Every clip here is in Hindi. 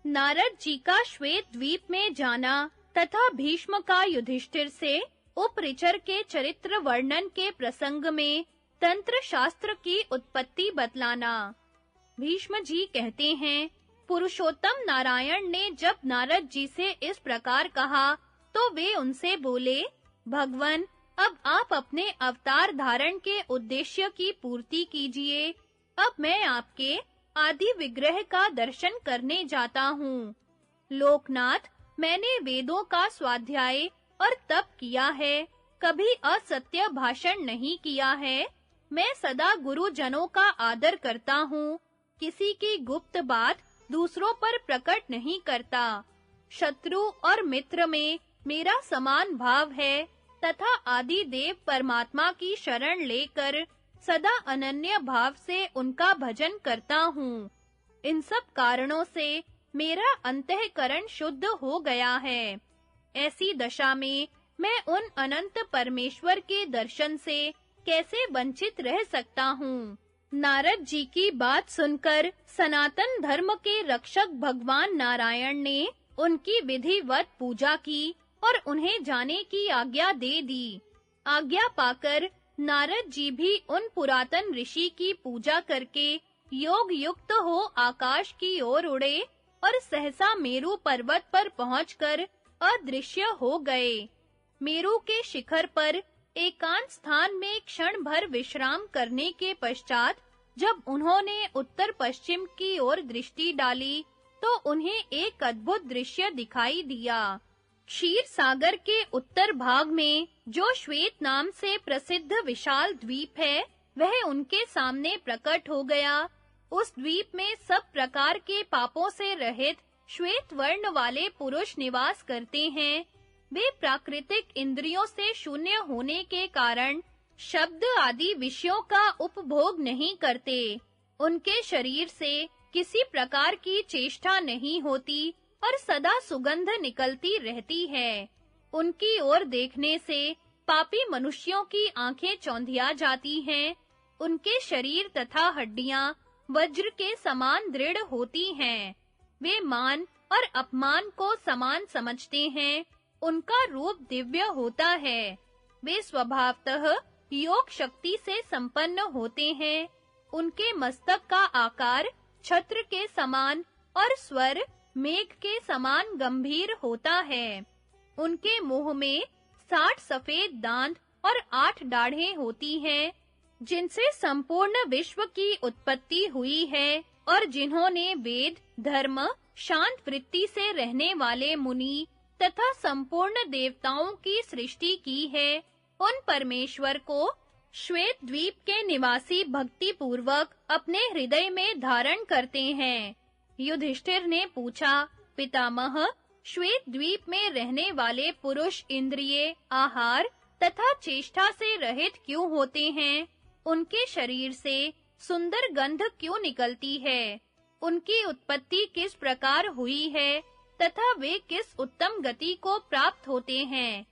नारद जी का श्वेत द्वीप में जाना तथा भीष्म का युधिष्ठिर से उपरिचर के चरित्र वर्णन के प्रसंग में तंत्र शास्त्र की उत्पत्ति बतलाना। भीष्म जी कहते हैं, पुरुषोत्तम नारायण ने जब नारद जी से इस प्रकार कहा तो वे उनसे बोले, भगवन, अब आप अपने अवतार धारण के उद्देश्य की पूर्ति कीजिए। अब मैं आपके आदि विग्रह का दर्शन करने जाता हूँ। लोकनाथ, मैंने वेदों का स्वाध्याय और तप किया है, कभी असत्य भाषण नहीं किया है। मैं सदा गुरुजनों का आदर करता हूँ, किसी की गुप्त बात दूसरों पर प्रकट नहीं करता। शत्रु और मित्र में मेरा समान भाव है तथा आदि देव परमात्मा की शरण लेकर सदा अनन्य भाव से उनका भजन करता हूँ। इन सब कारणों से मेरा अंतःकरण शुद्ध हो गया है। ऐसी दशा में मैं उन अनंत परमेश्वर के दर्शन से कैसे वंचित रह सकता हूँ। नारद जी की बात सुनकर सनातन धर्म के रक्षक भगवान नारायण ने उनकी विधिवत पूजा की और उन्हें जाने की आज्ञा दे दी। आज्ञा पाकर नारद जी भी उन पुरातन ऋषि की पूजा करके योग युक्त हो आकाश की ओर उड़े और सहसा मेरु पर्वत पर पहुंचकर अदृश्य हो गए। मेरु के शिखर पर एकांत स्थान में क्षण भर विश्राम करने के पश्चात जब उन्होंने उत्तर पश्चिम की ओर दृष्टि डाली तो उन्हें एक अद्भुत दृश्य दिखाई दिया। क्षीर सागर के उत्तर भाग में जो श्वेत नाम से प्रसिद्ध विशाल द्वीप है, वह उनके सामने प्रकट हो गया। उस द्वीप में सब प्रकार के पापों से रहित श्वेत वर्ण वाले पुरुष निवास करते हैं। वे प्राकृतिक इंद्रियों से शून्य होने के कारण शब्द आदि विषयों का उपभोग नहीं करते। उनके शरीर से किसी प्रकार की चेष्टा नहीं होती और सदा सुगंध निकलती रहती है। उनकी ओर देखने से पापी मनुष्यों की आंखें चौंधिया जाती हैं। उनके शरीर तथा हड्डियां वज्र के समान दृढ़ होती हैं। वे मान और अपमान को समान समझते हैं। उनका रूप दिव्य होता है। वे स्वभावतः योग शक्ति से संपन्न होते हैं। उनके मस्तक का आकार छत्र के समान और स्वर मेघ के समान गंभीर होता है। उनके मुंह में 60 सफेद दांत और 8 दाढ़ें होती हैं, जिनसे संपूर्ण विश्व की उत्पत्ति हुई है और जिन्होंने वेद, धर्म, शांत वृत्ति से रहने वाले मुनि तथा संपूर्ण देवताओं की सृष्टि की है। उन परमेश्वर को श्वेत द्वीप के निवासी भक्ति पूर्वक अपने हृदय में धारण करते हैं। युधिष्ठिर ने पूछा, पितामह, श्वेत द्वीप में रहने वाले पुरुष इंद्रिय, आहार तथा चेष्टा से रहित क्यों होते हैं? उनके शरीर से सुंदर गंध क्यों निकलती है? उनकी उत्पत्ति किस प्रकार हुई है तथा वे किस उत्तम गति को प्राप्त होते हैं?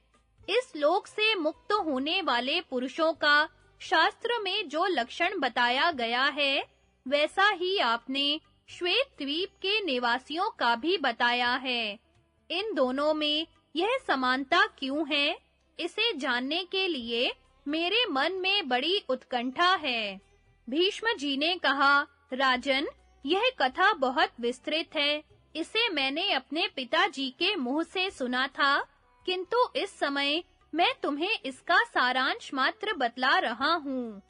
इस लोक से मुक्त होने वाले पुरुषों का शास्त्र में जो लक्षण बताया गया है, वैसा ही आपने श्वेत द्वीप के निवासियों का भी बताया है। इन दोनों में यह समानता क्यों है? इसे जानने के लिए मेरे मन में बड़ी उत्कंठा है। भीष्म जी ने कहा, राजन, यह कथा बहुत विस्तृत है। इसे मैंने अपने पिताजी के मुंह से सुना था, किंतु इस समय मैं तुम्हें इसका सारांश मात्र बतला रहा हूँ।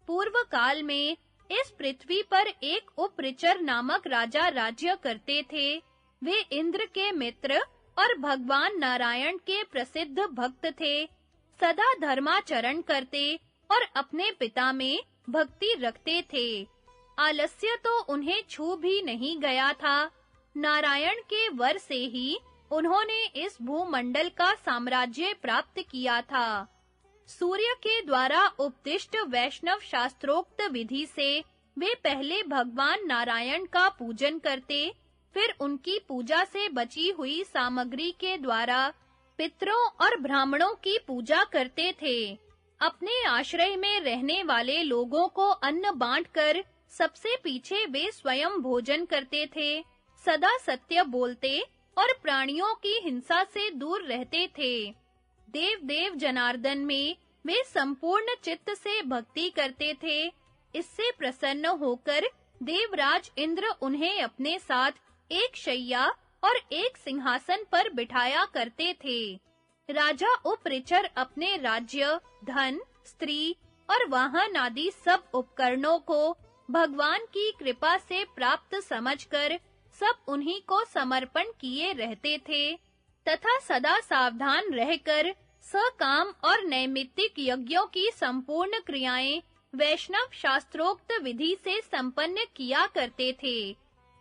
पूर्व काल में इस पृथ्वी पर एक उपरिचर नामक राजा राज्य करते थे। वे इंद्र के मित्र और भगवान नारायण के प्रसिद्ध भक्त थे। सदा धर्माचरण करते और अपने पिता में भक्ति रखते थे। आलस्य तो उन्हें छू भी नहीं गया था। नारायण के वर से ही उन्होंने इस भूमंडल का साम्राज्य प्राप्त किया था। सूर्य के द्वारा उपदिष्ट वैष्णव शास्त्रोक्त विधि से वे पहले भगवान नारायण का पूजन करते, फिर उनकी पूजा से बची हुई सामग्री के द्वारा पितरों और ब्राह्मणों की पूजा करते थे। अपने आश्रय में रहने वाले लोगों को अन्न बांटकर सबसे पीछे वे स्वयं भोजन करते थे। सदा सत्य बोलते और प्राणियों की हिंसा से दूर रहते थे। देव जनार्दन में वे संपूर्ण चित्त से भक्ति करते थे। इससे प्रसन्न होकर देवराज इंद्र उन्हें अपने साथ एक शैया और एक सिंहासन पर बिठाया करते थे। राजा उपरिचर अपने राज्य, धन, स्त्री और वाहन आदि सब उपकरणों को भगवान की कृपा से प्राप्त समझकर सब उन्हीं को समर्पण किए रहते थे तथा सदा सावधान रहकर सकाम और नैमित्तिक यज्ञों की संपूर्ण क्रियाएं वैष्णव शास्त्रोक्त विधि से संपन्न किया करते थे।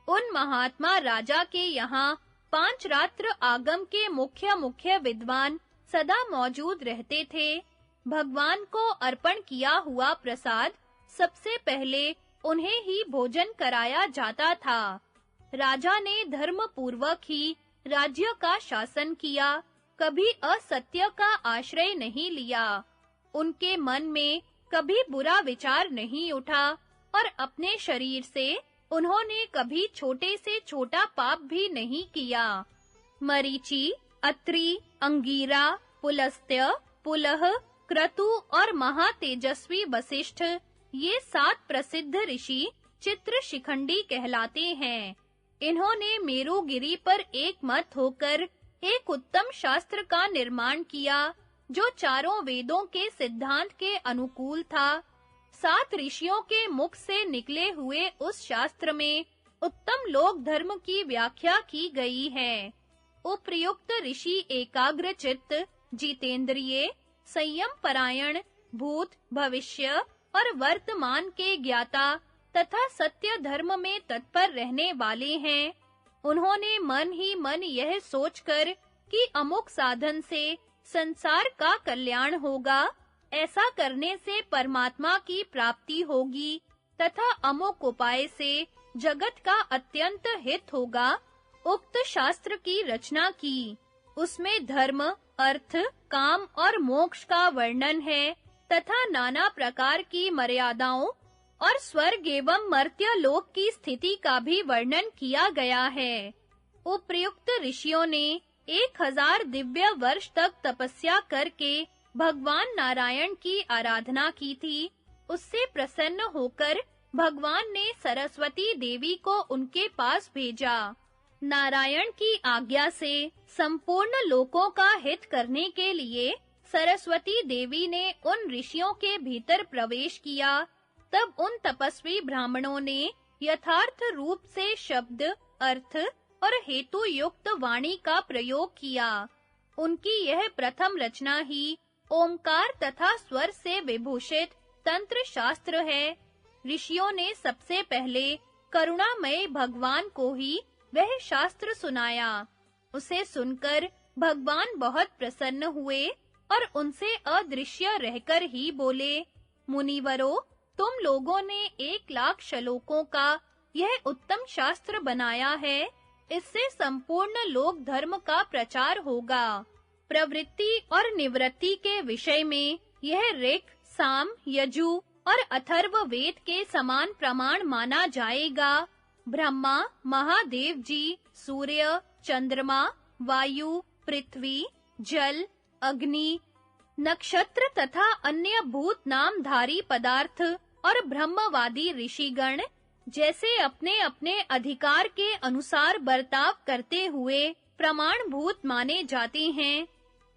उन महात्मा राजा के यहाँ 5 रात्र आगम के मुख्य विद्वान सदा मौजूद रहते थे। भगवान को अर्पण किया हुआ प्रसाद सबसे पहले उन्हें ही भोजन कराया जाता था। राजा ने धर्म पूर्वक ही राज्य का शासन किया, कभी असत्य का आश्रय नहीं लिया। उनके मन में कभी बुरा विचार नहीं उठा और अपने शरीर से उन्होंने कभी छोटे से छोटा पाप भी नहीं किया। मरीचि, अत्रि, अंगीरा, पुलस्त्य, पुलह, क्रतु और महातेजस्वी वशिष्ठ ये 7 प्रसिद्ध ऋषि चित्र शिखंडी कहलाते हैं। इन्होंने मेरुगिरी पर एक मत होकर एक उत्तम शास्त्र का निर्माण किया जो चारों वेदों के सिद्धांत के अनुकूल था। 7 ऋषियों के मुख से निकले हुए उस शास्त्र में उत्तम लोक धर्म की व्याख्या की गई है। उपर्युक्त ऋषि एकाग्र चित्त, जितेंद्रिय, संयम परायण, भूत, भविष्य और वर्तमान के ज्ञाता तथा सत्य धर्म में तत्पर रहने वाले हैं। उन्होंने मन ही मन यह सोचकर कि अमुक साधन से संसार का कल्याण होगा, ऐसा करने से परमात्मा की प्राप्ति होगी तथा अमुक उपाय से जगत का अत्यंत हित होगा, उक्त शास्त्र की रचना की। उसमें धर्म, अर्थ, काम और मोक्ष का वर्णन है तथा नाना प्रकार की मर्यादाओं और स्वर्ग एवं मर्त्य लोक की स्थिति का भी वर्णन किया गया है। उपर्युक्त ऋषियों ने 1000 दिव्य वर्ष तक तपस्या करके भगवान नारायण की आराधना की थी। उससे प्रसन्न होकर भगवान ने सरस्वती देवी को उनके पास भेजा। नारायण की आज्ञा से संपूर्ण लोकों का हित करने के लिए सरस्वती देवी ने उन ऋषियों के भीतर प्रवेश किया। तब उन तपस्वी ब्राह्मणों ने यथार्थ रूप से शब्द, अर्थ और हेतु युक्त वाणी का प्रयोग किया। उनकी यह प्रथम रचना ही ओमकार तथा स्वर से विभूषित तंत्र शास्त्र है। ऋषियों ने सबसे पहले करुणामय भगवान को ही वह शास्त्र सुनाया। उसे सुनकर भगवान बहुत प्रसन्न हुए और उनसे अदृश्य रहकर ही बोले, मुनिवरों, तुम लोगों ने 1,00,000 श्लोकों का यह उत्तम शास्त्र बनाया है। इससे संपूर्ण लोक धर्म का प्रचार होगा। प्रवृत्ति और निवृत्ति के विषय में यह ऋक्, साम, यजु और अथर्व वेद के समान प्रमाण माना जाएगा। ब्रह्मा, महादेव जी, सूर्य, चंद्रमा, वायु, पृथ्वी, जल, अग्नि, नक्षत्र तथा अन्य भूत नामधारी पदार्थ और ब्रह्मवादी ऋषिगण जैसे अपने-अपने अधिकार के अनुसार बर्ताव करते हुए प्रमाणभूत माने जाते हैं,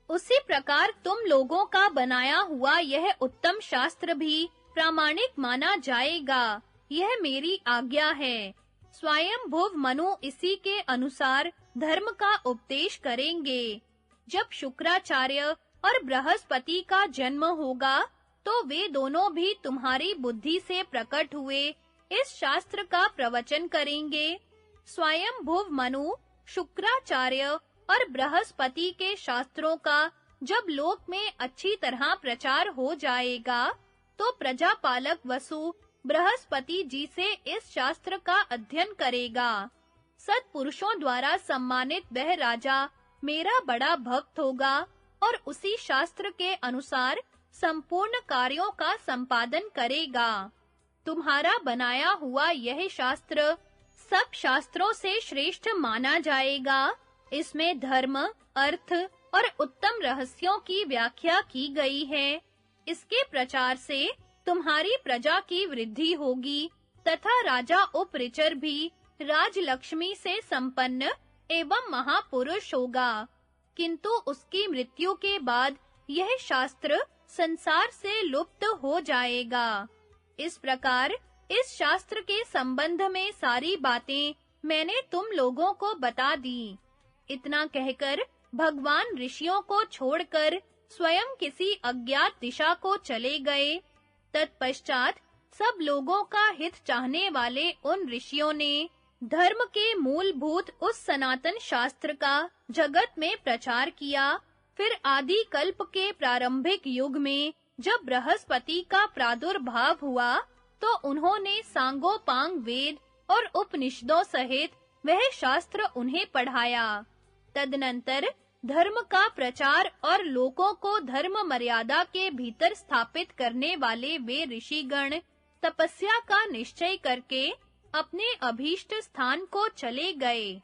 उसी प्रकार तुम लोगों का बनाया हुआ यह उत्तम शास्त्र भी प्रामाणिक माना जाएगा। यह मेरी आज्ञा है। स्वयंभुव मनु इसी के अनुसार धर्म का उपदेश करेंगे। जब शुक्राचार्य और बृहस्पति का जन्म होगा, तो वे दोनों भी तुम्हारी बुद्धि से प्रकट हुए इस शास्त्र का प्रवचन करेंगे। स्वयंभुव मनु, शुक्राचार्य और बृहस्पति के शास्त्रों का जब लोक में अच्छी तरह प्रचार हो जाएगा, तो प्रजापालक वसु बृहस्पति जी से इस शास्त्र का अध्ययन करेगा। सत्पुरुषों द्वारा सम्मानित वह राजा मेरा बड़ा भक्त होगा और उसी शास्त्र के अनुसार संपूर्ण कार्यों का संपादन करेगा। तुम्हारा बनाया हुआ यह शास्त्र सब शास्त्रों से श्रेष्ठ माना जाएगा। इसमें धर्म, अर्थ और उत्तम रहस्यों की व्याख्या की गई है। इसके प्रचार से तुम्हारी प्रजा की वृद्धि होगी तथा राजा उपरिचर भी राजलक्ष्मी से संपन्न एवं महापुरुष होगा। किंतु उसकी मृत्यु के बाद यह शास्त्र संसार से लुप्त हो जाएगा। इस प्रकार इस शास्त्र के संबंध में सारी बातें मैंने तुम लोगों को बता दी। इतना कहकर भगवान ऋषियों को छोड़कर स्वयं किसी अज्ञात दिशा को चले गए। तत्पश्चात सब लोगों का हित चाहने वाले उन ऋषियों ने धर्म के मूलभूत उस सनातन शास्त्र का जगत में प्रचार किया। फिर आदि कल्प के प्रारंभिक युग में जब बृहस्पति का प्रादुर्भाव हुआ, तो उन्होंने सांगोपांग वेद और उपनिषदों सहित वह शास्त्र उन्हें पढ़ाया। तदनंतर धर्म का प्रचार और लोगों को धर्म मर्यादा के भीतर स्थापित करने वाले वे ऋषिगण तपस्या का निश्चय करके अपने अभीष्ट स्थान को चले गए।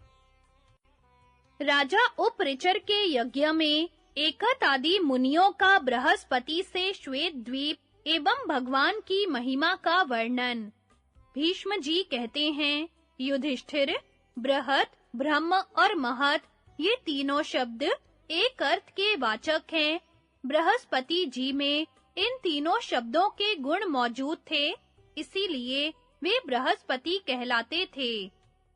राजा उपरिचर के यज्ञ में एकत आदि मुनियों का बृहस्पति से श्वेत द्वीप एवं भगवान की महिमा का वर्णन। भीष्म जी कहते हैं, युधिष्ठिर, बृहत, ब्रह्म और महत ये तीनों शब्द एक अर्थ के वाचक हैं। बृहस्पति जी में इन तीनों शब्दों के गुण मौजूद थे, इसीलिए वे बृहस्पति कहलाते थे।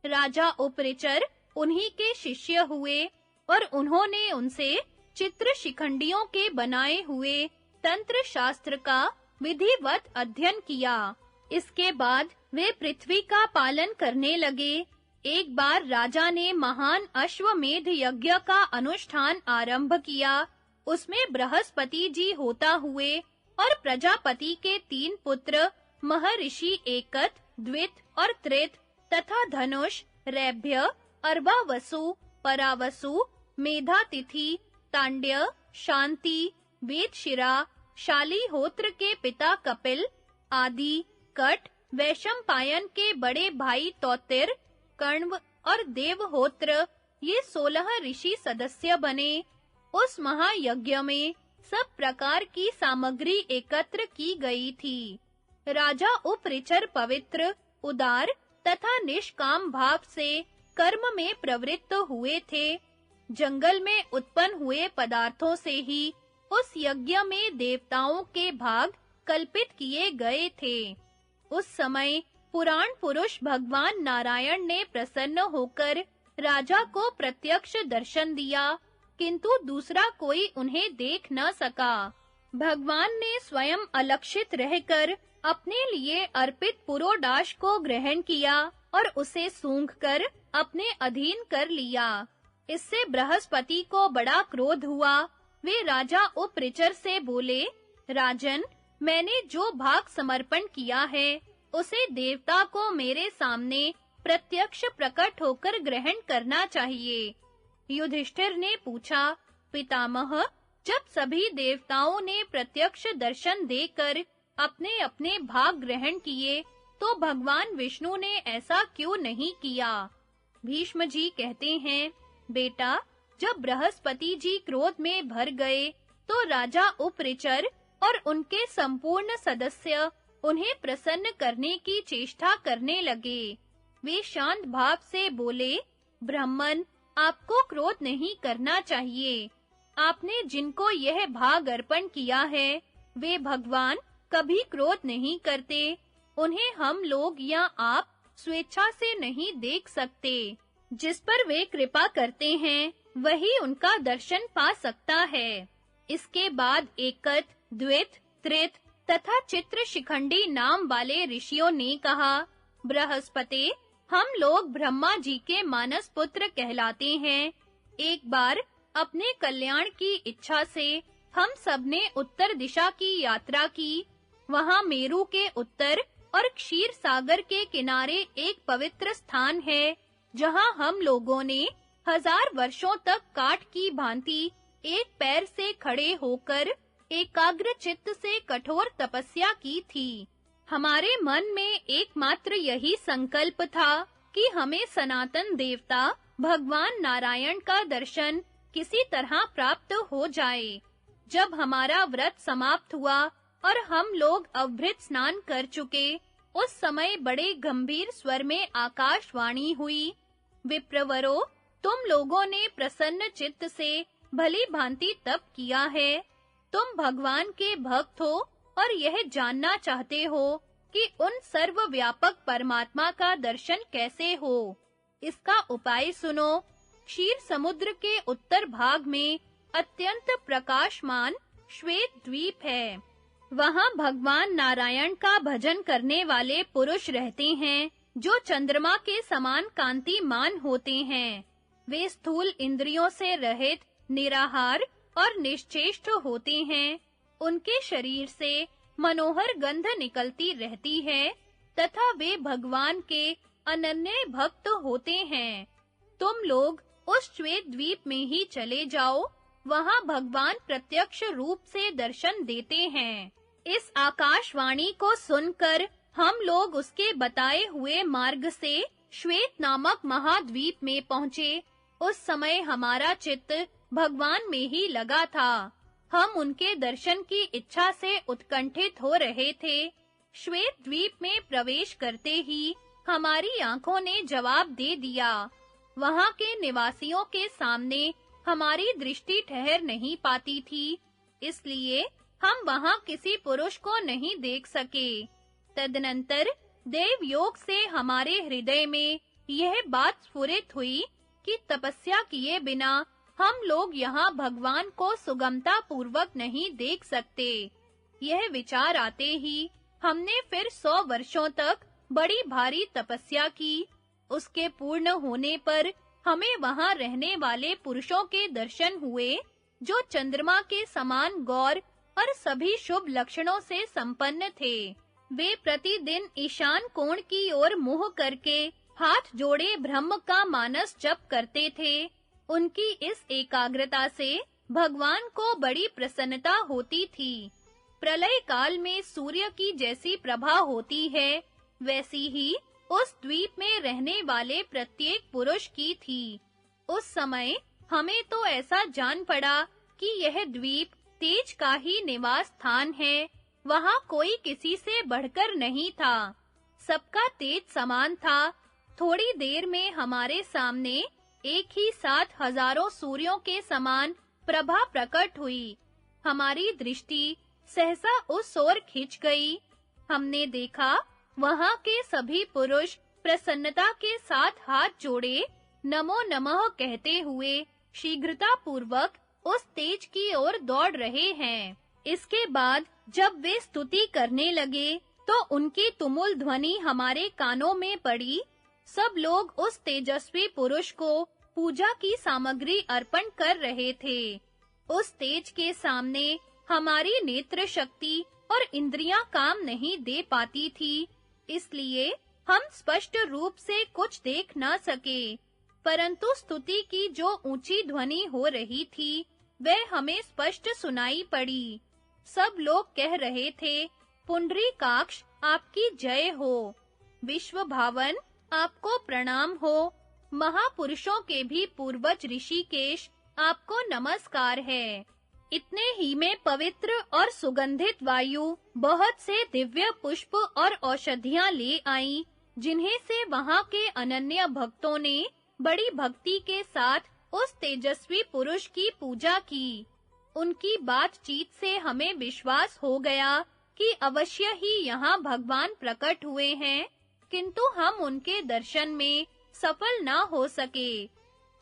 राजा उपरिचर उन्हीं के शिष्य हुए और उन्होंने उनसे चित्र शिखंडियों के बनाए हुए तंत्र शास्त्र का विधिवत अध्ययन किया। इसके बाद वे पृथ्वी का पालन करने लगे। एक बार राजा ने महान अश्वमेध यज्ञ का अनुष्ठान आरंभ किया। उसमें बृहस्पति जी होता हुए और प्रजापति के 3 पुत्र महर्षि एकत, द्वित और त्रित तथा धनुष, रैभ्य, अर्वावसु, परावसु, मेधातिथि, तांड्य, शांति, वेदशिरा, शालीहोत्र के पिता कपिल आदि, कट, वैशंपायन के बड़े भाई तौतिर, कण्व और देवहोत्र ये 16 ऋषि सदस्य बने। उस महायज्ञ में सब प्रकार की सामग्री एकत्र की गई थी। राजा उपरिचर पवित्र, उदार तथा निष्काम भाव से कर्म में प्रवृत्त हुए थे। जंगल में उत्पन्न हुए पदार्थों से ही उस यज्ञ में देवताओं के भाग कल्पित किए गए थे। उस समय पुराण पुरुष भगवान नारायण ने प्रसन्न होकर राजा को प्रत्यक्ष दर्शन दिया, किंतु दूसरा कोई उन्हें देख न सका। भगवान ने स्वयं अलक्षित रहकर अपने लिए अर्पित पुरोडाश को ग्रहण किया और उसे सूंघकर अपने अधीन कर लिया। इससे बृहस्पति को बड़ा क्रोध हुआ। वे राजा उपरिचर से बोले, राजन, मैंने जो भाग समर्पण किया है, उसे देवता को मेरे सामने प्रत्यक्ष प्रकट होकर ग्रहण करना चाहिए। युधिष्ठिर ने पूछा, पितामह, जब सभी देवताओं ने प्रत्यक्ष दर्शन देकर अपने-अपने भाग ग्रहण किए, तो भगवान विष्णु ने ऐसा क्यों नहीं किया? भीष्म जी कहते हैं, बेटा, जब बृहस्पति जी क्रोध में भर गए, तो राजा उपरिचर और उनके संपूर्ण सदस्य उन्हें प्रसन्न करने की चेष्टा करने लगे। वे शांत भाव से बोले, ब्राह्मण, आपको क्रोध नहीं करना चाहिए। आपने जिनको यह भाग अर्पण किया है, वे भगवान कभी क्रोध नहीं करते। उन्हें हम लोग या आप स्वेच्छा से नहीं देख सकते। जिस पर वे कृपा करते हैं, वही उनका दर्शन पा सकता है। इसके बाद एकत, द्वित, त्रित तथा चित्र शिखंडी नाम वाले ऋषियों ने कहा, बृहस्पति, हम लोग ब्रह्मा जी के मानस पुत्र कहलाते हैं। एक बार अपने कल्याण की इच्छा से हम सबने उत्तर दिशा की यात्रा की। वहां मेरु के उत्तर और क्षीर सागर के किनारे एक पवित्र स्थान है, जहां हम लोगों ने 1000 वर्षों तक काठ की भांति एक पैर से खड़े होकर एकाग्र चित्त से कठोर तपस्या की थी। हमारे मन में एकमात्र यही संकल्प था कि हमें सनातन देवता भगवान नारायण का दर्शन किसी तरह प्राप्त हो जाए। जब हमारा व्रत समाप्त हुआ और हम लोग अभृत स्नान कर चुके, उस समय बड़े गंभीर स्वर में आकाशवाणी हुई, विप्रवरों, तुम लोगों ने प्रसन्न चित्त से भली भांति तप किया है। तुम भगवान के भक्त हो और यह जानना चाहते हो कि उन सर्वव्यापक परमात्मा का दर्शन कैसे हो। इसका उपाय सुनो। क्षीर समुद्र के उत्तर भाग में अत्यंत प्रकाशमान श्वेत द्वीप है। वहां भगवान नारायण का भजन करने वाले पुरुष रहते हैं, जो चंद्रमा के समान कांतिमान होते हैं। वे स्थूल इंद्रियों से रहित, निराहार और निश्चेष्ट होते हैं। उनके शरीर से मनोहर गंध निकलती रहती है तथा वे भगवान के अनन्य भक्त होते हैं। तुम लोग उस श्वेत द्वीप में ही चले जाओ, वहां भगवान प्रत्यक्ष रूप से दर्शन देते हैं। इस आकाशवाणी को सुनकर हम लोग उसके बताए हुए मार्ग से श्वेत नामक महाद्वीप में पहुंचे। उस समय हमारा चित्त भगवान में ही लगा था। हम उनके दर्शन की इच्छा से उत्कंठित हो रहे थे। श्वेत द्वीप में प्रवेश करते ही हमारी आंखों ने जवाब दे दिया। वहां के निवासियों के सामने हमारी दृष्टि ठहर नहीं पाती थी, इसलिए हम वहां किसी पुरुष को नहीं देख सके। तदनंतर देव योग से हमारे हृदय में यह बात स्फुरित हुई कि तपस्या किए बिना हम लोग यहाँ भगवान को सुगमता पूर्वक नहीं देख सकते। यह विचार आते ही हमने फिर 100 वर्षों तक बड़ी भारी तपस्या की। उसके पूर्ण होने पर हमें वहां रहने वाले पुरुषों के दर्शन हुए, जो चंद्रमा के समान गौर और सभी शुभ लक्षणों से संपन्न थे। वे प्रतिदिन ईशान कोण की ओर मुंह करके हाथ जोड़े ब्रह्म का मानस जप करते थे। उनकी इस एकाग्रता से भगवान को बड़ी प्रसन्नता होती थी। प्रलय काल में सूर्य की जैसी प्रभा होती है, वैसी ही उस द्वीप में रहने वाले प्रत्येक पुरुष की थी। उस समय हमें तो ऐसा जान पड़ा कि यह द्वीप तेज का ही निवास स्थान है। वहां कोई किसी से बढ़कर नहीं था। सबका तेज समान था। थोड़ी देर में हमारे सामने एक ही साथ हजारों सूर्यों के समान प्रभा प्रकट हुई। हमारी दृष्टि सहसा उस ओर खिंच गई। हमने देखा वहां के सभी पुरुष प्रसन्नता के साथ हाथ जोड़े नमो नमः कहते हुए शीघ्रता पूर्वक उस तेज की ओर दौड़ रहे हैं। इसके बाद जब वे स्तुति करने लगे तो उनकी तुमुल ध्वनि हमारे कानों में पड़ी। सब लोग उस तेजस्वी पुरुष को पूजा की सामग्री अर्पण कर रहे थे। उस तेज के सामने हमारी नेत्र शक्ति और इंद्रियां काम नहीं दे पाती थी, इसलिए हम स्पष्ट रूप से कुछ देख न सके। परंतु स्तुति की जो ऊंची ध्वनि हो रही थी, वह हमें स्पष्ट सुनाई पड़ी। सब लोग कह रहे थे, पुंडरीकाक्ष आपकी जय हो, विश्व भावन आपको प्रणाम हो, महापुरुषों के भी पूर्वज ऋषिकेश आपको नमस्कार है। इतने ही में पवित्र और सुगंधित वायु बहुत से दिव्य पुष्प और औषधियां ले आईं, जिन्हें से वहां के अनन्य भक्तों ने बड़ी भक्ति के साथ उस तेजस्वी पुरुष की पूजा की। उनकी बातचीत से हमें विश्वास हो गया कि अवश्य ही यहाँ भगवान प्रकट हुए हैं, किंतु हम उनके दर्शन में सफल न हो सके।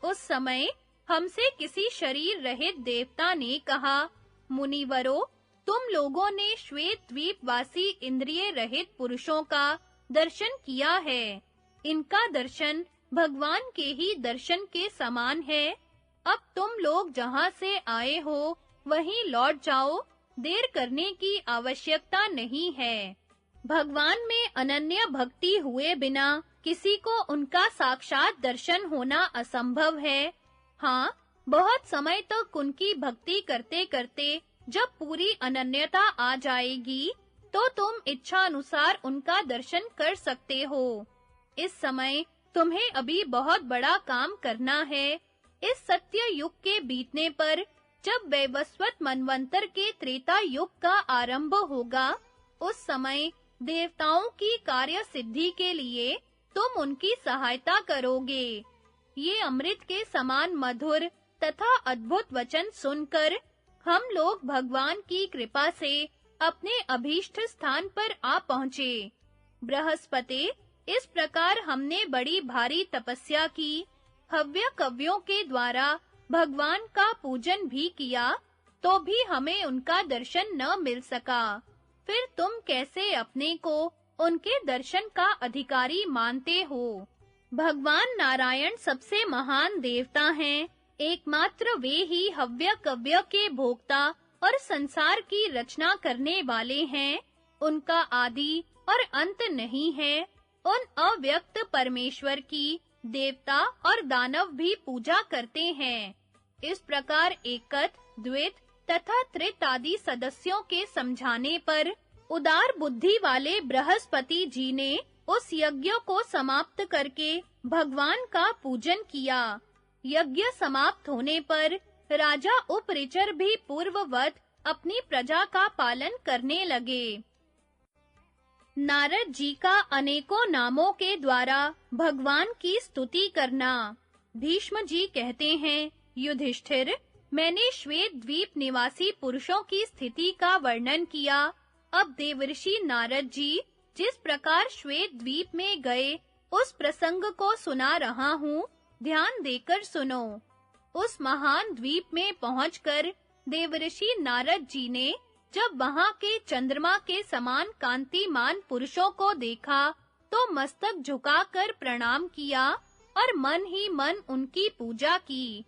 उस समय हमसे किसी शरीर रहित देवता ने कहा, मुनिवरों, तुम लोगों ने श्वेत द्वीप वासी इंद्रिय रहित पुरुषों का दर्शन किया है। इनका दर्शन भगवान के ही दर्शन के समान है। अब तुम लोग जहां से आए हो वहीं लौट जाओ, देर करने की आवश्यकता नहीं है। भगवान में अनन्य भक्ति हुए बिना किसी को उनका साक्षात दर्शन होना असंभव है। हाँ, बहुत समय तक उनकी भक्ति करते-करते जब पूरी अनन्यता आ जाएगी, तो तुम इच्छा अनुसार उनका दर्शन कर सकते हो। इस समय तुम्हें अभी बहुत बड़ा काम करना है। इस सत्य युग के बीतने पर जब वैवस्वत मनवंतर के त्रेता युग का आरंभ होगा, उस समय देवताओं की कार्य सिद्धि के लिए तुम उनकी सहायता करोगे। ये अमृत के समान मधुर तथा अद्भुत वचन सुनकर हम लोग भगवान की कृपा से अपने अभीष्ट स्थान पर आ पहुँचे। बृहस्पति, इस प्रकार हमने बड़ी भारी तपस्या की, हव्य कव्यों के द्वारा भगवान का पूजन भी किया, तो भी हमें उनका दर्शन न मिल सका। फिर तुम कैसे अपने को उनके दर्शन का अधिकारी मानते हो? भगवान नारायण सबसे महान देवता हैं, एकमात्र वे ही हव्य कव्य के भोक्ता और संसार की रचना करने वाले हैं। उनका आदि और अंत नहीं है। उन अव्यक्त परमेश्वर की देवता और दानव भी पूजा करते हैं। इस प्रकार एकत, द्वित तथा त्रित आदि सदस्यों के समझाने पर उदार बुद्धि वाले बृहस्पति जी ने उस यज्ञ को समाप्त करके भगवान का पूजन किया। यज्ञ समाप्त होने पर राजा उपरिचर भी पूर्ववत अपनी प्रजा का पालन करने लगे। नारद जी का अनेकों नामों के द्वारा भगवान की स्तुति करना। भीष्म जी कहते हैं, युधिष्ठिर, मैंने श्वेत द्वीप निवासी पुरुषों की स्थिति का वर्णन किया। अब देवर्षि नारद जी जिस प्रकार श्वेत द्वीप में गए, उस प्रसंग को सुना रहा हूँ, ध्यान देकर सुनो। उस महान द्वीप में पहुंचकर देवर्षि नारद जी ने जब वहां के चंद्रमा के समान कांतिमान पुरुषों को देखा, तो मस्तक झुकाकर प्रणाम किया और मन ही मन उनकी पूजा की।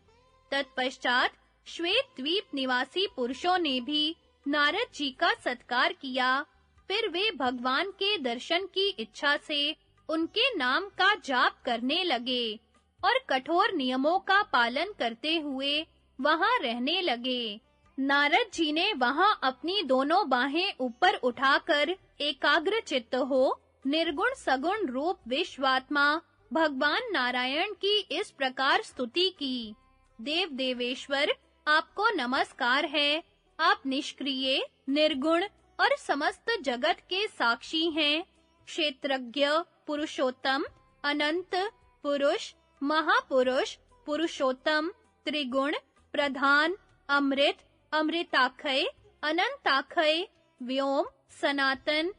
तत्पश्चात श्वेत द्वीप निवासी पुरुषों ने भी नारद जी का सत्कार किया। फिर वे भगवान के दर्शन की इच्छा से उनके नाम का जाप करने लगे और कठोर नियमों का पालन करते हुए वहां रहने लगे। नारद जी ने वहां अपनी दोनों बाहें ऊपर उठाकर एकाग्र चित्त हो निर्गुण सगुण रूप विश्वात्मा भगवान नारायण की इस प्रकार स्तुति की। देव देवेश्वर, आपको नमस्कार है। आप निष्क्रिय, निर्गुण और समस्त जगत के साक्षी हैं। क्षेत्रज्ञ, पुरुषोत्तम, अनंत, पुरुष, महापुरुष, पुरुषोत्तम, त्रिगुण, प्रधान, अमृत, अमृताक्षय, अनंताक्षय, व्योम, सनातन,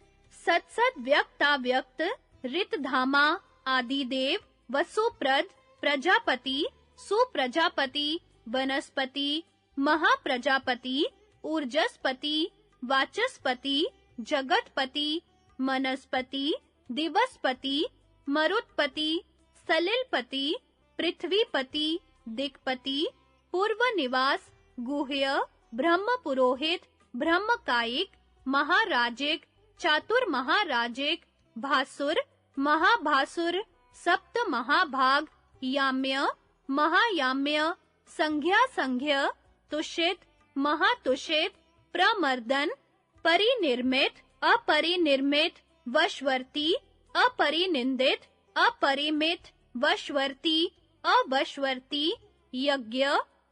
सत्सद व्यक्ताव्यक्त, ऋतधामा, आदिदेव, वसुप्रद, प्रजापति, सुप्रजापति, वनस्पति, महाप्रजापति, ऊर्जस्पति, वाचस्पति, जगतपति, मनस्पति, दिवसपति, मरुत्पति, सलिलपति, पृथ्वीपति, दिक्पति, पूर्वनिवास, गुह्य, ब्रह्म पुरोहित, ब्रह्म कायिक, महाराजिक, चातुर महाराजिक, भासुर, महाभासुर, सप्त महाभाग, याम्य, महायाम्य, संज्ञा संज्ञ, तुषित, महातुषित, प्रमर्दन, परिनिर्मित, अपरिनिर्मित, वशवर्ती, अपरिनिंदित, अपरिमित, वशवर्ती, अवशवर्ती, यज्ञ,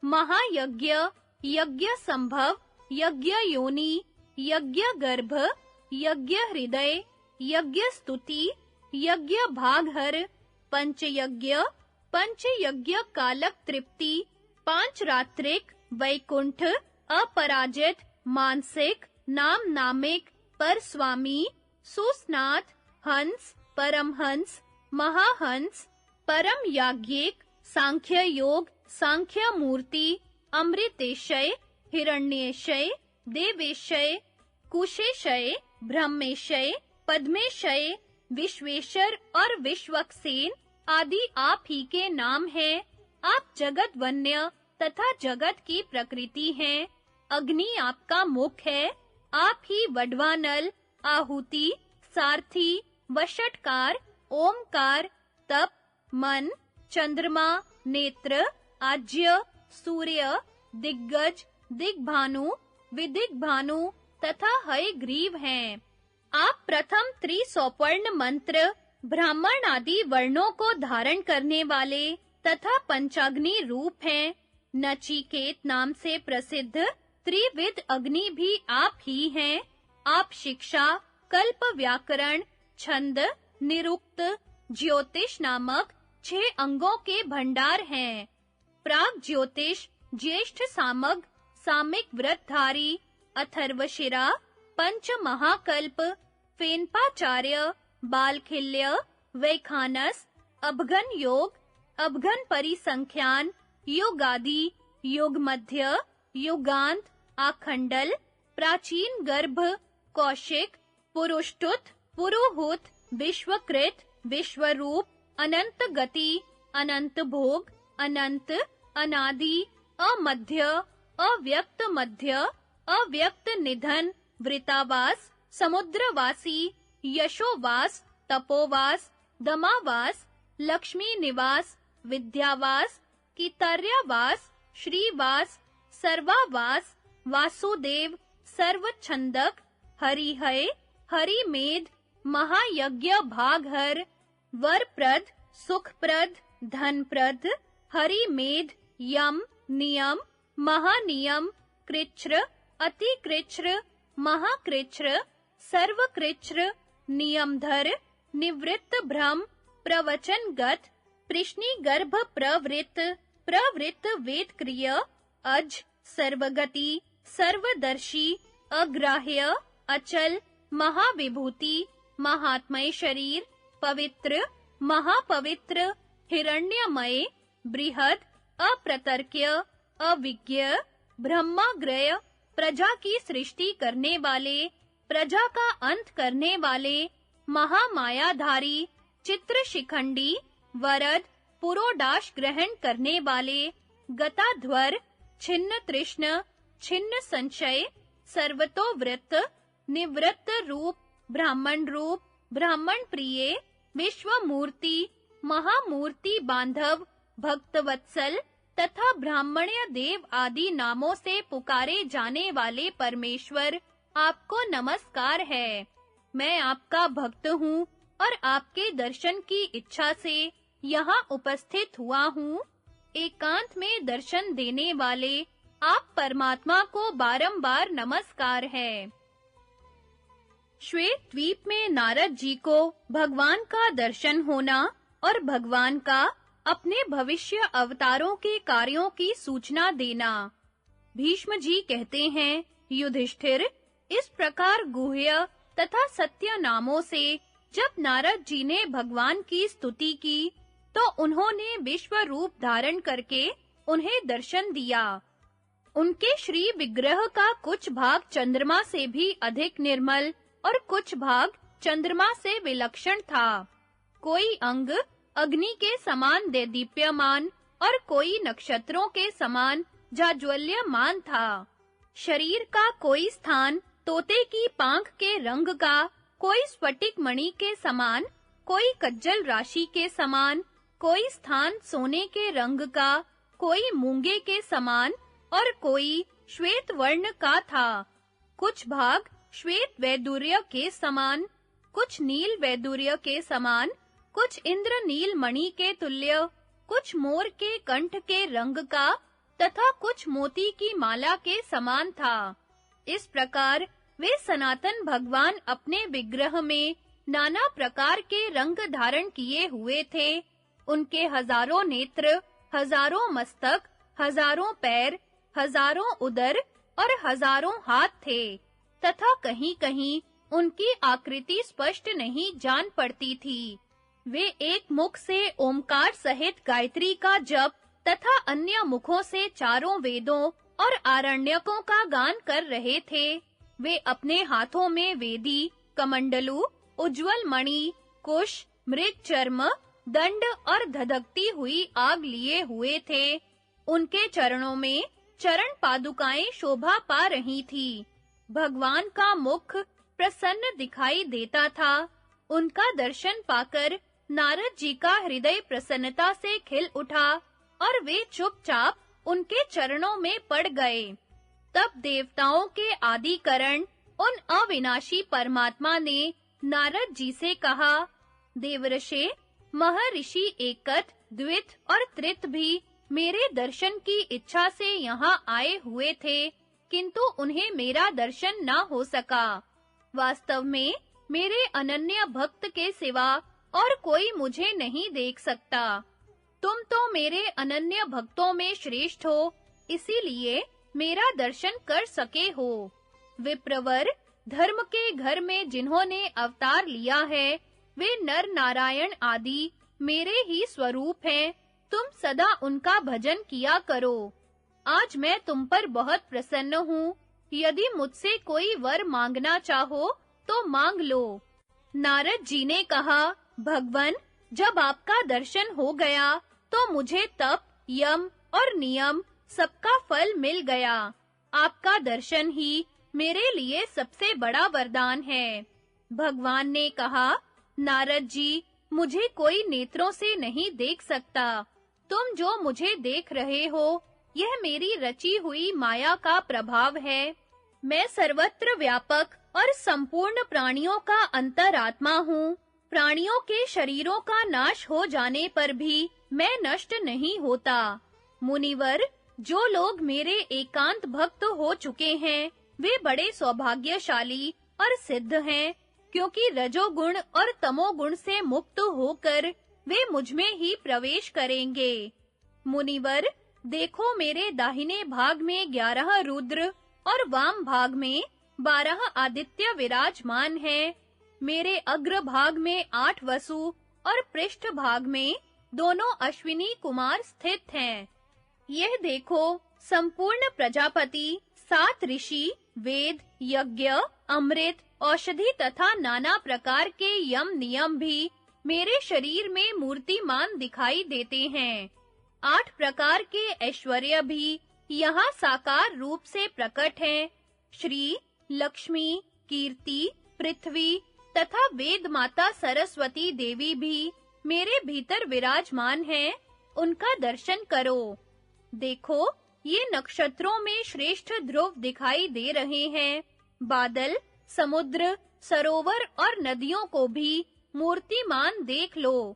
महायज्ञ, यज्ञ संभव, यज्ञ योनि, यज्ञ गर्भ, यज्ञ हृदय, यज्ञ स्तुति, यज्ञ भागहर, पंचयज्ञ, पंचयज्ञ कालक तृप्ति, पांच रात्रिक, वैकुंठ, अपराजित, मानसिक, नाम नामिक, पर स्वामी, सुस्नाथ, हंस, परमहंस, महाहंस, परम याज्ञिक, सांख्य योग, सांख्य मूर्ति, अमृतेशय, हिरण्येशय, देवेशय, कुशेशय, ब्रह्मेशय, पद्मेशय, विश्वेश्वर और विश्वक्सेन आदि आप ही के नाम हैं। आप जगत वन्य तथा जगत की प्रकृति हैं। अग्नि आपका मुख है। आप ही वडवानल, आहुति, सारथी, वषटकार, ओमकार, तप, मन, चंद्रमा, नेत्र, आज्य, सूर्य, दिग्गज, दिग्भानु, विदिग्भानु तथा हयग्रीव हैं। आप प्रथम त्रिसौपर्ण मंत्र ब्राह्मण आदि वर्णों को धारण करने वाले तथा पंचाग्नि रूप हैं। नचिकेत नाम से प्रसिद्ध त्रिविध अग्नि भी आप ही हैं। आप शिक्षा, कल्प, व्याकरण, छंद, निरुक्त, ज्योतिष नामक 6 अंगों के भंडार हैं। प्राग ज्योतिष, ज्येष्ठ सामग, सामिक व्रतधारी, अथर्वशिरा, पंच महाकल्प, फेनपाचार्य, बालखिल्य, वैखानस, अभगन योग, अभगन परिसंख्यान, युगादि, युग मध्य, युगांत, आखंडल, प्राचीन गर्भ, कौशिक, पुरुष्टुत, पुरुहूत, विश्वकृत, विश्वरूप, अनंत गति, अनंत भोग, अनंत, अनादि, अमध्य, अव्यक्त मध्य, अव्यक्त निधन, वृतावास, समुद्रवासी, यशोवास, तपोवास, दमावास, लक्ष्मी निवास, विद्यावास, कितर्यावास, श्रीवास, सर्वावास, वासुदेव, सर्वछंदक, हरिहय, हरिमेध, महायज्ञ भागहर, वरप्रद, सुखप्रद, धनप्रद, हरिमेध, यम, नियम, महानियम, कृच्छ्र, अतिकृच्छ्र, महाकृच्छ्र, सर्वकृच्छ्र, नियमधर, निवृत्त भ्रम, प्रवचनगत, प्रश्निगर्भ प्रवृत्त, प्रवृत्त वेदक्रिय, अज, सर्वगति, सर्वदर्शी, अग्राह्य, अचल, महाविभूति, महात्मय शरीर, पवित्र, महापवित्र, हिरण्यमय, बृहद, अप्रतर्क्य, अविज्ञ, ब्रह्माग्रय, प्रजा की सृष्टि करने वाले, प्रजा का अंत करने वाले, महामायाधारी, चित्रशिखंडी, वरद, पुरोडाश ग्रहण करने वाले, गताध्वर, छिन्न तृष्ण, छिन्न संशय, सर्वतोवृत्त, निवृत्त रूप, ब्राह्मण रूप, ब्राह्मण प्रिय, विश्वमूर्ति, महामूर्ति बांधव, भक्तवत्सल तथा ब्राह्मण्य देव आदि नामों से पुकारे जाने वाले परमेश्वर, आपको नमस्कार है। मैं आपका भक्त हूँ और आपके दर्शन की इच्छा से यहाँ उपस्थित हुआ हूँ। एकांत में दर्शन देने वाले आप परमात्मा को बारंबार नमस्कार है। श्वेत द्वीप में नारद जी को भगवान का दर्शन होना और भगवान का अपने भविष्य अवतारों के कार्यों की सूचना देना। भीष्म जी कहते हैं, युधिष्ठिर, इस प्रकार गुह्य तथा सत्य नामों से जब नारद जी ने भगवान की स्तुति की, तो उन्होंने विश्व रूप धारण करके उन्हें दर्शन दिया। उनके श्री विग्रह का कुछ भाग चंद्रमा से भी अधिक निर्मल और कुछ भाग चंद्रमा से विलक्षण था। कोई अंग अग्नि के समान देदीप्यमान और कोई नक्षत्रों के समान जाज्वल्यमान था। शरीर का कोई स्थान तोते की पांख के रंग का, कोई स्फटिक मणि के समान, कोई कज्जल राशि के समान, कोई स्थान सोने के रंग का, कोई मूंगे के समान और कोई श्वेत वर्ण का था। कुछ भाग श्वेत वैदूर्य के समान, कुछ नील वैदूर्य के समान, कुछ इंद्रनील मणि के तुल्य, कुछ मोर के कंठ के रंग का तथा कुछ मोती की माला के समान था। इस प्रकार वे सनातन भगवान अपने विग्रह में नाना प्रकार के रंग धारण किए हुए थे। उनके हजारों नेत्र, हजारों मस्तक, हजारों पैर, हजारों उदर और हजारों हाथ थे तथा कहीं-कहीं उनकी आकृति स्पष्ट नहीं जान पड़ती थी। वे एक मुख से ओमकार सहित गायत्री का जप तथा अन्य मुखों से चारों वेदों और आरण्यकों का गान कर रहे थे। वे अपने हाथों में वेदी, कमंडलू, उज्जवल मणि, कुश, मृग चर्म, दंड और धधकती हुई आग लिए हुए थे। उनके चरणों में चरण पादुकाएं शोभा पा रही थी। भगवान का मुख प्रसन्न दिखाई देता था। उनका दर्शन पाकर नारद जी का हृदय प्रसन्नता से खिल उठा और वे चुपचाप उनके चरणों में पड़ गए। तब देवताओं के आदिकरण उन अविनाशी परमात्मा ने नारद जी से कहा, देवर्षि, महर्षि एकत, द्वित और त्रित भी मेरे दर्शन की इच्छा से यहाँ आए हुए थे, किंतु उन्हें मेरा दर्शन न हो सका। वास्तव में मेरे अनन्य भक्त के सिवा और कोई मुझे नहीं देख सकता। तुम तो मेरे अनन्य भक्तों में श्रेष्ठ हो, इसीलिए मेरा दर्शन कर सके हो। विप्रवर, धर्म के घर में जिन्होंने अवतार लिया है, वे नर नारायण आदि मेरे ही स्वरूप हैं। तुम सदा उनका भजन किया करो। आज मैं तुम पर बहुत प्रसन्न हूँ। यदि मुझसे कोई वर मांगना चाहो तो मांग लो। नारद जी ने कहा, भगवन, जब आपका दर्शन हो गया तो मुझे तप, यम और नियम सबका फल मिल गया। आपका दर्शन ही मेरे लिए सबसे बड़ा वरदान है। भगवान ने कहा, नारद जी, मुझे कोई नेत्रों से नहीं देख सकता। तुम जो मुझे देख रहे हो, यह मेरी रची हुई माया का प्रभाव है। मैं सर्वत्र व्यापक और संपूर्ण प्राणियों का अंतरात्मा हूँ। प्राणियों के शरीरों का नाश हो जाने पर भी मैं नष्ट नहीं होता। मुनिवर, जो लोग मेरे एकांत भक्त हो चुके हैं, वे बड़े सौभाग्यशाली और सिद्ध हैं, क्योंकि रजोगुण और तमोगुण से मुक्त होकर वे मुझ में ही प्रवेश करेंगे। मुनिवर, देखो, मेरे दाहिने भाग में 11 रुद्र और वाम भाग में 12 आदित्य विराजमान हैं। मेरे अग्र भाग में 8 वसु और पृष्ठ भाग में दोनों अश्विनी कुमार स्थित हैं। यह देखो, संपूर्ण प्रजापति, 7 ऋषि, वेद, यज्ञ, अमृत, औषधि तथा नाना प्रकार के यम नियम भी मेरे शरीर में मूर्तिमान दिखाई देते हैं। 8 प्रकार के ऐश्वर्य भी यहाँ साकार रूप से प्रकट हैं। श्री, लक्ष्मी, कीर्ति, पृथ्वी तथा वेद माता सरस्वती देवी भी मेरे भीतर विराजमान हैं। उनका दर्शन करो। देखो, ये नक्षत्रों में श्रेष्ठ ध्रुव दिखाई दे रहे हैं। बादल, समुद्र, सरोवर और नदियों को भी मूर्तिमान देख लो।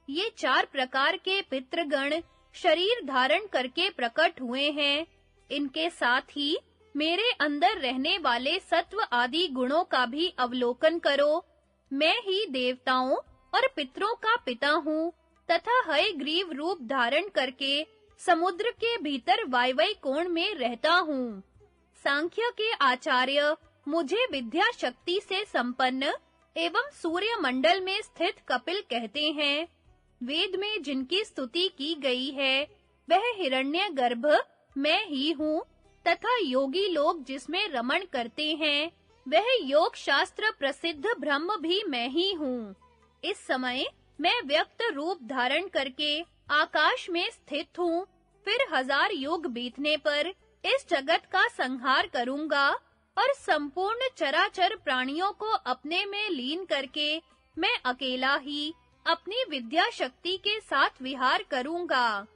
ये 4 प्रकार के पितृगण शरीर धारण करके प्रकट हुए हैं। इनके साथ ही मेरे अंदर रहने वाले सत्व आदि गुणों का भी अवलोकन करो। मैं ही देवताओं और पितरों का पिता हूँ तथा हयग्रीव रूप धारण करके समुद्र के भीतर वायवय कोण में रहता हूँ। सांख्य के आचार्य मुझे विद्या शक्ति से संपन्न एवं सूर्य मंडल में स्थित कपिल कहते हैं। वेद में जिनकी स्तुति की गई है, वह हिरण्यगर्भ मैं ही हूँ तथा योगी लोग जिसमें रमण करते हैं, वह योग शास्त्र प्रसिद्ध ब्रह्म भी मैं ही हूँ। इस समय मैं व्यक्त रूप धारण करके आकाश में स्थित हूँ। फिर 1000 युग बीतने पर इस जगत का संहार करूँगा और संपूर्ण चराचर प्राणियों को अपने में लीन करके मैं अकेला ही अपनी विद्या शक्ति के साथ विहार करूँगा।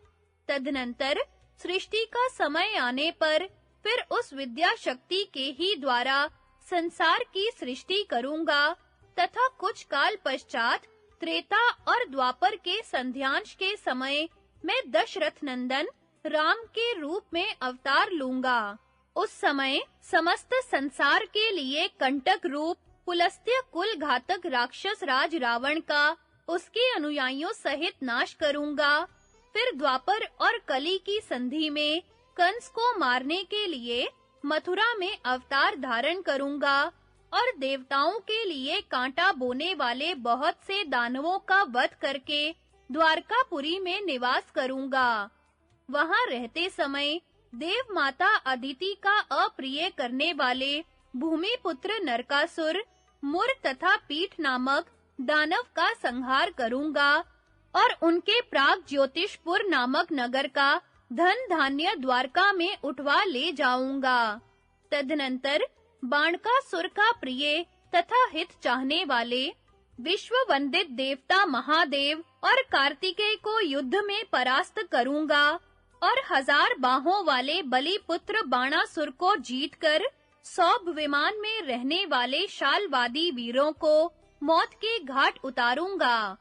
तदनंतर सृष्टि का समय आने पर फिर उस विद्या शक्ति के ही द्वारा संसार की सृष्टि करूँगा तथा कुछ काल पश्चात त्रेता और द्वापर के संध्यांश के समय मैं दशरथ नंदन राम के रूप में अवतार लूंगा। उस समय समस्त संसार के लिए कंटक रूप पुलस्त्य कुल घातक राक्षस राज रावण का उसके अनुयायियों सहित नाश करूंगा। फिर द्वापर और कली की संधि में कंस को मारने के लिए मथुरा में अवतार धारण करूंगा और देवताओं के लिए कांटा बोने वाले बहुत से दानवों का वध करके द्वारकापुरी में निवास करूंगा। वहां रहते समय देव माता अदिति का अप्रिय करने वाले भूमिपुत्र नरकासुर, मुर तथा पीठ नामक दानव का संहार करूंगा और उनके प्राग ज्योतिषपुर नामक नगर का धन धान्य द्वारका में उठवा ले जाऊंगा। तदनंतर बाणकासुर का प्रिय तथा हित चाहने वाले विश्व वंदित देवता महादेव और कार्तिकेय को युद्ध में परास्त करूंगा और 1000 बाहों वाले बलिपुत्र बाणासुर को जीतकर सौभ विमान में रहने वाले शालवादी वीरों को मौत के घाट उतारूंगा।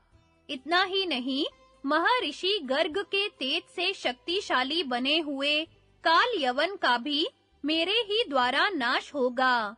इतना ही नहीं, महर्षि गर्ग के तेज से शक्तिशाली बने हुए काल यवन का भी मेरे ही द्वारा नाश होगा।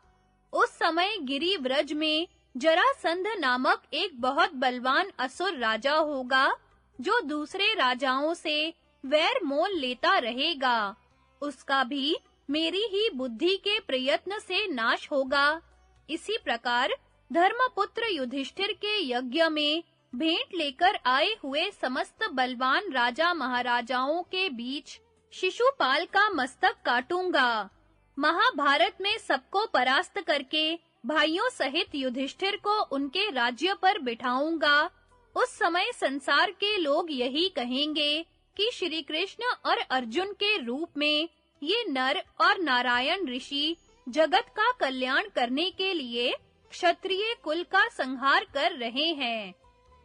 उस समय गिरिव्रज में जरासंध नामक एक बहुत बलवान असुर राजा होगा, जो दूसरे राजाओं से वैर मोल लेता रहेगा। उसका भी मेरी ही बुद्धि के प्रयत्न से नाश होगा। इसी प्रकार धर्मपुत्र युधिष्ठिर के यज्ञ में भेंट लेकर आए हुए समस्त बलवान राजा महाराजाओं के बीच शिशुपाल का मस्तक काटूंगा। महाभारत में सबको परास्त करके भाइयों सहित युधिष्ठिर को उनके राज्य पर बिठाऊंगा। उस समय संसार के लोग यही कहेंगे कि श्री कृष्ण और अर्जुन के रूप में ये नर और नारायण ऋषि जगत का कल्याण करने के लिए क्षत्रिय कुल का संहार कर रहे हैं।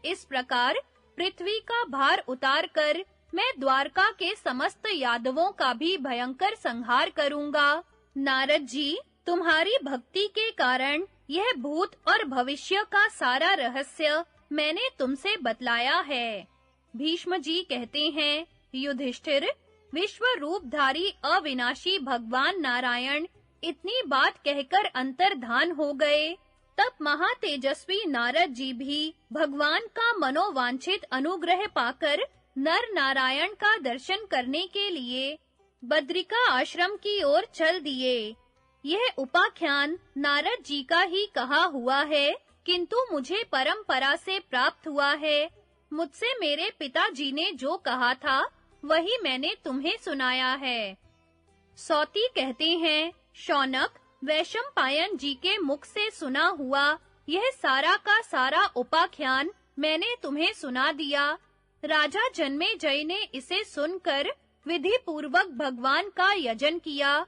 इस प्रकार पृथ्वी का भार उतारकर मैं द्वारका के समस्त यादवों का भी भयंकर संहार करूंगा। नारद जी, तुम्हारी भक्ति के कारण यह भूत और भविष्य का सारा रहस्य मैंने तुमसे बतलाया है। भीष्म जी कहते हैं, युधिष्ठिर, विश्व रूपधारी अविनाशी भगवान नारायण इतनी बात कहकर अंतर्धान हो गए। तब महातेजस्वी नारद जी भी भगवान का मनोवांछित अनुग्रह पाकर नर नारायण का दर्शन करने के लिए बद्रिका आश्रम की ओर चल दिए। यह उपाख्यान नारद जी का ही कहा हुआ है, किंतु मुझे परंपरा से प्राप्त हुआ है। मुझसे मेरे पिताजी ने जो कहा था, वही मैंने तुम्हें सुनाया है। सौती कहते हैं, शौनक, वैशंपायन जी के मुख से सुना हुआ यह सारा का सारा उपाख्यान मैंने तुम्हें सुना दिया। राजा जन्मेजय ने इसे सुनकर विधि पूर्वक भगवान का यजन किया।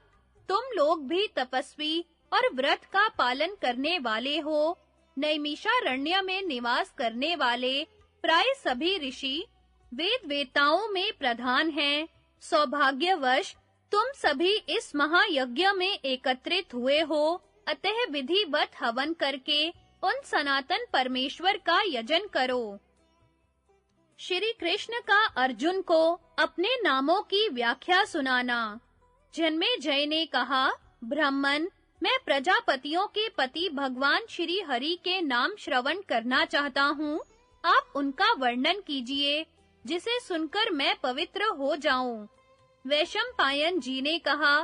तुम लोग भी तपस्वी और व्रत का पालन करने वाले हो। नैमिषारण्य में निवास करने वाले प्राय सभी ऋषि वेद वेताओं में प्रधान हैं। सौभाग्यवश तुम सभी इस महायज्ञ में एकत्रित हुए हो, अतः विधिवत हवन करके उन सनातन परमेश्वर का यजन करो। श्री कृष्ण का अर्जुन को अपने नामों की व्याख्या सुनाना। जन्मेजय ने कहा, ब्राह्मण, मैं प्रजापतियों के पति भगवान श्री हरि के नाम श्रवण करना चाहता हूँ। आप उनका वर्णन कीजिए, जिसे सुनकर मैं पवित्र हो जाऊं। वैशंपायन जी ने कहा,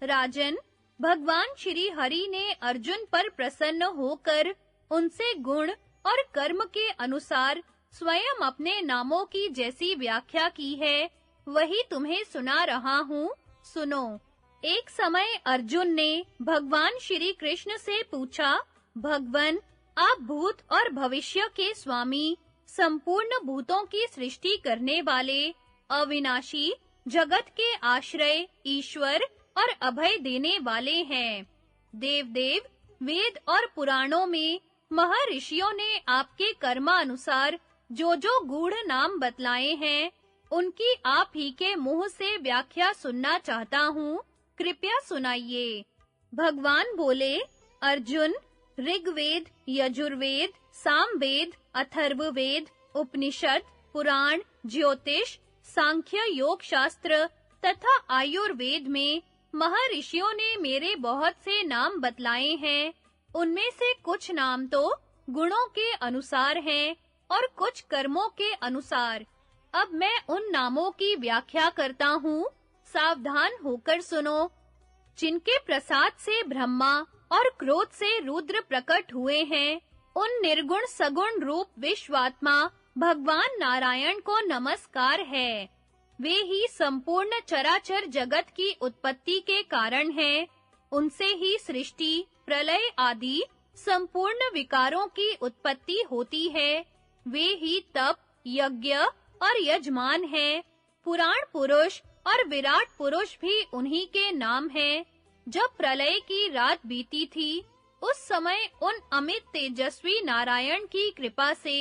राजन, भगवान श्री हरि ने अर्जुन पर प्रसन्न होकर उनसे गुण और कर्म के अनुसार स्वयं अपने नामों की जैसी व्याख्या की है, वही तुम्हें सुना रहा हूँ। सुनो। एक समय अर्जुन ने भगवान श्री कृष्ण से पूछा, भगवन, आप भूत और भविष्य के स्वामी, संपूर्ण भूतों की सृष्टि करने वाले, अविनाशी, जगत के आश्रय, ईश्वर और अभय देने वाले हैं। देवदेव, वेद और पुराणों में महर्षियों ने आपके कर्मानुसार जो गूढ़ नाम बतलाए हैं, उनकी आप ही के मुंह से व्याख्या सुनना चाहता हूँ। कृपया सुनाइए। भगवान बोले, अर्जुन, ऋग्वेद, यजुर्वेद, सामवेद, अथर्ववेद, उपनिषद, पुराण, ज्योतिष, सांख्य योग शास्त्र तथा आयुर्वेद में महर्षियों ने मेरे बहुत से नाम बतलाए हैं। उनमें से कुछ नाम तो गुणों के अनुसार हैं और कुछ कर्मों के अनुसार। अब मैं उन नामों की व्याख्या करता हूँ, सावधान होकर सुनो। जिनके प्रसाद से ब्रह्मा और क्रोध से रुद्र प्रकट हुए हैं, उन निर्गुण सगुण रूप विश्वात्मा भगवान नारायण को नमस्कार है। वे ही संपूर्ण चराचर जगत की उत्पत्ति के कारण हैं। उनसे ही सृष्टि, प्रलय आदि संपूर्ण विकारों की उत्पत्ति होती है। वे ही तप, यज्ञ और यजमान हैं। पुराण पुरुष और विराट पुरुष भी उन्हीं के नाम हैं। जब प्रलय की रात बीती थी, उस समय उन अमित तेजस्वी नारायण की कृपा से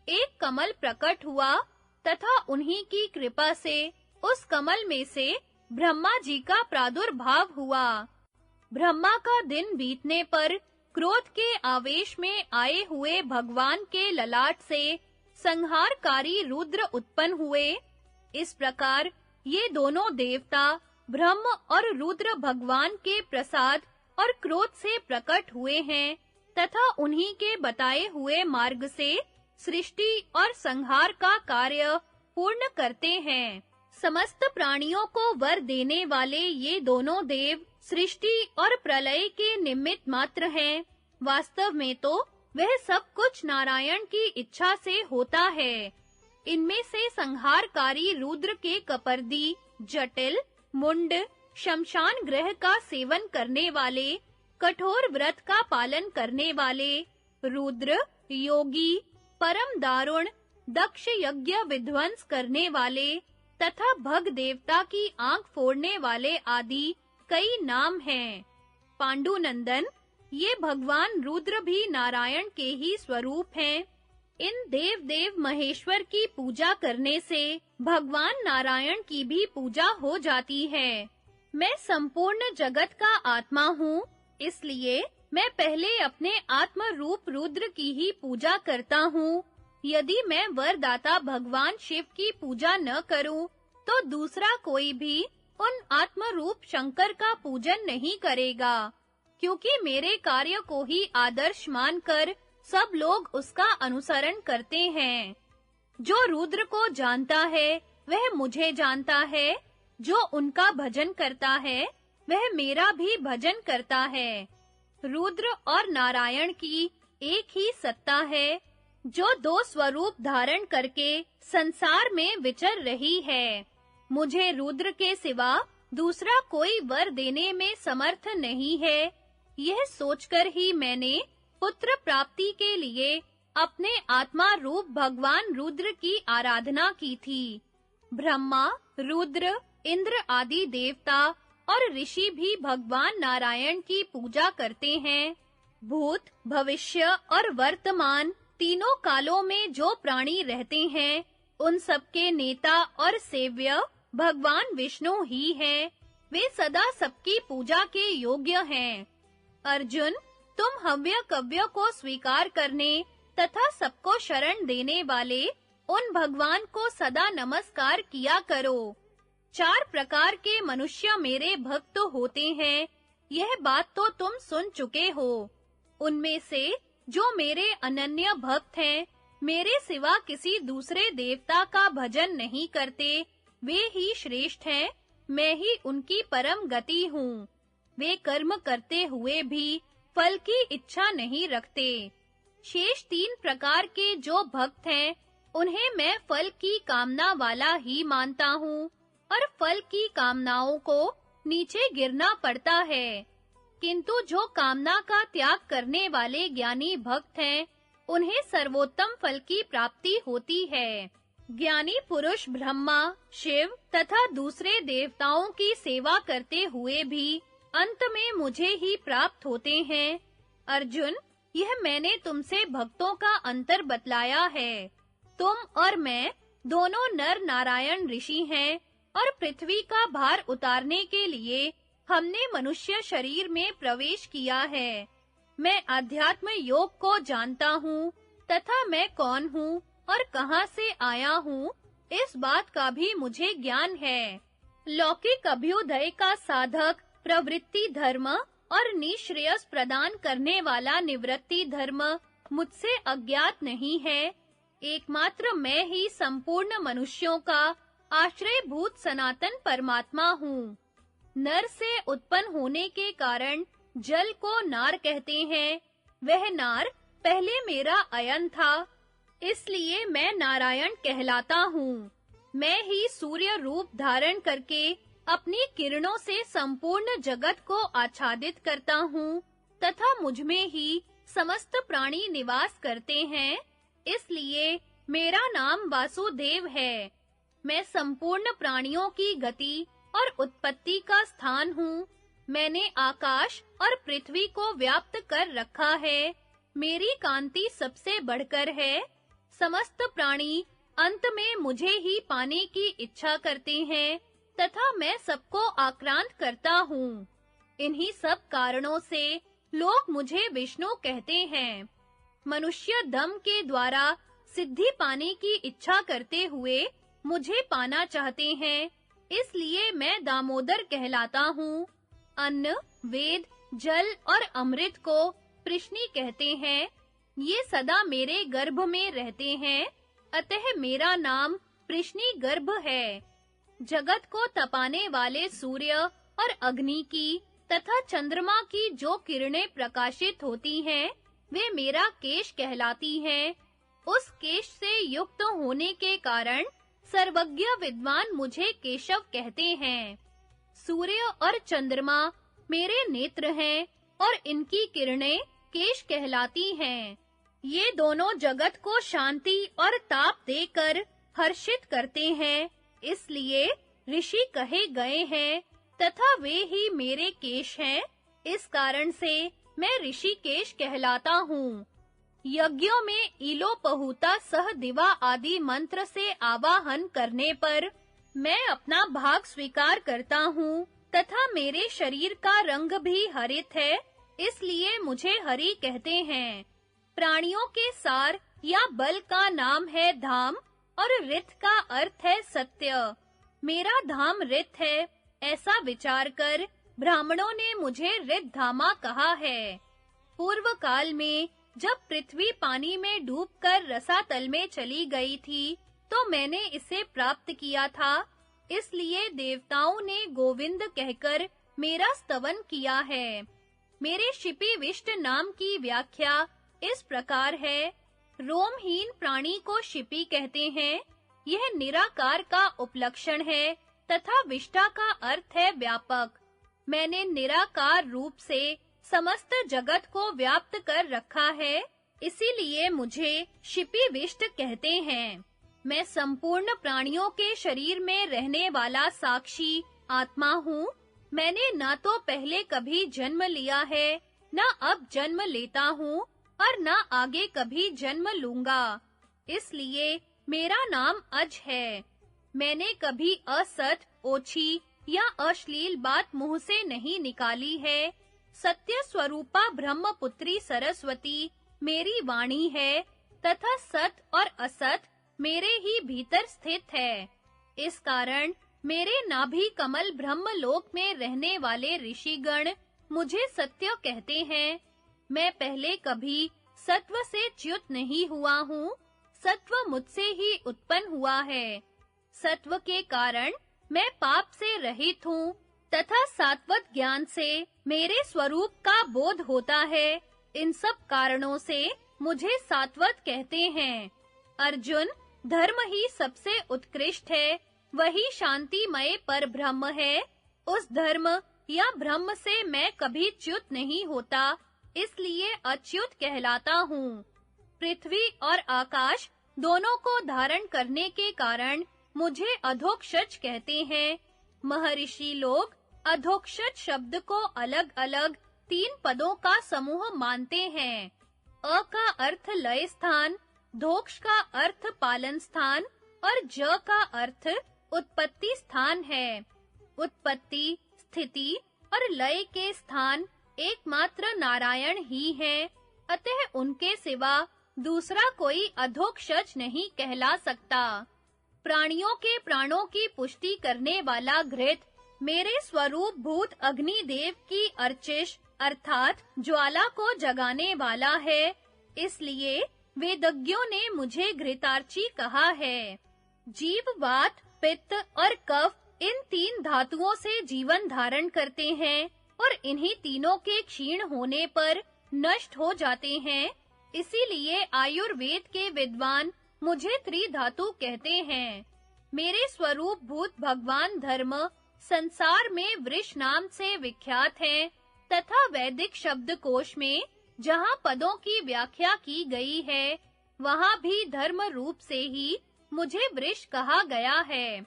एक कमल प्रकट हुआ तथा उन्हीं की कृपा से उस कमल में से ब्रह्मा जी का प्रादुर्भाव हुआ। ब्रह्मा का दिन बीतने पर क्रोध के आवेश में आए हुए भगवान के ललाट से संहारकारी रुद्र उत्पन्न हुए। इस प्रकार ये दोनों देवता ब्रह्म और रुद्र भगवान के प्रसाद और क्रोध से प्रकट हुए हैं तथा उन्हीं के बताए हुए मार्ग से सृष्टि और संहार का कार्य पूर्ण करते हैं। समस्त प्राणियों को वर देने वाले ये दोनों देव सृष्टि और प्रलय के निमित्त मात्र हैं। वास्तव में तो वह सब कुछ नारायण की इच्छा से होता है। इनमें से संहारकारी रुद्र के कपर्दी, जटिल, मुंड, शमशान ग्रह का सेवन करने वाले, कठोर व्रत का पालन करने वाले, रुद्र, योगी, परम दारुण, दक्ष यज्ञ विध्वंस करने वाले तथा भग देवता की आंख फोड़ने वाले आदि कई नाम हैं। पांडुनंदन, ये भगवान रुद्र भी नारायण के ही स्वरूप हैं। इन देव महेश्वर की पूजा करने से भगवान नारायण की भी पूजा हो जाती है। मैं संपूर्ण जगत का आत्मा हूँ, इसलिए मैं पहले अपने आत्म रूप रुद्र की ही पूजा करता हूँ। यदि मैं वरदाता भगवान शिव की पूजा न करूं, तो दूसरा कोई भी उन आत्म रूप शंकर का पूजन नहीं करेगा, क्योंकि मेरे कार्य को ही आदर्श मानकर सब लोग उसका अनुसरण करते हैं। जो रुद्र को जानता है, वह मुझे जानता है। जो उनका भजन करता है, वह मेरा भी भजन करता है। रुद्र और नारायण की एक ही सत्ता है, जो दो स्वरूप धारण करके संसार में विचर रही है। मुझे रुद्र के सिवा दूसरा कोई वर देने में समर्थ नहीं है। यह सोचकर ही मैंने पुत्र प्राप्ति के लिए अपने आत्मा रूप भगवान रुद्र की आराधना की थी। ब्रह्मा, रुद्र, इंद्र आदि देवता और ऋषि भी भगवान नारायण की पूजा करते हैं। भूत, भविष्य और वर्तमान तीनों कालों में जो प्राणी रहते हैं, उन सबके नेता और सेव्य भगवान विष्णु ही हैं। वे सदा सबकी पूजा के योग्य हैं। अर्जुन, तुम हव्य कव्य को स्वीकार करने तथा सबको शरण देने वाले उन भगवान को सदा नमस्कार किया करो। 4 प्रकार के मनुष्य मेरे भक्त होते हैं, यह बात तो तुम सुन चुके हो। उनमें से जो मेरे अनन्य भक्त हैं, मेरे सिवा किसी दूसरे देवता का भजन नहीं करते, वे ही श्रेष्ठ हैं। मैं ही उनकी परम गति हूँ। वे कर्म करते हुए भी फल की इच्छा नहीं रखते। शेष 3 प्रकार के जो भक्त हैं, उन्हें मैं फल की कामना वाला ही मानता हूँ, और फल की कामनाओं को नीचे गिरना पड़ता है। किंतु जो कामना का त्याग करने वाले ज्ञानी भक्त हैं, उन्हें सर्वोत्तम फल की प्राप्ति होती है। ज्ञानी पुरुष ब्रह्मा, शिव तथा दूसरे देवताओं की सेवा करते हुए भी अंत में मुझे ही प्राप्त होते हैं। अर्जुन, यह मैंने तुमसे भक्तों का अंतर बतलाया है। तुम और मैं दोनों नर नारायण ऋषि हैं, और पृथ्वी का भार उतारने के लिए हमने मनुष्य शरीर में प्रवेश किया है। मैं अध्यात्म योग को जानता हूँ, तथा मैं कौन हूँ और कहाँ से आया हूँ, इस बात का भी मुझे ज्ञान है। लौकिक अभ्युदय का साधक प्रवृत्ति धर्म और निश्रेयस प्रदान करने वाला निवृत्ति धर्म मुझसे अज्ञात नहीं है। एकमात्र मैं ही संपूर्ण मनुष्यों का आश्रयभूत सनातन परमात्मा हूँ। नर से उत्पन्न होने के कारण जल को नार कहते हैं। वह नार पहले मेरा अयन था, इसलिए मैं नारायण कहलाता हूँ। मैं ही सूर्य रूप धारण करके अपनी किरणों से संपूर्ण जगत को आच्छादित करता हूँ, तथा मुझमें ही समस्त प्राणी निवास करते हैं। इसलिए मेरा नाम वासुदेव है। मैं संपूर्ण प्राणियों की गति और उत्पत्ति का स्थान हूँ। मैंने आकाश और पृथ्वी को व्याप्त कर रखा है। मेरी कांति सबसे बढ़कर है। समस्त प्राणी अंत में मुझे ही पाने की इच्छा करते हैं, तथा मैं सबको आक्रांत करता हूँ। इन्हीं सब कारणों से लोग मुझे विष्णु कहते हैं। मनुष्य दम के द्वारा सिद्धि पाने की इच्छा करते हुए मुझे पाना चाहते हैं, इसलिए मैं दामोदर कहलाता हूँ। अन्न, वेद, जल और अमृत को प्रश्नि कहते हैं। ये सदा मेरे गर्भ में रहते हैं, अतः मेरा नाम प्रश्नि गर्भ है। जगत को तपाने वाले सूर्य और अग्नि की तथा चंद्रमा की जो किरणें प्रकाशित होती हैं, वे मेरा केश कहलाती हैं। उस केश से युक्त होने के कारण सर्वज्ञ विद्वान मुझे केशव कहते हैं। सूर्य और चंद्रमा मेरे नेत्र हैं और इनकी किरणें केश कहलाती हैं। ये दोनों जगत को शांति और ताप देकर हर्षित करते हैं, इसलिए ऋषि कहे गए हैं तथा वे ही मेरे केश हैं। इस कारण से मैं ऋषिकेश कहलाता हूँ। यज्ञों में ईलोपहूता सह दिवा आदि मंत्र से आवाहन करने पर मैं अपना भाग स्वीकार करता हूँ तथा मेरे शरीर का रंग भी हरित है, इसलिए मुझे हरि कहते हैं। प्राणियों के सार या बल का नाम है धाम और रित का अर्थ है सत्य। मेरा धाम रित है, ऐसा विचार कर ब्राह्मणों ने मुझे रितधामा कहा है। पूर्व काल में जब पृथ्वी पानी में डूबकर रसातल में चली गई थी, तो मैंने इसे प्राप्त किया था, इसलिए देवताओं ने गोविंद कहकर मेरा स्तवन किया है। मेरे शिपि विष्ट नाम की व्याख्या इस प्रकार है। रोमहीन प्राणी को शिपि कहते हैं। यह निराकार का उपलक्षण है तथा विष्टा का अर्थ है व्यापक। मैंने निराकार रूप से समस्त जगत को व्याप्त कर रखा है, इसीलिए मुझे शिपि विष्ट कहते हैं। मैं संपूर्ण प्राणियों के शरीर में रहने वाला साक्षी आत्मा हूँ। मैंने ना तो पहले कभी जन्म लिया है, ना अब जन्म लेता हूँ और ना आगे कभी जन्म लूंगा। इसलिए मेरा नाम अज है। मैंने कभी असत, ओछी या अश्लील बात मुंह से नहीं निकाली है। सत्य स्वरूपा ब्रह्मपुत्री सरस्वती मेरी वाणी है तथा सत और असत मेरे ही भीतर स्थित है। इस कारण मेरे नाभि कमल ब्रह्मलोक में रहने वाले ऋषिगण मुझे सत्य कहते हैं। मैं पहले कभी सत्व से च्युत नहीं हुआ हूँ, सत्व मुझसे ही उत्पन्न हुआ है। सत्व के कारण मैं पाप से रहित हूँ तथा सात्वत ज्ञान से मेरे स्वरूप का बोध होता है। इन सब कारणों से मुझे सात्वत कहते हैं। अर्जुन, धर्म ही सबसे उत्कृष्ट है, वही शांतिमय परब्रह्म है। उस धर्म या ब्रह्म से मैं कभी च्युत नहीं होता, इसलिए अच्युत कहलाता हूँ। पृथ्वी और आकाश दोनों को धारण करने के कारण मुझे अधोक्षज कहते हैं। महर्षि लोग अधोक्षज शब्द को अलग-अलग 3 पदों का समूह मानते हैं। अ का अर्थ लय स्थान, धोक्ष का अर्थ पालन स्थान और ज का अर्थ उत्पत्ति स्थान है। उत्पत्ति, स्थिति और लय के स्थान एकमात्र नारायण ही हैं, अतः उनके सिवा दूसरा कोई अधोक्षज नहीं कहला सकता। प्राणियों के प्राणों की पुष्टि करने वाला घृत मेरे स्वरूप भूत अग्निदेव की अर्चिष अर्थात ज्वाला को जगाने वाला है, इसलिए वेदज्ञों ने मुझे घृतार्ची कहा है। जीव वात, पित्त और कफ इन 3 धातुओं से जीवन धारण करते हैं और इन्हीं तीनों के क्षीण होने पर नष्ट हो जाते हैं। इसीलिए आयुर्वेद के विद्वान मुझे त्रिधातु कहते हैं। मेरे स्वरूप भूत भगवान धर्म संसार में वृष नाम से विख्यात हैं तथा वैदिक शब्दकोश में जहाँ पदों की व्याख्या की गई है, वहाँ भी धर्म रूप से ही मुझे वृष कहा गया है।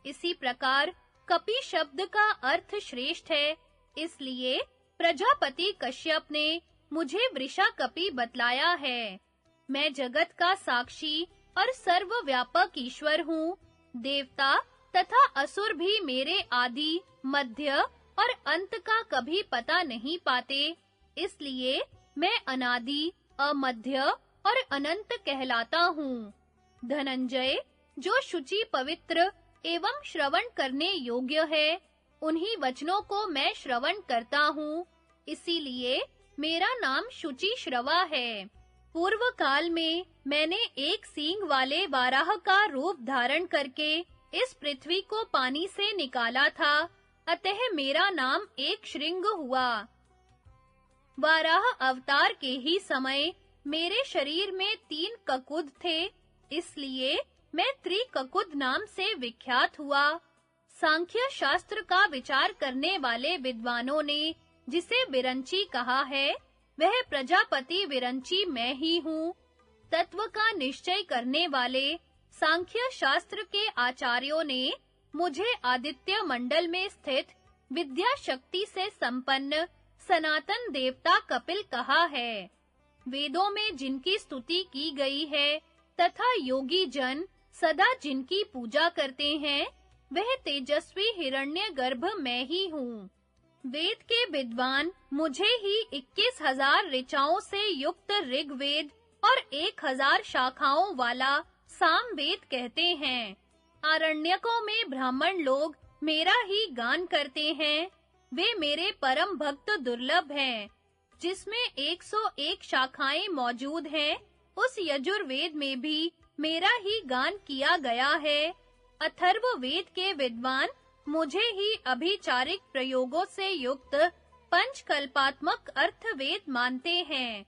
इसी प्रकार कपि शब्द का अर्थ श्रेष्ठ है, इसलिए प्रजापति कश्यप ने मुझे वृषाकपि बतलाया है। मैं जगत का साक्षी और सर्वव्यापक ईश्वर हूँ। देवता तथा असुर भी मेरे आदि, मध्य और अंत का कभी पता नहीं पाते। इसलिए मैं अनादि, अमध्य और अनंत कहलाता हूँ। धनंजय, जो शुचि, पवित्र एवं श्रवण करने योग्य है, उन्हीं वचनों को मैं श्रवण करता हूँ, इसीलिए मेरा नाम शुचि श्रवा है। पूर्व काल में मैंने एक सींग वाले वाराह का रूप धारण करके इस पृथ्वी को पानी से निकाला था, अतः मेरा नाम एक श्रृंग हुआ। वाराह अवतार के ही समय मेरे शरीर में 3 ककुद थे, इसलिए मैं त्रिककुद नाम से विख्यात हुआ। सांख्य शास्त्र का विचार करने वाले विद्वानों ने जिसे विरंची कहा है, वह प्रजापति विरंची मैं ही हूँ। तत्व का निश्चय करने वाले सांख्य शास्त्र के आचार्यों ने मुझे आदित्य मंडल में स्थित विद्या शक्ति से संपन्न सनातन देवता कपिल कहा है। वेदों में जिनकी स्तुति की गई है तथा योगी जन सदा जिनकी पूजा करते हैं, वह तेजस्वी हिरण्यगर्भ मैं ही हूँ। वेद के विद्वान मुझे ही 21,000 ऋचाओं से युक्त ऋग्वेद और 1,000 शाखाओं वाला सामवेद कहते हैं। आरण्यकों में ब्राह्मण लोग मेरा ही गान करते हैं। वे मेरे परम भक्त दुर्लभ हैं। जिसमें 101 शाखाएं मौजूद हैं, उस यजुर्वेद में भी मेरा ही गान किया गया है। अथर्ववेद के विद्वान मुझे ही अभिचारिक प्रयोगों से युक्त पंचकल्पात्मक अर्थवेद मानते हैं।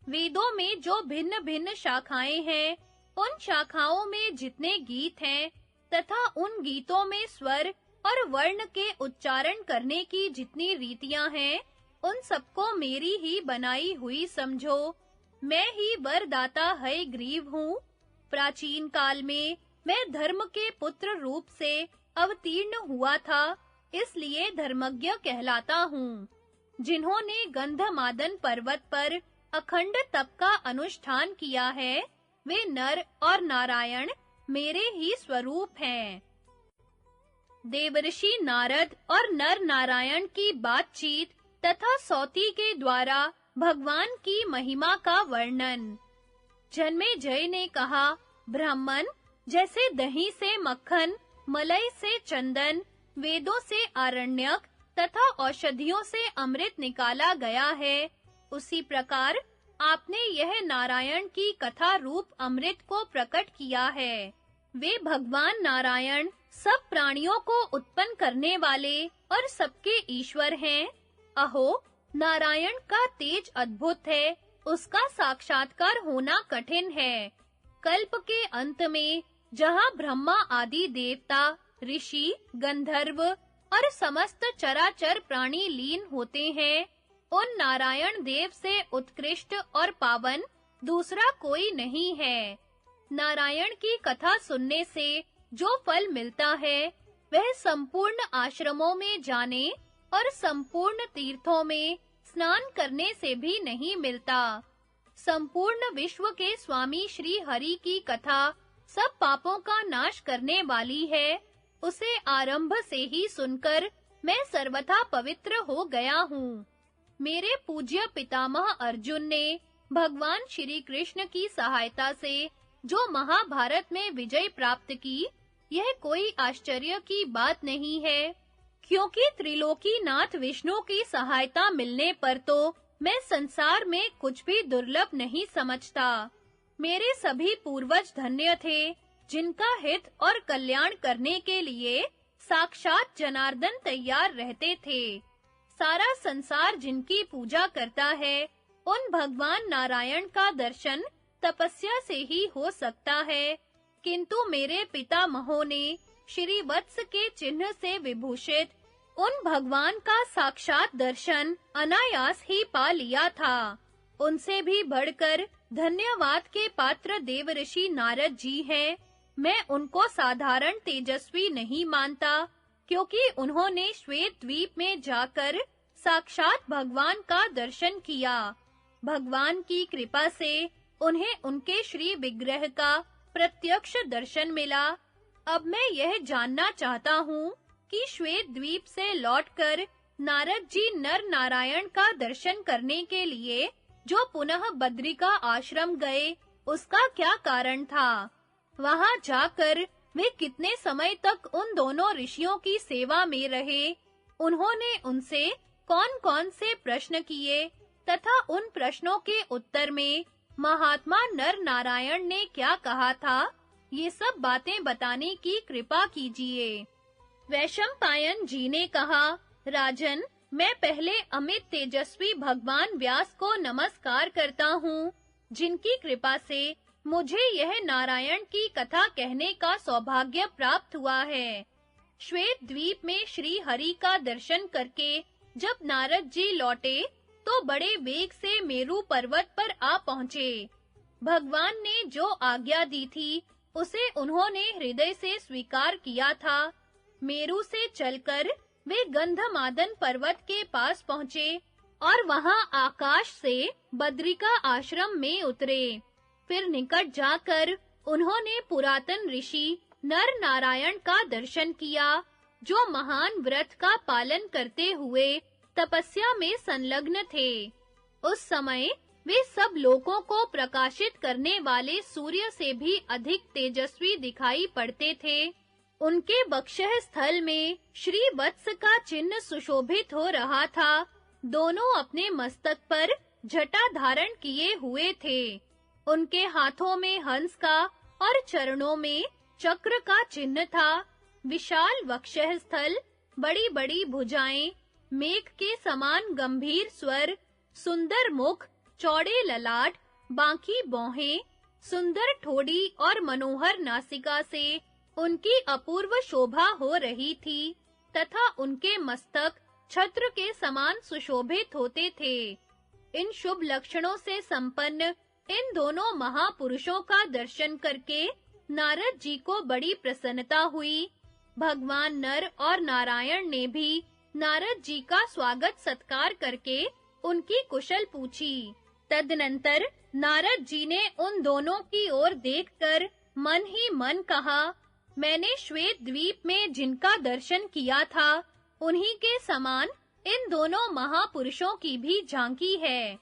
वेदों में जो भिन्न-भिन्न शाखाएं हैं, उन शाखाओं में जितने गीत हैं तथा उन गीतों में स्वर और वर्ण के उच्चारण करने की जितनी रीतियां हैं, उन सबको मेरी ही बनाई हुई समझो। मैं ही वरदाता हयग्रीव हूँ। प्राचीन काल में मैं धर्म के पुत्र रूप से अवतीर्ण हुआ था, इसलिए धर्मज्ञ कहलाता हूँ। जिन्होंने गंधमादन पर्वत पर अखंड तप का अनुष्ठान किया है, वे नर और नारायण मेरे ही स्वरूप हैं। देवर्षि नारद और नर नारायण की बातचीत तथा सौती के द्वारा भगवान की महिमा का वर्णन। जन्मेजय ने कहा, ब्राह्मण, जैसे दही से मक्खन, मलई से चंदन, वेदों से आरण्यक तथा औषधियों से अमृत निकाला गया है, उसी प्रकार आपने यह नारायण की कथा रूप अमृत को प्रकट किया है। वे भगवान नारायण सब प्राणियों को उत्पन्न करने वाले और सबके ईश्वर हैं। अहो, नारायण का तेज अद्भुत है, उसका साक्षात्कार होना कठिन है। कल्प के अंत में जहाँ ब्रह्मा आदि देवता, ऋषि, गंधर्व और समस्त चराचर प्राणी लीन होते हैं, उन नारायण देव से उत्कृष्ट और पावन दूसरा कोई नहीं है। नारायण की कथा सुनने से जो फल मिलता है, वह संपूर्ण आश्रमों में जाने और संपूर्ण तीर्थों में स्नान करने से भी नहीं मिलता। संपूर्ण विश्व के स्वामी श्री हरि की कथा सब पापों का नाश करने वाली है। उसे आरंभ से ही सुनकर मैं सर्वथा पवित्र हो गया हूँ। मेरे पूज्य पितामह अर्जुन ने भगवान श्री कृष्ण की सहायता से जो महाभारत में विजय प्राप्त की, यह कोई आश्चर्य की बात नहीं है, क्योंकि त्रिलोकीनाथ विष्णु की सहायता मिलने पर तो मैं संसार में कुछ भी दुर्लभ नहीं समझता। मेरे सभी पूर्वज धन्य थे, जिनका हित और कल्याण करने के लिए साक्षात जनार्दन तैयार रहते थे। सारा संसार जिनकी पूजा करता है, उन भगवान नारायण का दर्शन तपस्या से ही हो सकता है, किंतु मेरे पितामहों ने श्री वत्स के चिन्ह से विभूषित उन भगवान का साक्षात दर्शन अनायास ही पा लिया था। उनसे भी बढ़कर धन्यवाद के पात्र देवर्षि नारद जी हैं। मैं उनको साधारण तेजस्वी नहीं मानता, क्योंकि उन्होंने श्वेत द्वीप में जाकर साक्षात भगवान का दर्शन किया। भगवान की कृपा से उन्हें उनके श्री विग्रह का प्रत्यक्ष दर्शन मिला। अब मैं यह जानना चाहता हूँ कि श्वेत द्वीप से लौटकर नारद जी नर नारायण का दर्शन करने के लिए जो पुनः बद्रिका आश्रम गए, उसका क्या कारण था? वहां जाकर वे कितने समय तक उन दोनों ऋषियों की सेवा में रहे? उन्होंने उनसे कौन-कौन से प्रश्न किए तथा उन प्रश्नों के उत्तर में महात्मा नर नारायण ने क्या कहा था? ये सब बातें बताने की कृपा कीजिए। वैशंपायन जी ने कहा, राजन, मैं पहले अमित तेजस्वी भगवान व्यास को नमस्कार करता हूँ, जिनकी कृपा से मुझे यह नारायण की कथा कहने का सौभाग्य प्राप्त हुआ है। श्वेत द्वीप में श्री हरि का दर्शन करके जब नारद जी लौटे, तो बड़े वेग से मेरु पर्वत पर आ पहुँचे। भगवान ने जो आज्ञा दी थी, उसे उन्होंने हृदय से स्वीकार किया था। मेरु से चलकर वे गंधमादन पर्वत के पास पहुँचे और वहां आकाश से बद्रिका आश्रम में उतरे। फिर निकट जाकर उन्होंने पुरातन ऋषि नर नारायण का दर्शन किया, जो महान व्रत का पालन करते हुए तपस्या में संलग्न थे। उस समय वे सब लोगों को प्रकाशित करने वाले सूर्य से भी अधिक तेजस्वी दिखाई पड़ते थे। उनके वक्षः स्थल में श्री वत्स का चिन्ह सुशोभित हो रहा था। दोनों अपने मस्तक पर जटा धारण किए हुए थे। उनके हाथों में हंस का और चरणों में चक्र का चिन्ह था। विशाल वक्षः स्थल, बड़ी-बड़ी भुजाएं, मेघ के समान गंभीर स्वर, सुंदर मुख, चौड़े ललाट, बांकी भौहें, सुंदर ठोड़ी और मनोहर नासिका से उनकी अपूर्व शोभा हो रही थी तथा उनके मस्तक छत्र के समान सुशोभित होते थे। इन शुभ लक्षणों से संपन्न इन दोनों महापुरुषों का दर्शन करके नारद जी को बड़ी प्रसन्नता हुई। भगवान नर और नारायण ने भी नारद जी का स्वागत सत्कार करके उनकी कुशल पूछी। तदनंतर नारद जी ने उन दोनों की ओर देखकर मन ही मन कहा, मैंने श्वेत द्वीप में जिनका दर्शन किया था, उन्हीं के समान इन दोनों महापुरुषों की भी झांकी है।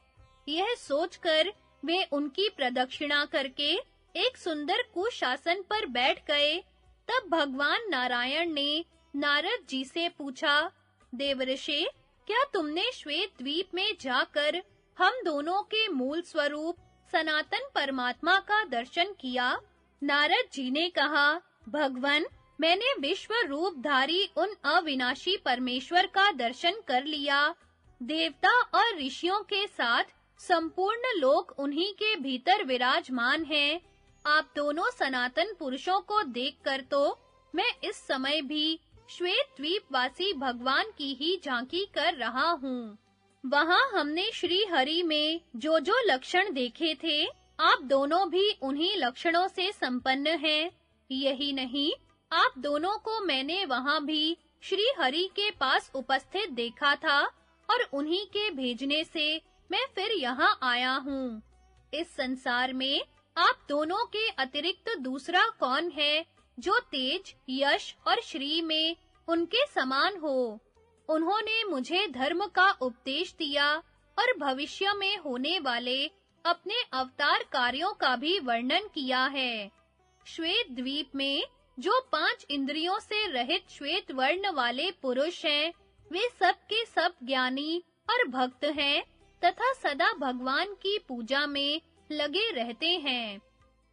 यह सोचकर वे उनकी प्रदक्षिणा करके एक सुंदर कुशासन पर बैठ गए। तब भगवान नारायण ने नारद जी से पूछा, देवर्षि, क्या तुमने श्वेत द्वीप में जाकर हम दोनों के मूल स्वरूप सनातन परमात्मा का दर्शन किया? नारद जी ने कहा, भगवन, मैंने विश्व रूपधारी उन अविनाशी परमेश्वर का दर्शन कर लिया। देवता और ऋषियों के साथ संपूर्ण लोक उन्हीं के भीतर विराजमान हैं। आप दोनों सनातन पुरुषों को देखकर तो मैं इस समय भी श्वेत द्वीपवासी भगवान की ही झांकी कर रहा हूँ। वहां हमने श्री हरि में जो लक्षण देखे थे, आप दोनों भी उन्हीं लक्षणों से संपन्न हैं। यही नहीं, आप दोनों को मैंने वहां भी श्री हरि के पास उपस्थित देखा था और उन्हीं के भेजने से मैं फिर यहाँ आया हूँ। इस संसार में आप दोनों के अतिरिक्त दूसरा कौन है जो तेज, यश और श्री में उनके समान हो? उन्होंने मुझे धर्म का उपदेश दिया और भविष्य में होने वाले अपने अवतार कार्यों का भी वर्णन किया है। श्वेत द्वीप में जो 5 इंद्रियों से रहित श्वेत वर्ण वाले पुरुष हैं, वे सब के सब ज्ञानी और भक्त हैं तथा सदा भगवान की पूजा में लगे रहते हैं।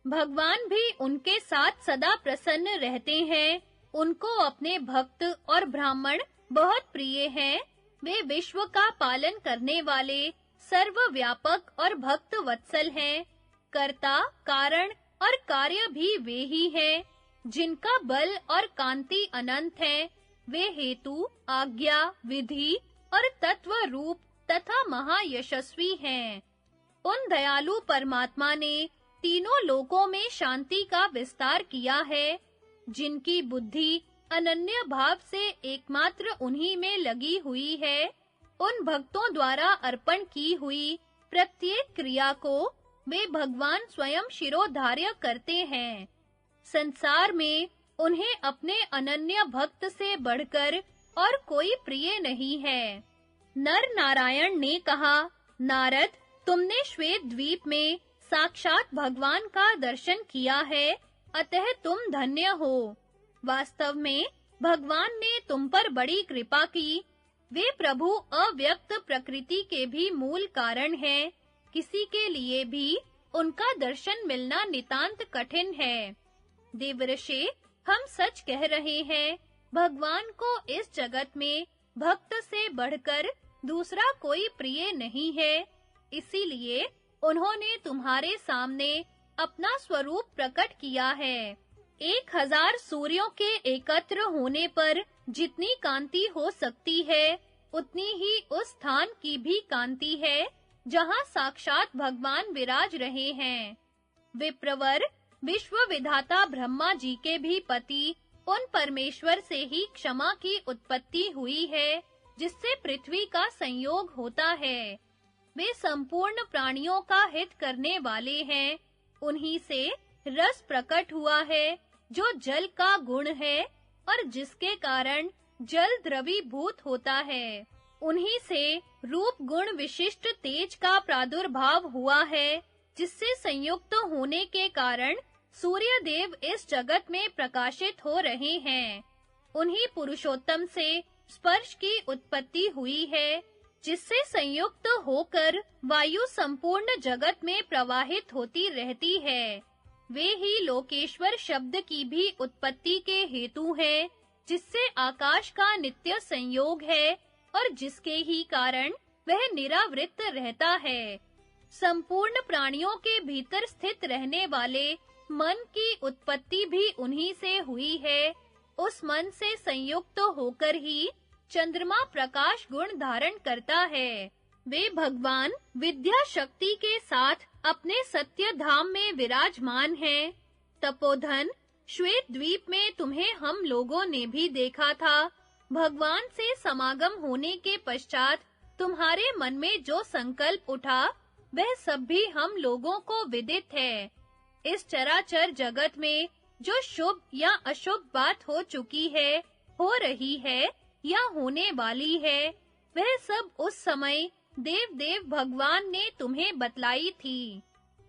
भगवान भी उनके साथ सदा प्रसन्न रहते हैं। उनको अपने भक्त और ब्राह्मण बहुत प्रिय हैं। वे विश्व का पालन करने वाले सर्वव्यापक और भक्त वत्सल हैं। कर्ता, कारण और कार्य भी वे ही हैं। जिनका बल और कांति अनंत है, वे हेतु, आज्ञा, विधि और तत्व रूप तथा महायशस्वी हैं। उन दयालु परमात्मा ने तीनों लोकों में शांति का विस्तार किया है। जिनकी बुद्धि अनन्य भाव से एकमात्र उन्हीं में लगी हुई है, उन भक्तों द्वारा अर्पण की हुई प्रत्येक क्रिया को वे भगवान स्वयं शिरोधार्य करते हैं। संसार में उन्हें अपने अनन्य भक्त से बढ़कर और कोई प्रिय नहीं है। नर नारायण ने कहा, नारद, तुमने श्वेत द्वीप में साक्षात भगवान का दर्शन किया है, अतः तुम धन्य हो। वास्तव में भगवान ने तुम पर बड़ी कृपा की। वे प्रभु अव्यक्त प्रकृति के भी मूल कारण हैं। किसी के लिए भी उनका दर्शन मिलना नितांत कठिन है। देवर्षि, हम सच कह रहे हैं, भगवान को इस जगत में भक्त से बढ़कर दूसरा कोई प्रिय नहीं है। इसीलिए उन्होंने तुम्हारे सामने अपना स्वरूप प्रकट किया है। 1000 सूर्यों के एकत्र होने पर जितनी कांति हो सकती है, उतनी ही उस स्थान की भी कांति है जहां साक्षात भगवान विराज रहे हैं। विप्रवर, विश्व विधाता ब्रह्मा जी के भी पति उन परमेश्वर से ही क्षमा की उत्पत्ति हुई है, जिससे पृथ्वी का संयोग होता है। वे संपूर्ण प्राणियों का हित करने वाले हैं। उन्हीं से रस प्रकट हुआ है, जो जल का गुण है और जिसके कारण जल द्रवीभूत होता है। उन्हीं से रूप गुण विशिष्ट तेज का प्रादुर्भाव हुआ है, जिससे संयुक्त होने के कारण सूर्य देव इस जगत में प्रकाशित हो रहे हैं। उन्हीं पुरुषोत्तम से स्पर्श की उत्पत्ति हुई है, जिससे संयुक्त होकर वायु संपूर्ण जगत में प्रवाहित होती रहती है। वे ही लोकेश्वर शब्द की भी उत्पत्ति के हेतु हैं, जिससे आकाश का नित्य संयोग है और जिसके ही कारण वह निरावृत रहता है। संपूर्ण प्राणियों के भीतर स्थित रहने वाले मन की उत्पत्ति भी उन्हीं से हुई है। उस मन से संयुक्त होकर ही चंद्रमा प्रकाश गुण धारण करता है। वे भगवान विद्या शक्ति के साथ अपने सत्य धाम में विराजमान हैं। तपोधन, श्वेत द्वीप में तुम्हें हम लोगों ने भी देखा था। भगवान से समागम होने के पश्चात तुम्हारे मन में जो संकल्प उठा, वह सब भी हम लोगों को विदित है। इस चराचर जगत में जो शुभ या अशुभ बात हो चुकी है, हो रही है या होने वाली है, वह सब उस समय देव भगवान ने तुम्हें बतलाई थी।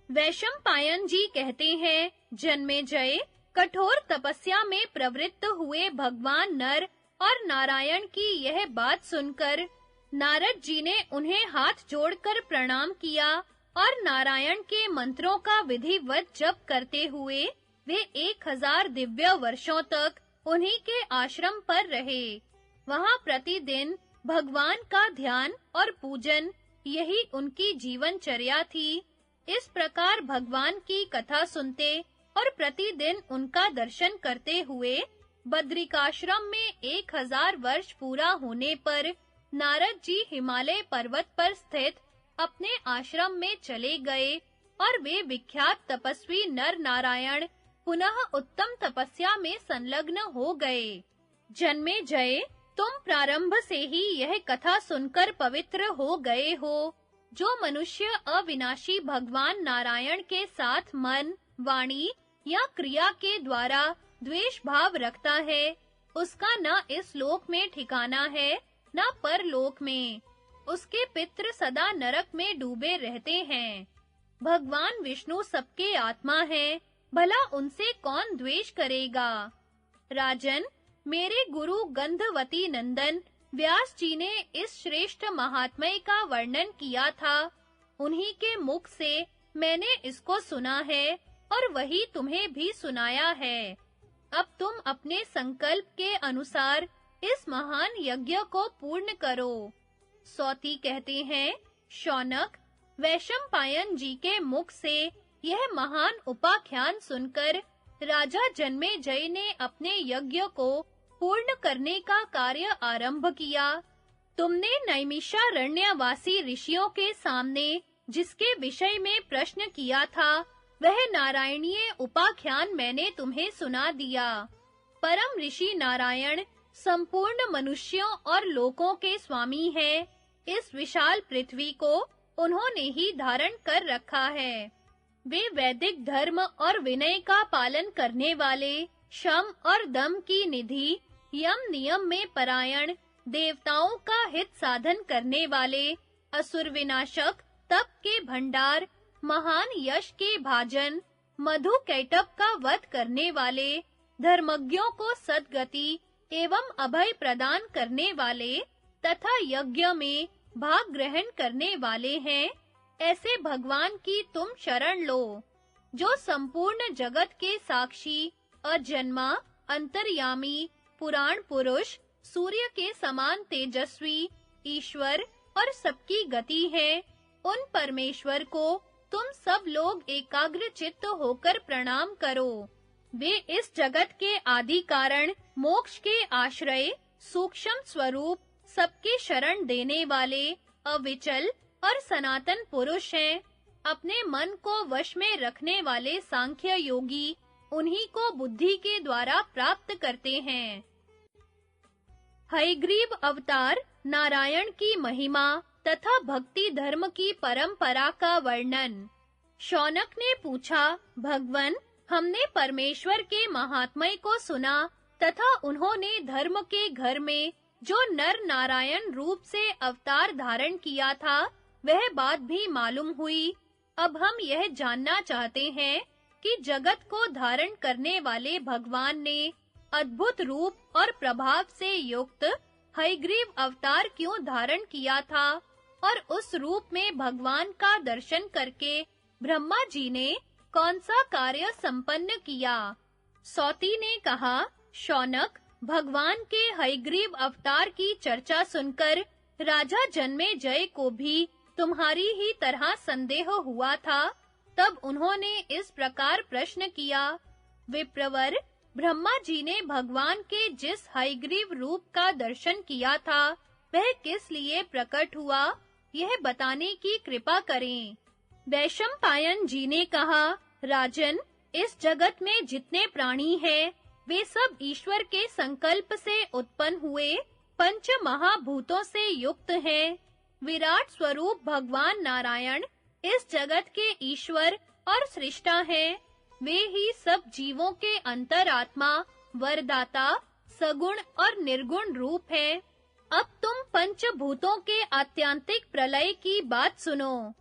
वैशंपायन जी कहते हैं, जन्मेजय, कठोर तपस्या में प्रवृत्त हुए भगवान नर और नारायण की यह बात सुनकर नारद जी ने उन्हें हाथ जोड़कर प्रणाम किया और नारायण के मंत्रों का विधिवत जप करते हुए वे 1000 दिव्य वर्षों तक उन्हीं के आश्रम पर रहे। वहां प्रतिदिन भगवान का ध्यान और पूजन, यही उनकी जीवनचर्या थी। इस प्रकार भगवान की कथा सुनते और प्रतिदिन उनका दर्शन करते हुए बद्रिकाश्रम में 1000 वर्ष पूरा होने पर नारद जी हिमालय पर्वत पर स्थित अपने आश्रम में चले गए और वे विख्यात तपस्वी नर नारायण पुनः उत्तम तपस्या में संलग्न हो गए। जन्मेजय, तुम प्रारंभ से ही यह कथा सुनकर पवित्र हो गए हो। जो मनुष्य अविनाशी भगवान नारायण के साथ मन, वाणी या क्रिया के द्वारा द्वेष भाव रखता है, उसका न इस लोक में ठिकाना है, न परलोक में। उसके पितृ सदा नरक में डूबे रहते हैं। भगवान विष्णु सबके आत्मा हैं, भला उनसे कौन द्वेष करेगा? राजन, मेरे गुरु गंधवती नंदन व्यास जी ने इस श्रेष्ठ महात्म्य का वर्णन किया था। उन्हीं के मुख से मैंने इसको सुना है और वही तुम्हें भी सुनाया है। अब तुम अपने संकल्प के अनुसार इस महान यज्ञ को पूर्ण करो। सौती कहते हैं, शौनक, वैशंपायन जी के मुख से यह महान उपाख्यान सुनकर राजा जन्मेजय ने अपने यज्ञ को पूर्ण करने का कार्य आरंभ किया। तुमने नैमिषारण्यवासी ऋषियों के सामने जिसके विषय में प्रश्न किया था, वह नारायणीय उपाख्यान मैंने तुम्हें सुना दिया। परम ऋषि नारायण संपूर्ण मनुष्यों और लोकों के स्वामी हैं। इस विशाल पृथ्वी को उन्होंने ही धारण कर रखा है। वे वैदिक धर्म और विनय का पालन करने वाले, शम और दम की निधि यम नियम में परायण, देवताओं का हित साधन करने वाले, असुर विनाशक, तप के भंडार, महान यश के भाजन, मधु कैटभ का वध करने वाले, धर्मज्ञों को सद्गति एवं अभय प्रदान करने वाले तथा यज्ञ में भाग ग्रहण करने वाले हैं, ऐसे भगवान की तुम शरण लो, जो संपूर्ण जगत के साक्षी, अजन्मा, अंतर्यामी, पुराण पुरुष, सूर्य के समान तेजस्वी, ईश्वर और सबकी गति है। उन परमेश्वर को तुम सब लोग एकाग्र चित्त होकर प्रणाम करो। वे इस जगत के आदि कारण, मोक्ष के आश्रय, सूक्ष्म स्वरूप, सबके शरण देने वाले, अविचल और सनातन पुरुष हैं। अपने मन को वश में रखने वाले सांख्य योगी उन्हीं को बुद्धि के द्वारा प्राप्त करते हैं। हयग्रीव अवतार नारायण की महिमा तथा भक्ति धर्म की परंपरा का वर्णन। शौनक ने पूछा, भगवन, हमने परमेश्वर के महात्म्य को सुना तथा उन्होंने धर्म के घर में जो नर नारायण रूप से अवतार धारण किया था, वह बात भी मालूम हुई। अब हम यह जानना चाहते हैं कि जगत को धारण करने वाले भगवान ने अद्भुत रूप और प्रभाव से युक्त हयग्रीव अवतार क्यों धारण किया था और उस रूप में भगवान का दर्शन करके ब्रह्मा जी ने कौन सा कार्य संपन्न किया। सौती ने कहा, शौनक, भगवान के हयग्रीव अवतार की चर्चा सुनकर राजा जन्मेजय को भी तुम्हारी ही तरह संदेह हुआ था। तब उन्होंने इस प्रकार प्रश्न किया, विप्रवर, ब्रह्मा जी ने भगवान के जिस हयग्रीव रूप का दर्शन किया था, वह किस लिए प्रकट हुआ, यह बताने की कृपा करें। वैशंपायन जी ने कहा, राजन, इस जगत में जितने प्राणी हैं, वे सब ईश्वर के संकल्प से उत्पन्न हुए पंच महाभूतों से युक्त हैं। विराट स्वरूप भगवान नारायण इस जगत के ईश्वर और सृष्टा हैं। वे ही सब जीवों के अंतरात्मा, वरदाता, सगुण और निर्गुण रूप हैं। अब तुम पंचभूतों के आत्यांतिक प्रलय की बात सुनो।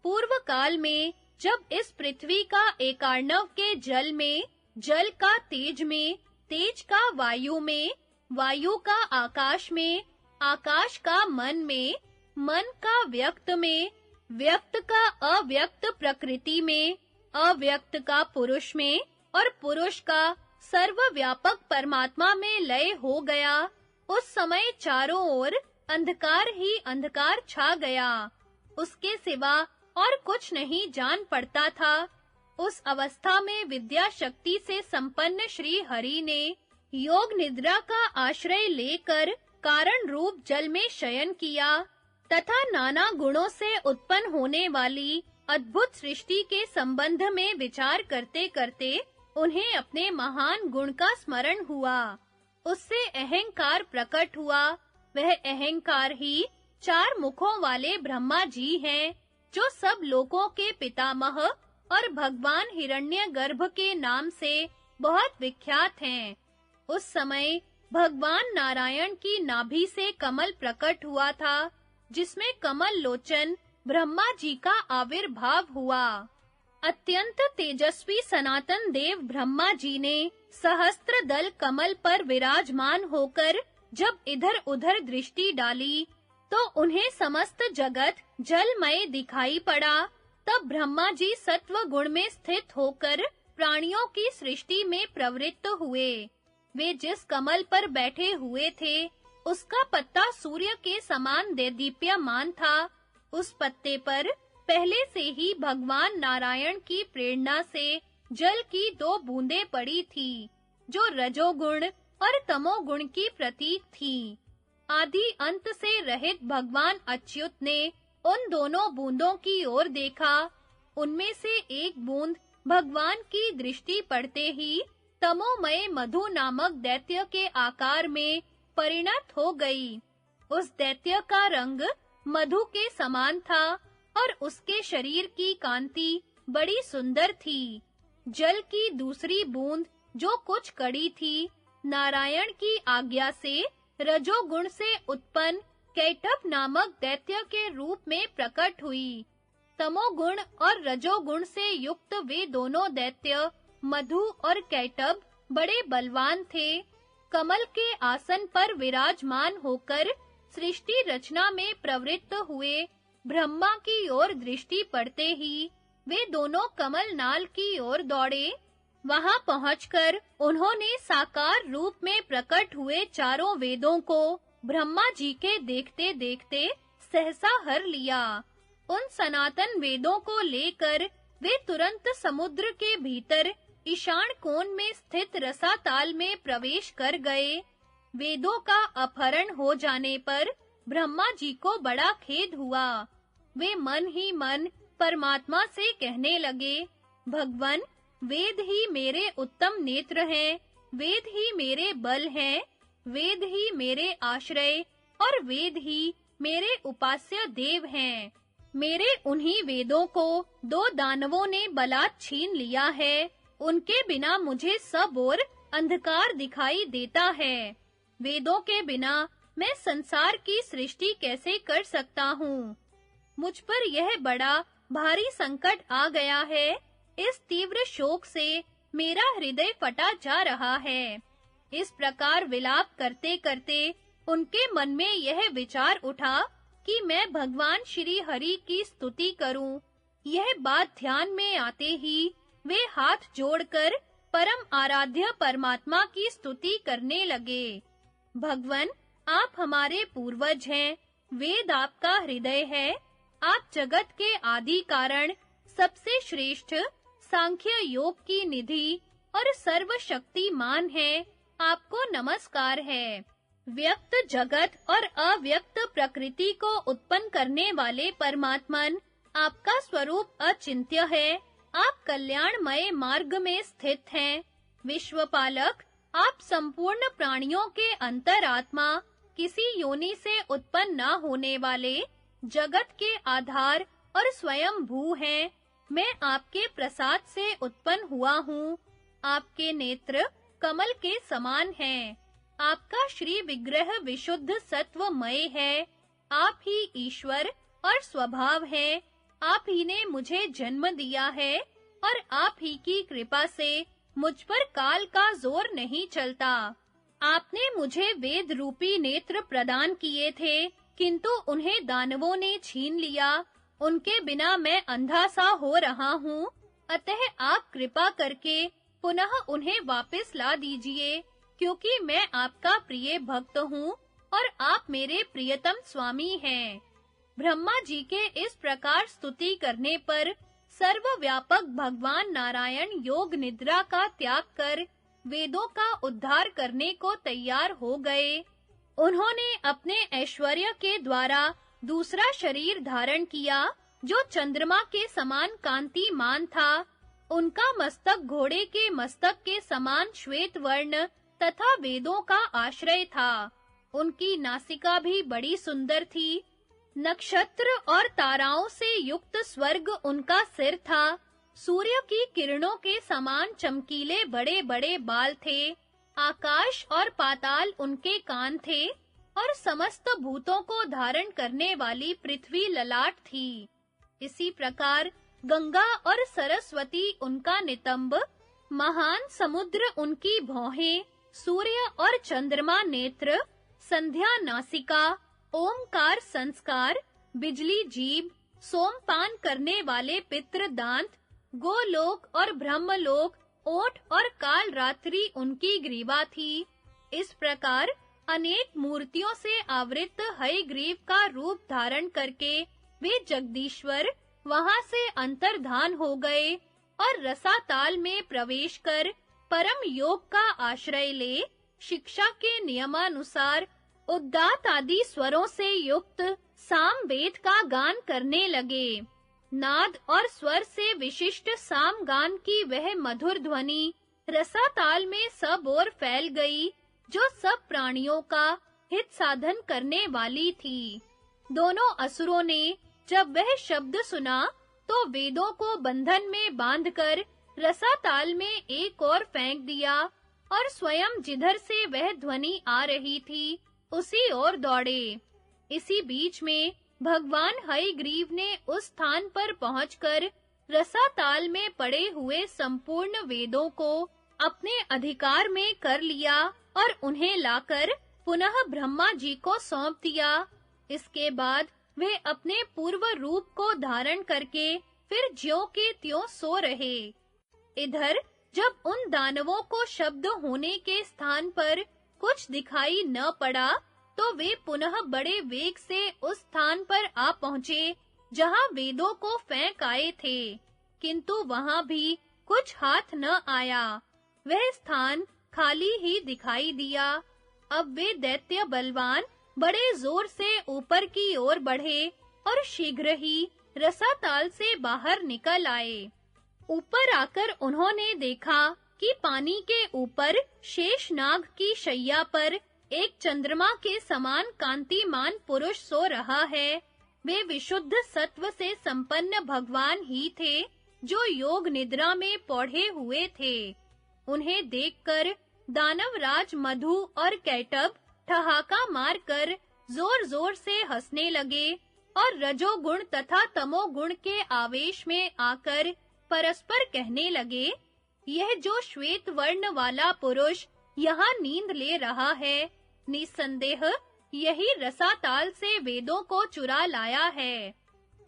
पूर्व काल में जब इस पृथ्वी का एकार्णव के जल में, जल का तेज में, तेज का वायु में, वायु का आकाश में, आकाश का मन में, मन का व्यक्त में, व्यक्त का अव्यक्त प्रकृति में, अव्यक्त का पुरुष में और पुरुष का सर्वव्यापक परमात्मा में लय हो गया, उस समय चारों ओर अंधकार ही अंधकार छा गया। उसके सिवा और कुछ नहीं जान पड़ता था। उस अवस्था में विद्या शक्ति से संपन्न श्री हरि ने योग निद्रा का आश्रय लेकर कारण रूप जल में शयन किया तथा नाना गुणों से उत्पन्न होने वाली अद्भुत सृष्टि के संबंध में विचार करते-करते उन्हें अपने महान गुण का स्मरण हुआ। उससे अहंकार प्रकट हुआ। वह अहंकार ही चार मुखों वाले ब्रह्मा जी हैं, जो सब लोकों के पितामह और भगवान हिरण्यगर्भ के नाम से बहुत विख्यात हैं। उस समय भगवान नारायण की नाभि से कमल प्रकट हुआ था, जिसमें कमल लोचन ब्रह्मा जी का आविर्भाव हुआ। अत्यंत तेजस्वी सनातन देव ब्रह्मा जी ने सहस्त्र दल कमल पर विराजमान होकर जब इधर-उधर दृष्टि डाली, तो उन्हें समस्त जगत जलमय दिखाई पड़ा। तब ब्रह्मा जी सत्व गुण में स्थित होकर प्राणियों की सृष्टि में प्रवृत्त हुए। वे जिस कमल पर बैठे हुए थे, उसका पत्ता सूर्य के समान देदीप्यमान था। उस पत्ते पर पहले से ही भगवान नारायण की प्रेरणा से जल की 2 बूंदें पड़ी थी, जो रजोगुण और तमोगुण की प्रतीक थी। आदि अंत से रहित भगवान अच्युत ने उन दोनों बूंदों की ओर देखा। उनमें से एक बूंद भगवान की दृष्टि पड़ते ही तमोमय मधु नामक दैत्य के आकार में परिणत हो गई। उस दैत्य का रंग मधु के समान था और उसके शरीर की कांति बड़ी सुंदर थी। जल की दूसरी बूंद जो कुछ कड़ी थी, नारायण की आज्ञा से रजोगुण से उत्पन्न कैटभ नामक दैत्य के रूप में प्रकट हुई। तमोगुण और रजोगुण से युक्त वे दोनों दैत्य मधु और कैटभ बड़े बलवान थे। कमल के आसन पर विराजमान होकर सृष्टि रचना में प्रवृत्त हुए ब्रह्मा की ओर दृष्टि पड़ते ही वे दोनों कमल नाल की ओर दौड़े। वहां पहुंचकर उन्होंने साकार रूप में प्रकट हुए चारों वेदों को ब्रह्मा जी के देखते-देखते सहसा हर लिया। उन सनातन वेदों को लेकर वे तुरंत समुद्र के भीतर ईशान कोण में स्थित रसाताल में प्रवेश कर गए। वेदों का अपहरण हो जाने पर ब्रह्मा जी को बड़ा खेद हुआ। वे मन ही मन परमात्मा से कहने लगे, भगवन, वेद ही मेरे उत्तम नेत्र हैं, वेद ही मेरे बल हैं, वेद ही मेरे आश्रय और वेद ही मेरे उपास्य देव हैं। मेरे उन्हीं वेदों को दो दानवों ने बलात् छीन लिया है। उनके बिना मुझे सब ओर अंधकार दिखाई देता है। वेदों के बिना मैं संसार की सृष्टि कैसे कर सकता हूँ? मुझ पर यह बड़ा भारी संकट आ गया है। इस तीव्र शोक से मेरा हृदय फटा जा रहा है। इस प्रकार विलाप करते-करते उनके मन में यह विचार उठा कि मैं भगवान श्री हरि की स्तुति करूं। यह बात ध्यान में आते ही वे हाथ जोड़कर परम आराध्य परमात्मा की स्तुति करने लगे। भगवन, आप हमारे पूर्वज हैं, वेद आपका हृदय है, आप जगत के आदि कारण, सबसे श्रेष्ठ, सांख्य योग की निधि और सर्वशक्तिमान हैं, आपको नमस्कार है। व्यक्त जगत और अव्यक्त प्रकृति को उत्पन्न करने वाले परमात्मन, आपका स्वरूप अचिंत्य है। आप कल्याणमय मार्ग में स्थित हैं। विश्वपालक, आप संपूर्ण प्राणियों के अंतरात्मा, किसी योनि से उत्पन्न न होने वाले, जगत के आधार और स्वयं भू हैं। मैं आपके प्रसाद से उत्पन्न हुआ हूँ। आपके नेत्र कमल के समान हैं। आपका श्री विग्रह विशुद्ध सत्वमय है। आप ही ईश्वर और स्वभाव हैं। आप ही ने मुझे जन्म दिया है और आप ही की कृपा से मुझ पर काल का जोर नहीं चलता। आपने मुझे वेद रूपी नेत्र प्रदान किए थे, किंतु उन्हें दानवों ने छीन लिया। उनके बिना मैं अंधा सा हो रहा हूँ। अतः आप कृपा करके पुनः उन्हें वापस ला दीजिए, क्योंकि मैं आपका प्रिय भक्त हूँ और आप मेरे प्रियतम स्वामी हैं। ब्रह्मा जी के इस प्रकार स्तुति करने पर सर्वव्यापक भगवान नारायण योग निद्रा का त्याग कर वेदों का उद्धार करने को तैयार हो गए। उन्होंने अपने ऐश्वर्य के द्वारा दूसरा शरीर धारण किया, जो चंद्रमा के समान कांतिमान था। उनका मस्तक घोड़े के मस्तक के समान श्वेत वर्ण तथा वेदों का आश्रय था। उनकी नासिका भी बड़ी सुंदर थी। नक्षत्र और ताराओं से युक्त स्वर्ग उनका सिर था। सूर्य की किरणों के समान चमकीले बड़े-बड़े बाल थे। आकाश और पाताल उनके कान थे और समस्त भूतों को धारण करने वाली पृथ्वी ललाट थी। इसी प्रकार गंगा और सरस्वती उनका नितंब, महान समुद्र उनकी भौहें, सूर्य और चंद्रमा नेत्र, संध्या नासिका, ओमकार संस्कार, बिजली जीभ, सोमपान करने वाले पितृ दांत, गोलोक और ब्रह्मलोक, ओठ और काल रात्रि उनकी ग्रीवा थी। इस प्रकार अनेक मूर्तियों से आवृत हयग्रीव का रूप धारण करके वे जगदीश्वर वहां से अंतर्धान हो गए और रसाताल में प्रवेश कर परम योग का आश्रय ले शिक्षा के नियमानुसार उद्दात आदि स्वरों से युक्त सामवेद का गान करने लगे। नाद और स्वर से विशिष्ट सामगान की वह मधुर ध्वनि रसाताल में सब ओर फैल गई, जो सब प्राणियों का हित साधन करने वाली थी। दोनों असुरों ने जब वह शब्द सुना, तो वेदों को बंधन में बांधकर रसाताल में एक ओर फेंक दिया और स्वयं जिधर से वह ध्वनि आ रही थी, उसी ओर दौड़े। इसी बीच में भगवान हयग्रीव ने उस स्थान पर पहुंचकर रसाताल में पड़े हुए संपूर्ण वेदों को अपने अधिकार में कर लिया और उन्हें लाकर पुनः ब्रह्मा जी को सौंप दिया। इसके बाद वे अपने पूर्व रूप को धारण करके फिर ज्यों के त्यों सो रहे। इधर जब उन दानवों को शब्द होने के स्थान पर कुछ दिखाई न पड़ा, तो वे पुनः बड़े वेग से उस स्थान पर आ पहुंचे जहां वेदों को फेंक आए थे, किंतु वहां भी कुछ हाथ न आया। वह स्थान खाली ही दिखाई दिया। अब वे दैत्य बलवान बड़े जोर से ऊपर की ओर बढ़े और शीघ्र ही रसाताल से बाहर निकल आए। ऊपर आकर उन्होंने देखा कि पानी के ऊपर शेषनाग की शैया पर एक चंद्रमा के समान कांतिमान पुरुष सो रहा है। वे विशुद्ध सत्व से संपन्न भगवान ही थे, जो योग निद्रा में पौढ़े हुए थे। उन्हें देखकर दानवराज मधु और कैटभ ठहाका मारकर जोर-जोर से हंसने लगे और रजोगुण तथा तमोगुण के आवेश में आकर परस्पर कहने लगे, यह जो श्वेत वर्ण वाला पुरुष यहाँ नींद ले रहा है, निसंदेह यही रसाताल से वेदों को चुरा लाया है।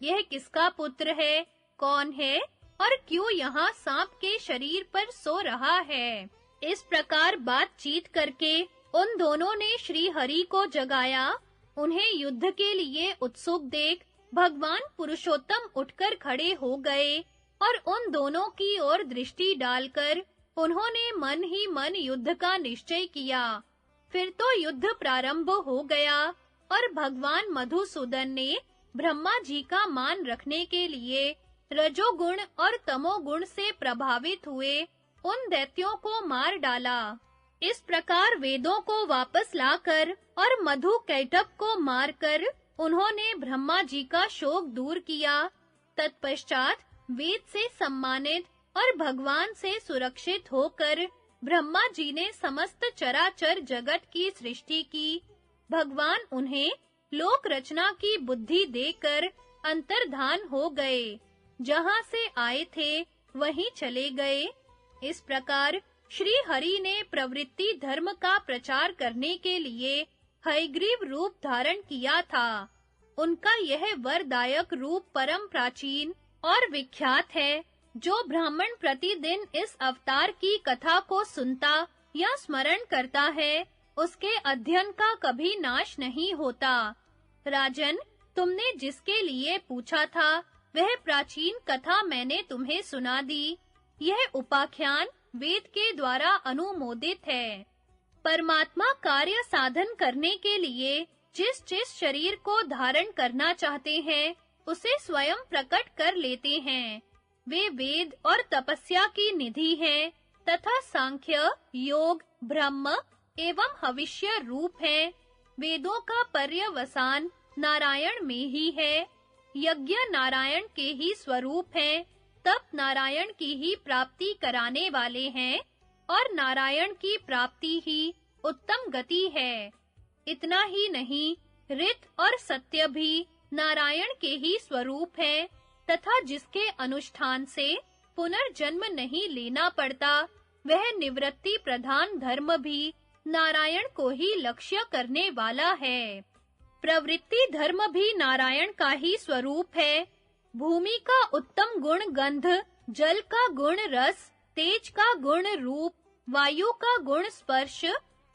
यह किसका पुत्र है, कौन है और क्यों यहाँ सांप के शरीर पर सो रहा है? इस प्रकार बातचीत करके उन दोनों ने श्री हरि को जगाया। उन्हें युद्ध के लिए उत्सुक देख भगवान पुरुषोत्तम उठकर खड़े हो गए और उन दोनों की ओर दृष्टि डालकर उन्होंने मन ही मन युद्ध का निश्चय किया। फिर तो युद्ध प्रारंभ हो गया और भगवान मधुसूदन ने ब्रह्मा जी का मान रखने के लिए रजोगुण और तमोगुण से प्रभावित हुए उन दैत्यों को मार डाला। इस प्रकार वेदों को वापस लाकर और मधु कैटभ को मारकर उन्होंने ब्रह्मा जी का शोक दूर किया। तत्पश्चात वेद से सम्मानित और भगवान से सुरक्षित होकर ब्रह्मा जी ने समस्त चराचर जगत की सृष्टि की। भगवान उन्हें लोक रचना की बुद्धि देकर अंतर्धान हो गए। जहां से आए थे वहीं चले गए। इस प्रकार श्री हरि ने प्रवृत्ति धर्म का प्रचार करने के लिए हयग्रीव रूप धारण किया था। उनका यह वरदायक रूप परम प्राचीन और विख्यात है, जो ब्राह्मण प्रतिदिन इस अवतार की कथा को सुनता या स्मरण करता है, उसके अध्ययन का कभी नाश नहीं होता। राजन, तुमने जिसके लिए पूछा था, वह प्राचीन कथा मैंने तुम्हें सुना दी। यह उपाख्यान वेद के द्वारा अनुमोदित है। परमात्मा कार्य साधन करने के लिए जिस शरीर को धारण करना चाहते हैं, उसे स्वयं प्रकट कर लेते हैं। वे वेद और तपस्या की निधि हैं तथा सांख्य, योग, ब्रह्म एवं हविष्य रूप हैं। वेदों का पर्यवसान नारायण में ही है। यज्ञ नारायण के ही स्वरूप हैं, तप नारायण की ही प्राप्ति कराने वाले हैं और नारायण की प्राप्ति ही उत्तम गति है। इतना ही नहीं, ऋत और सत्य भी नारायण के ही स्वरूप है तथा जिसके अनुष्ठान से पुनर्जन्म नहीं लेना पड़ता, वह निवृत्ति प्रधान धर्म भी नारायण को ही लक्ष्य करने वाला है। प्रवृत्ति धर्म भी नारायण का ही स्वरूप है। भूमि का उत्तम गुण गंध, जल का गुण रस, तेज का गुण रूप, वायु का गुण स्पर्श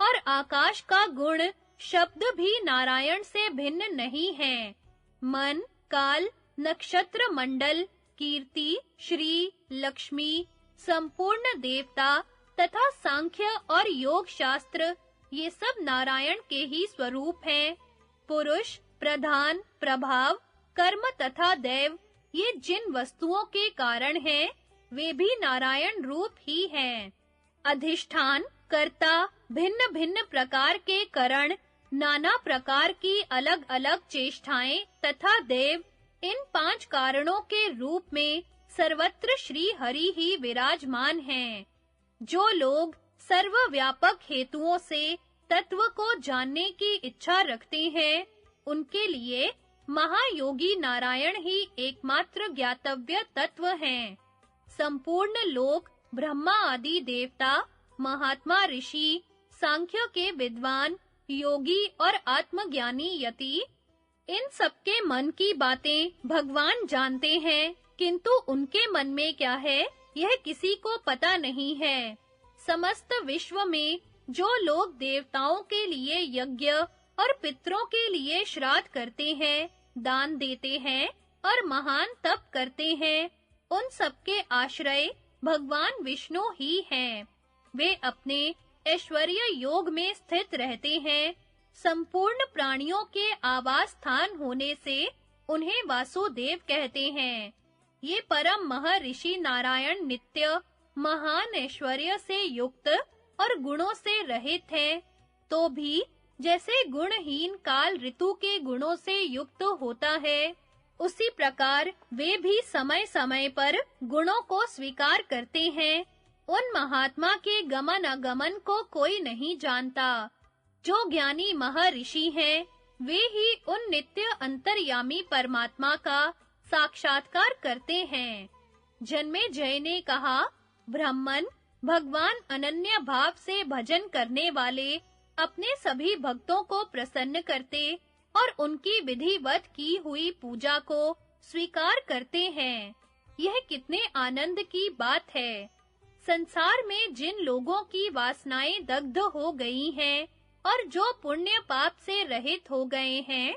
और आकाश का गुण शब्द भी नारायण से भिन्न नहीं है। मन, काल, नक्षत्र मंडल, कीर्ति, श्री, लक्ष्मी, संपूर्ण देवता तथा सांख्य और योग शास्त्र, ये सब नारायण के ही स्वरूप हैं। पुरुष, प्रधान, प्रभाव, कर्म तथा दैव, ये जिन वस्तुओं के कारण हैं, वे भी नारायण रूप ही हैं। अधिष्ठान, कर्ता, भिन्न-भिन्न प्रकार के करण, नाना प्रकार की अलग-अलग चेष्टाएं तथा देव, इन 5 कारणों के रूप में सर्वत्र श्री हरि ही विराजमान हैं। जो लोग सर्वव्यापक हेतुओं से तत्व को जानने की इच्छा रखते हैं, उनके लिए महायोगी नारायण ही एकमात्र ज्ञातव्य तत्व हैं। संपूर्ण लोक, ब्रह्मा आदि देवता, महात्मा ऋषि, सांख्य के विद्वान, योगी और आत्मज्ञानी यति, इन सबके मन की बातें भगवान जानते हैं, किंतु उनके मन में क्या है, यह किसी को पता नहीं है। समस्त विश्व में जो लोग देवताओं के लिए यज्ञ और पितरों के लिए श्राद्ध करते हैं, दान देते हैं और महान तप करते हैं, उन सबके आश्रय भगवान विष्णु ही हैं। वे अपने ऐश्वर्य योग में स्थित रहते हैं। संपूर्ण प्राणियों के आवास स्थान होने से उन्हें वासुदेव कहते हैं। ये परम महर्षि नारायण नित्य महान ऐश्वर्य से युक्त और गुणों से रहित हैं, तो भी जैसे गुणहीन काल ऋतु के गुणों से युक्त होता है, उसी प्रकार वे भी समय-समय पर गुणों को स्वीकार करते हैं। उन महात्मा के गमन अगमन को कोई नहीं जानता। जो ज्ञानी महर्षि हैं, वे ही उन नित्य अंतर्यामी परमात्मा का साक्षात्कार करते हैं। जन्मेजय ने कहा, ब्राह्मण भगवान अनन्य भाव से भजन करने वाले अपने सभी भक्तों को प्रसन्न करते और उनकी विधिवत की हुई पूजा को स्वीकार करते हैं। यह कितने आनंद की बात है। संसार में जिन लोगों की वासनाएं दग्ध हो गई हैं और जो पुण्य पाप से रहित हो गए हैं,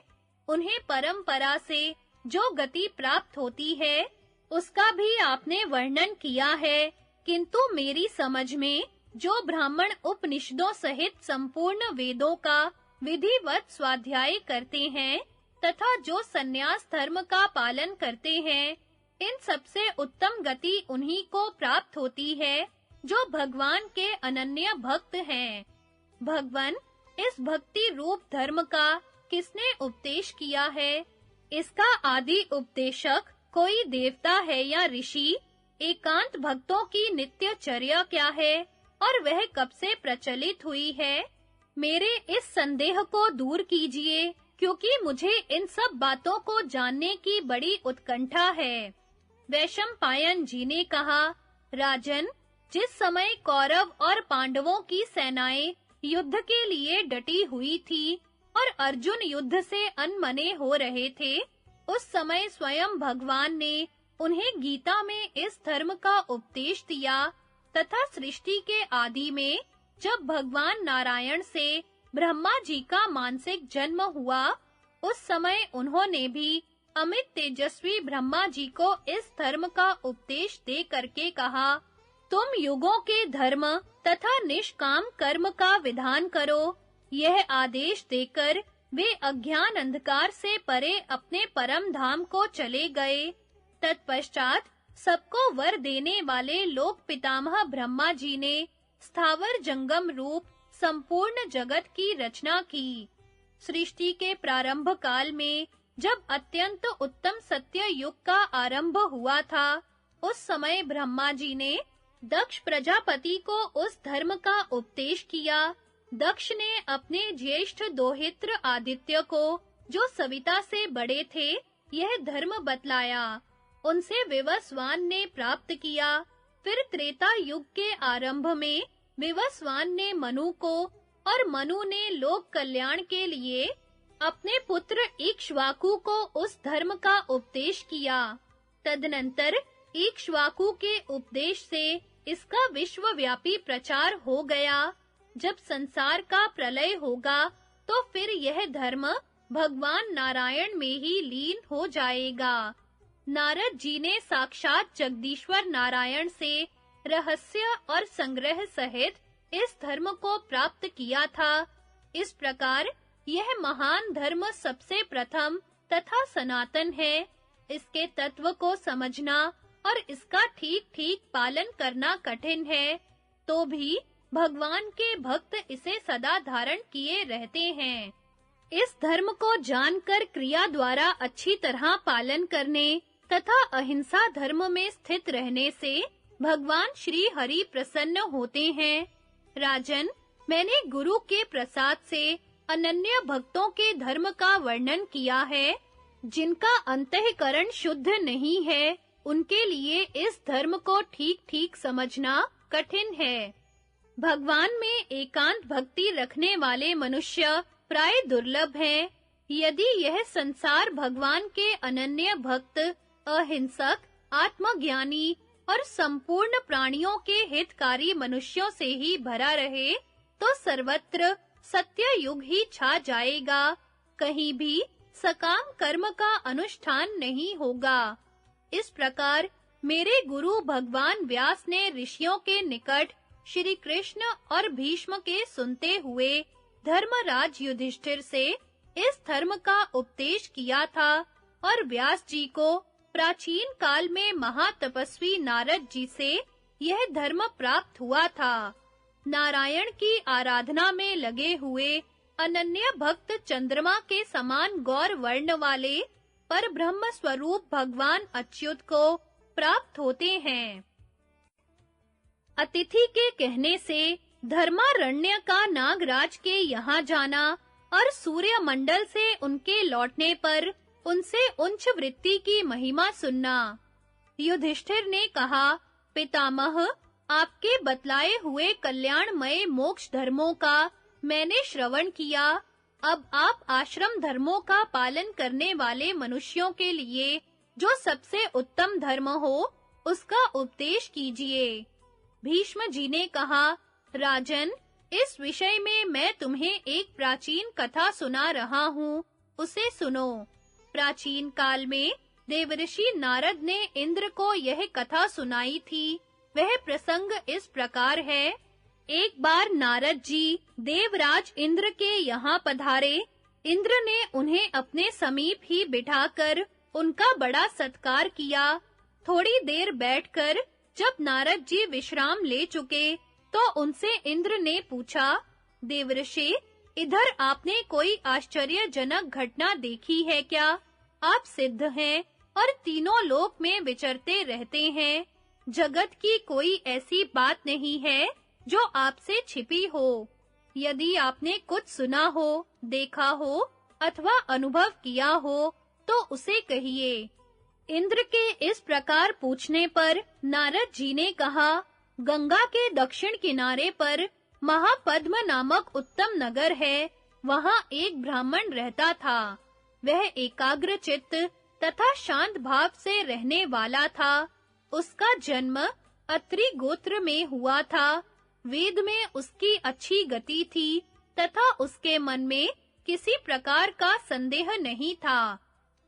उन्हें परंपरा से जो गति प्राप्त होती है, उसका भी आपने वर्णन किया है, किंतु मेरी समझ में जो ब्राह्मण उपनिषदों सहित संपूर्ण वेदों का विधिवत स्वाध्याय करते हैं तथा जो सन्यास धर्म का पालन करते हैं, इन सबसे उत्तम गति उन्हीं को प्राप्त होती है जो भगवान के अनन्य भक्त हैं। भगवान, इस भक्ति रूप धर्म का किसने उपदेश किया है? इसका आदि उपदेशक कोई देवता है या ऋषि? एकांत भक्तों की नित्यचर्या क्या है और वह कब से प्रचलित हुई है? मेरे इस संदेह को दूर कीजिए, क्योंकि मुझे इन सब बातों को जानने की बड़ी उत्कंठा है। वैशंपायन जी ने कहा, राजन, जिस समय कौरव और पांडवों की सेनाएं युद्ध के लिए डटी हुई थी और अर्जुन युद्ध से अनमने हो रहे थे, उस समय स्वयं भगवान ने उन्हें गीता में इस धर्म का उपदेश दिया तथा सृष्टि के आदि में जब भगवान नारायण से ब्रह्मा जी का मानसिक जन्म हुआ, उस समय उन्होंने भी अमित तेजस्वी ब्रह्मा जी को इस धर्म का उपदेश दे करके कहा, तुम युगों के धर्म तथा निष्काम कर्म का विधान करो। यह आदेश देकर वे अज्ञान अंधकार से परे अपने परम धाम को चले गए। तत्पश्चात सबको वर देने वाले लोक पितामह ब्रह्मा जी ने स्थावर जंगम रूप संपूर्ण जगत की रचना की। सृष्टि के प्रारंभ काल में जब अत्यंत उत्तम सत्य युग का आरंभ हुआ था, उस समय ब्रह्मा जी ने दक्ष प्रजापति को उस धर्म का उपदेश किया। दक्ष ने अपने ज्येष्ठ दोहित्र आदित्य को, जो सविता से बड़े थे, यह धर्म बतलाया। उनसे विवस्वान ने प्राप्त किया। फिर त्रेता युग के आरंभ में विवस्वान ने मनु को और मनु ने लोक कल्याण के लिए अपने पुत्र इक्ष्वाकु को उस धर्म का उपदेश किया। तदनंतर इक्ष्वाकु के उपदेश से इसका विश्वव्यापी प्रचार हो गया। जब संसार का प्रलय होगा, तो फिर यह धर्म भगवान नारायण में ही लीन हो जाएगा। नारद जी ने साक्षात जगदीश्वर नारायण से रहस्य और संग्रह सहित इस धर्म को प्राप्त किया था। इस प्रकार यह महान धर्म सबसे प्रथम तथा सनातन है। इसके तत्व को समझना और इसका ठीक-ठीक पालन करना कठिन है, तो भी भगवान के भक्त इसे सदा धारण किए रहते हैं। इस धर्म को जानकर क्रिया द्वारा अच्छी तरह पालन करने तथा अहिंसा धर्म में स्थित रहने से भगवान श्री हरि प्रसन्न होते हैं। राजन, मैंने गुरु के प्रसाद से अनन्य भक्तों के धर्म का वर्णन किया है। जिनका अंतःकरण शुद्ध नहीं है, उनके लिए इस धर्म को ठीक-ठीक समझना कठिन है। भगवान में एकांत भक्ति रखने वाले मनुष्य प्राय दुर्लभ हैं। यदि यह संसार भगवान के अनन्य भक्त, अहिंसक, आत्मज्ञानी और संपूर्ण प्राणियों के हितकारी मनुष्यों से ही भरा रहे, तो सर्वत्र सत्य युग ही छा जाएगा। कहीं भी सकाम कर्म का अनुष्ठान नहीं होगा। इस प्रकार मेरे गुरु भगवान व्यास ने ऋषियों के निकट श्री कृष्ण और भीष्म के सुनते हुए धर्मराज युधिष्ठिर से इस धर्म का उपदेश किया था और व्यास जी को प्राचीन काल में महातपस्वी नारद जी से यह धर्म प्राप्त हुआ था। नारायण की आराधना में लगे हुए अनन्य भक्त चंद्रमा के समान गौर वर्ण वाले पर ब्रह्म स्वरूप भगवान अच्युत को प्राप्त होते हैं। अतिथि के कहने से धर्मारण्य का नागराज के यहाँ जाना और सूर्य मंडल से उनके लौटने पर उनसे उच्च वृत्ति की महिमा सुनना। युधिष्ठिर ने कहा, पितामह, आपके बतलाए हुए कल्याणमय मोक्ष धर्मों का मैंने श्रवण किया। अब आप आश्रम धर्मों का पालन करने वाले मनुष्यों के लिए जो सबसे उत्तम धर्म हो, उसका उपदेश कीजिए। भीष्म जी ने कहा, राजन, इस विषय में मैं तुम्हें एक प्राचीन कथा सुना रहा हूँ, उसे सुनो। प्राचीन काल में देवर्षि नारद ने इंद्र को यह कथा सुनाई थी। वह प्रसंग इस प्रकार है। एक बार नारद जी देवराज इंद्र के यहाँ पधारे। इंद्र ने उन्हें अपने समीप ही बिठाकर उनका बड़ा सत्कार किया। थोड़ी देर बैठकर जब नारद जी विश्राम ले चुके, तो उनसे इंद्र ने पूछा, देवर्षि, इधर आपने कोई आश्चर्यजनक घटना देखी है क्या? आप सिद्ध हैं और तीनों लोक में विचरते रहते हैं। जगत की कोई ऐसी बात नहीं है जो आपसे छिपी हो। यदि आपने कुछ सुना हो, देखा हो अथवा अनुभव किया हो, तो उसे कहिए। इंद्र के इस प्रकार पूछने पर नारद जी ने कहा, गंगा के दक्षिण किनारे पर महापद्म नामक उत्तम नगर है। वहां एक ब्राह्मण रहता था। वह एकाग्र चित्त तथा शांत भाव से रहने वाला था। उसका जन्म अत्रि गोत्र में हुआ था। वेद में उसकी अच्छी गति थी तथा उसके मन में किसी प्रकार का संदेह नहीं था।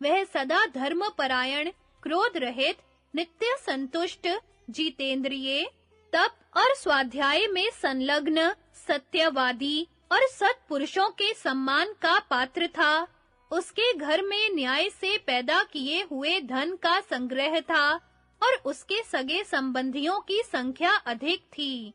वह सदा धर्मपरायण, क्रोध रहित, नित्य संतुष्ट, जितेंद्रिय, तप और स्वाध्याय में संलग्न, सत्यवादी और सत्पुरुषों के सम्मान का पात्र था। उसके घर में न्याय से पैदा किए हुए धन का संग्रह था और उसके सगे संबंधियों की संख्या अधिक थी।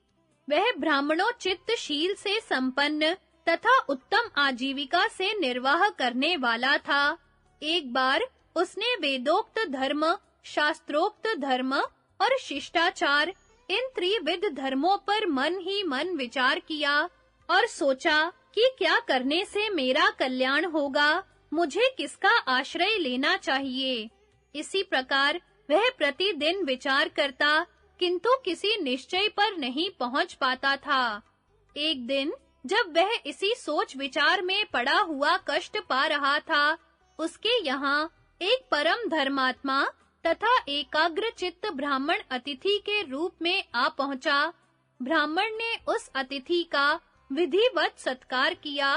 वह ब्राह्मणोचितशील से संपन्न तथा उत्तम आजीविका से निर्वाह करने वाला था। एक बार उसने वेदोक्त धर्म, शास्त्रोक्त धर्म और शिष्टाचार, इन त्रिविध धर्मों पर मन ही मन विचार किया और सोचा कि क्या करने से मेरा कल्याण होगा, मुझे किसका आश्रय लेना चाहिए। इसी प्रकार वह प्रतिदिन विचार करता, किंतु किसी निश्चय पर नहीं पहुंच पाता था। एक दिन जब वह इसी सोच विचार में पड़ा हुआ कष्ट पा रहा था, उसके यहाँ एक परम धर्मात्मा तथा एकाग्र चित्त ब्राह्मण अतिथि के रूप में आ पहुंचा। ब्राह्मण ने उस अतिथि का विधिवत सत्कार किया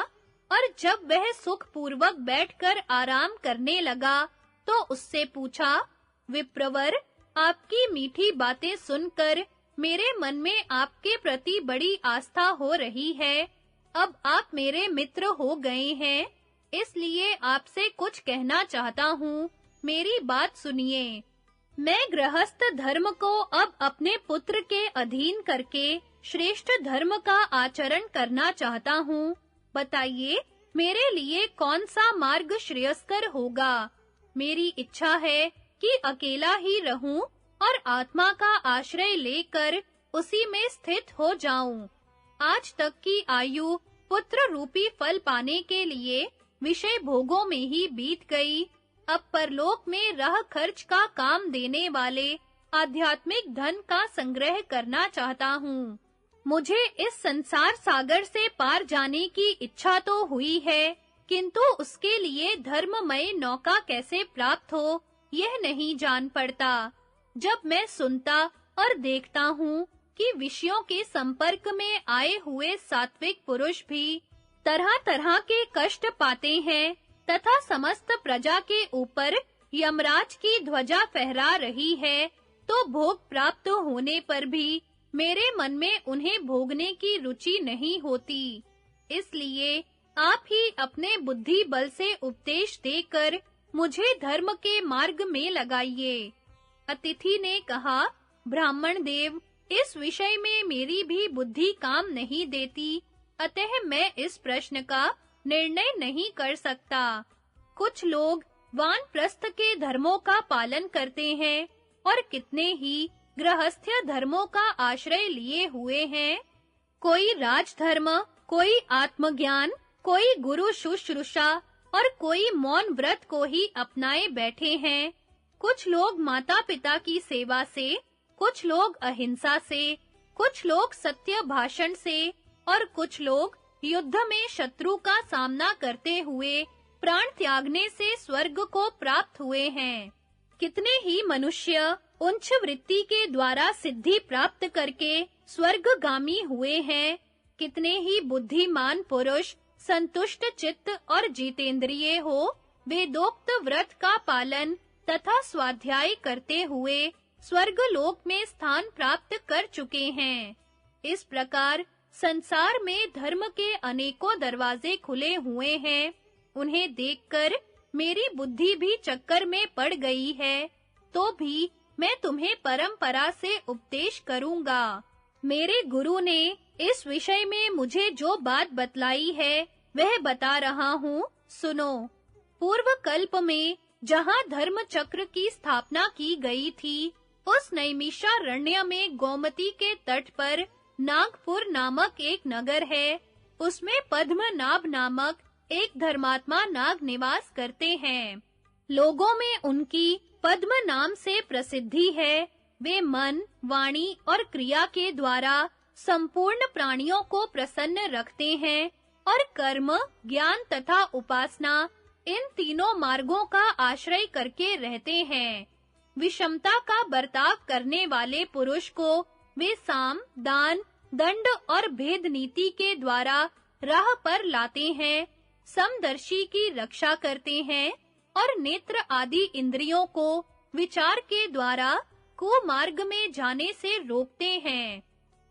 और जब वह सुख पूर्वक बैठकर आराम करने लगा, तो उससे पूछा, विप्रवर, आपकी मीठी बातें सुनकर मेरे मन में आपके प्रति बड़ी आस्था हो रही है। अब आप मेरे मित्र हो गए हैं, इसलिए आपसे कुछ कहना चाहता हूँ। मेरी बात सुनिए। मैं गृहस्थ धर्म को अब अपने पुत्र के अधीन करके श्रेष्ठ धर्म का आचरण करना चाहता हूँ। बताइए, मेरे लिए कौन सा मार्ग श्रेयस्कर होगा? मेरी इच्छा है कि अकेला ही रहूं और आत्मा का आश्रय लेकर उसी में स्थित हो जाऊं। आज तक की आयु पुत्र रूपी फल पाने के लिए विषय भोगों में ही बीत गई। अब परलोक में रह खर्च का काम देने वाले आध्यात्मिक धन का संग्रह करना चाहता हूँ। मुझे इस संसार सागर से पार जाने की इच्छा तो हुई है, किंतु उसके लिए धर्ममय नौका कैसे प्राप्त हो, यह नहीं जान पड़ता। जब मैं सुनता और देखता हूँ कि विषयों के संपर्क में आए हुए सात्विक पुरुष भी तरह-तरह के कष्ट पाते हैं तथा समस्त प्रजा के ऊपर यमराज की ध्वजा फहरा रही है, तो भोग प्राप्त होने पर भी मेरे मन में उन्हें भोगने की रुचि नहीं होती। इसलिए आप ही अपने बुद्धि बल से उपदेश देकर मुझे धर्म के मार्ग में लगाइए। अतिथि ने कहा, ब्राह्मण देव, इस विषय में मेरी भी बुद्धि काम नहीं देती, अतः मैं इस प्रश्न का निर्णय नहीं कर सकता। कुछ लोग वानप्रस्थ के धर्मों का पालन करते हैं और कितने ही गृहस्थ्य धर्मों का आश्रय लिए हुए हैं। कोई राजधर्म, कोई आत्मज्ञान, कोई गुरु शुश्रूषा और कोई मौन व्रत को ही अपनाए बैठे हैं। कुछ लोग माता-पिता की सेवा से, कुछ लोग अहिंसा से, कुछ लोग सत्य भाषण से और कुछ लोग युद्ध में शत्रु का सामना करते हुए प्राण त्यागने से स्वर्ग को प्राप्त हुए हैं। कितने ही मनुष्य उच्च वृत्ति के द्वारा सिद्धि प्राप्त करके स्वर्गगामी हुए हैं। कितने ही बुद्धिमान पुरुष संतुष्ट चित्त और जितेंद्रिय हो वेदोक्त व्रत का पालन तथा स्वाध्याय करते हुए स्वर्गलोक में स्थान प्राप्त कर चुके हैं। इस प्रकार संसार में धर्म के अनेकों दरवाजे खुले हुए हैं। उन्हें देखकर मेरी बुद्धि भी चक्कर में पड़ गई है, तो भी मैं तुम्हें परंपरा से उपदेश करूंगा। मेरे गुरु ने इस विषय में मुझे जो बात बतलाई है, वह बता रहा हूँ, सुनो। पूर्व कल्प में जहाँ धर्म चक्र की स्थापना की गई थी, उस नैमिषारण्य में गोमती के तट पर नागपुर नामक एक नगर है। उसमें पद्मनाभ नामक एक धर्मात्मा नाग निवास करते हैं। लोगों में उनकी पद्म नाम से प्रसिद्धि है। वे मन, वाणी और क्रिया के द्वारा संपूर्ण प्राणियों को प्रसन्न रखते हैं और कर्म, ज्ञान तथा उपासना इन तीनों मार्गों का आश्रय करके रहते हैं। विषमता का बर्ताव करने वाले पुरुष को वे साम, दान, दंड और भेद नीति के द्वारा राह पर लाते हैं, समदर्शी की रक्षा करते हैं और नेत्र आदि इंद्रियों को विचार के द्वारा कुमार्ग में जाने से रोकते हैं।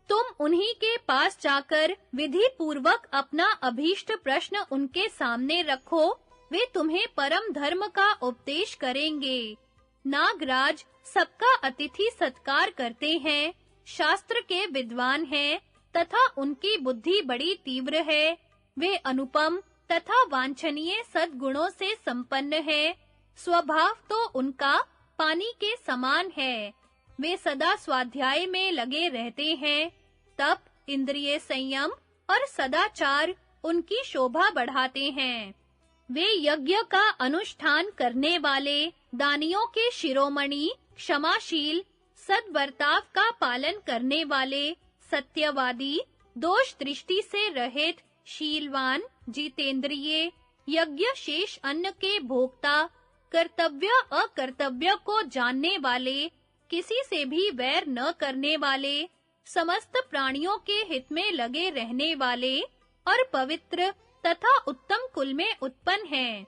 तुम उन्हीं के पास जाकर विधि पूर्वक अपना अभीष्ट प्रश्न उनके सामने रखो, वे तुम्हें परम धर्म का उपदेश करेंगे। नागराज सबका अतिथि सत्कार करते हैं, शास्त्र के विद्वान हैं तथा उनकी बुद्धि बड़ी तीव्र है। वे अनुपम तथा वांछनीय सद्गुणों से संपन्न है। स्वभाव तो उनका पानी के समान है। वे सदा स्वाध्याय में लगे रहते हैं। तप, इंद्रिय संयम और सदाचार उनकी शोभा बढ़ाते हैं। वे यज्ञ का अनुष्ठान करने वाले, दानियों के शिरोमणि, क्षमाशील, सद्वर्ताव का पालन करने वाले, सत्यवादी, दोष दृष्टि से रहित, शीलवान, जितेंद्रिय, यज्ञ शेष अन्न के भोक्ता, कर्तव्य अकर्तव्य को जानने वाले, किसी से भी वैर न करने वाले, समस्त प्राणियों के हित में लगे रहने वाले और पवित्र तथा उत्तम कुल में उत्पन्न हैं।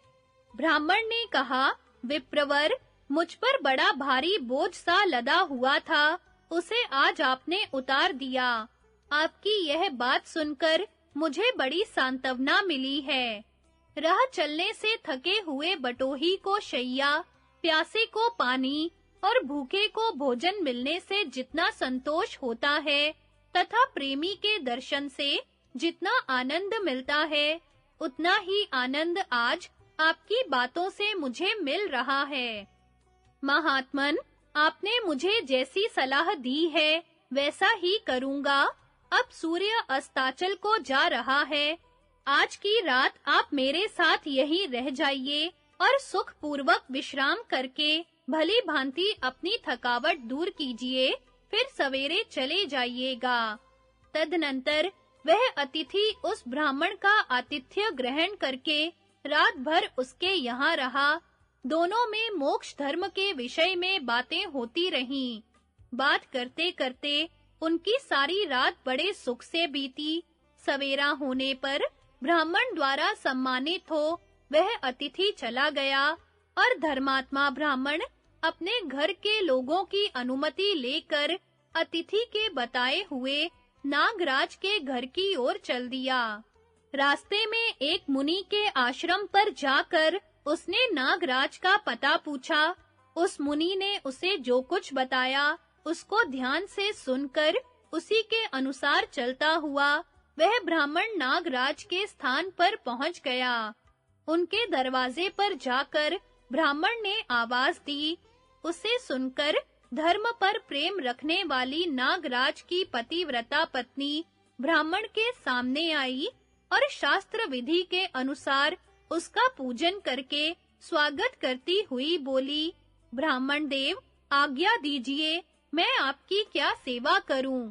ब्राह्मण ने कहा, विप्रवर, मुझ पर बड़ा भारी बोझ सा लदा हुआ था, उसे आज आपने उतार दिया। आपकी यह बात सुनकर मुझे बड़ी सांत्वना मिली है। राह चलने से थके हुए बटोही को शैया, प्यासे को पानी और भूखे को भोजन मिलने से जितना संतोष होता है तथा प्रेमी के दर्शन से जितना आनंद मिलता है, उतना ही आनंद आज आपकी बातों से मुझे मिल रहा है। महात्मन, आपने मुझे जैसी सलाह दी है वैसा ही करूंगा। अब सूर्य अस्ताचल को जा रहा है। आज की रात आप मेरे साथ यहीं रह जाइए और सुख पूर्वक विश्राम करके भली भांति अपनी थकावट दूर कीजिए, फिर सवेरे चले जाइएगा। तदनंतर वह अतिथि उस ब्राह्मण का आतिथ्य ग्रहण करके रात भर उसके यहाँ रहा। दोनों में मोक्ष धर्म के विषय में बातें होती रहीं। बात करते-करते उनकी सारी रात बड़े सुख से बीती। सवेरा होने पर ब्राह्मण द्वारा सम्मानित हो वह अतिथि चला गया और धर्मात्मा ब्राह्मण अपने घर के लोगों की अनुमति लेकर अतिथि के बताए हुए नागराज के घर की ओर चल दिया। रास्ते में एक मुनि के आश्रम पर जाकर उसने नागराज का पता पूछा। उस मुनि ने उसे जो कुछ बताया उसको ध्यान से सुनकर उसी के अनुसार चलता हुआ वह ब्राह्मण नागराज के स्थान पर पहुंच गया। उनके दरवाजे पर जाकर ब्राह्मण ने आवाज दी। उसे सुनकर धर्म पर प्रेम रखने वाली नागराज की पतिव्रता पत्नी ब्राह्मण के सामने आई और शास्त्र विधि के अनुसार उसका पूजन करके स्वागत करती हुई बोली, ब्राह्मण देव, आज्ञा दीजिए, मैं आपकी क्या सेवा करूं?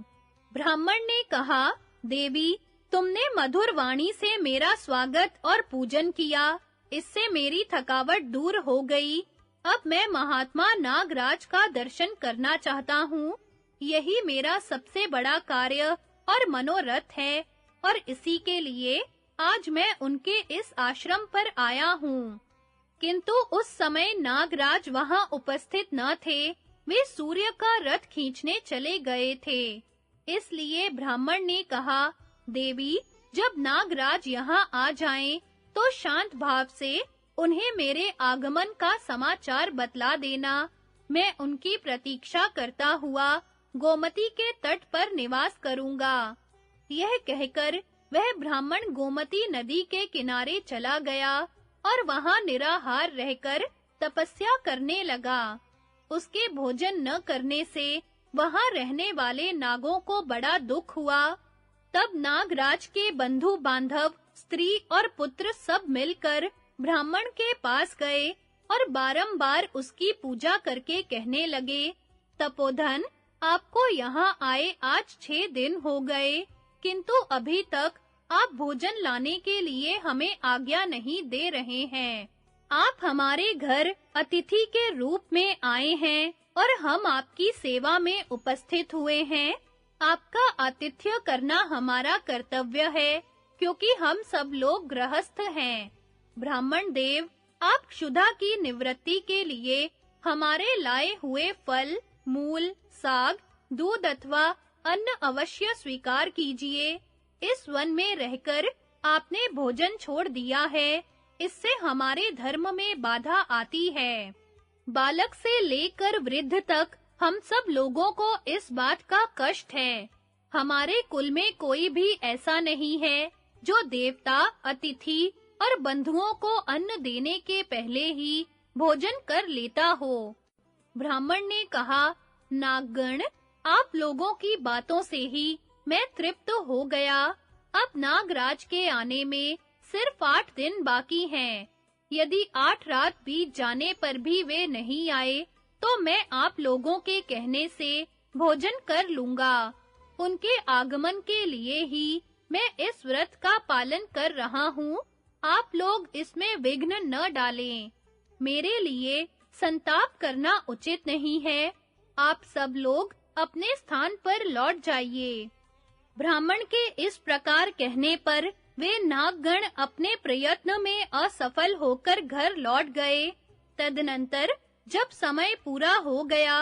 ब्राह्मण ने कहा, देवी, तुमने मधुर वाणी से मेरा स्वागत और पूजन किया, इससे मेरी थकावट दूर हो गई। अब मैं महात्मा नागराज का दर्शन करना चाहता हूँ। यही मेरा सबसे बड़ा कार्य और मनोरथ है और इसी के लिए आज मैं उनके इस आश्रम पर आया हूँ। किंतु उस समय नागराज वहां उपस्थित न थे। वे सूर्य का रथ खींचने चले गए थे। इसलिए ब्राह्मण ने कहा, देवी, जब नागराज यहाँ आ जाएं, तो शांत भाव से उन्हें मेरे आगमन का समाचार बतला देना। मैं उनकी प्रतीक्षा करता हुआ गोमती के तट पर निवास करूंगा। यह कहकर वह ब्राह्मण गोमती नदी के किनारे चला गया और वहां निराहार रहकर तपस्या करने लगा। उसके भोजन न करने से वहां रहने वाले नागों को बड़ा दुख हुआ। तब नागराज के बंधु बांधव, स्त्री और पुत्र सब मिलकर ब्राह्मण के पास गए और बारंबार उसकी पूजा करके कहने लगे, तपोधन, आपको यहाँ आए आज 6 दिन हो गए, किंतु अभी तक आप भोजन लाने के लिए हमें आज्ञा नहीं दे रहे हैं। आप हमारे घर अतिथि के रूप में आए हैं और हम आपकी सेवा में उपस्थित हुए हैं। आपका आतिथ्य करना हमारा कर्तव्य है, क्योंकि हम सब लोग गृहस्थ हैं। ब्राह्मण देव, आप क्षुधा की निवृत्ति के लिए हमारे लाए हुए फल, मूल, साग, दूध अथवा अन्न अवश्य स्वीकार कीजिए। इस वन में रहकर आपने भोजन छोड़ दिया है, इससे हमारे धर्म में बाधा आती है। बालक से लेकर वृद्ध तक हम सब लोगों को इस बात का कष्ट है। हमारे कुल में कोई भी ऐसा नहीं है जो देवता, अतिथि और बंधुओं को अन्न देने के पहले ही भोजन कर लेता हो। ब्राह्मण ने कहा, नागगण, आप लोगों की बातों से ही मैं तृप्त हो गया। अब नागराज के आने में सिर्फ 8 दिन बाकी हैं। यदि 8 रात बीत जाने पर भी वे नहीं आए, तो मैं आप लोगों के कहने से भोजन कर लूंगा। उनके आगमन के लिए ही मैं इस व्रत का पालन कर रहा हूँ। आप लोग इसमें विघ्न न डालें। मेरे लिए संताप करना उचित नहीं है। आप सब लोग अपने स्थान पर लौट जाइए। ब्राह्मण के इस प्रकार कहने पर वे नागगण अपने प्रयत्न में असफल होकर घर लौट गए। तदनंतर जब समय पूरा हो गया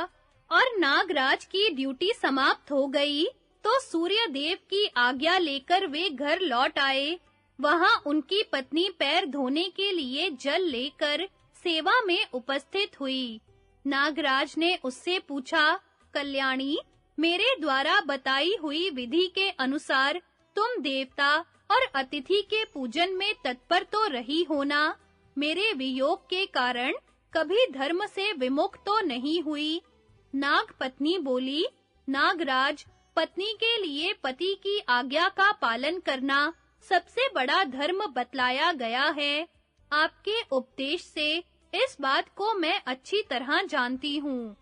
और नागराज की ड्यूटी समाप्त हो गई, तो सूर्य देव की आज्ञा लेकर वे घर लौट आए। वहां उनकी पत्नी पैर धोने के लिए जल लेकर सेवा में उपस्थित हुई। नागराज ने उससे पूछा, कल्याणी, मेरे द्वारा बताई हुई विधि के अनुसार तुम देवता और अतिथि के पूजन में तत्पर तो रही होना। मेरे वियोग के कारण कभी धर्म से विमुख तो नहीं हुई। नाग पत्नी बोली, नागराज, पत्नी के लिए पति की आज्ञा का पालन करना सबसे बड़ा धर्म बतलाया गया है। आपके उपदेश से इस बात को मैं अच्छी तरह जानती हूँ।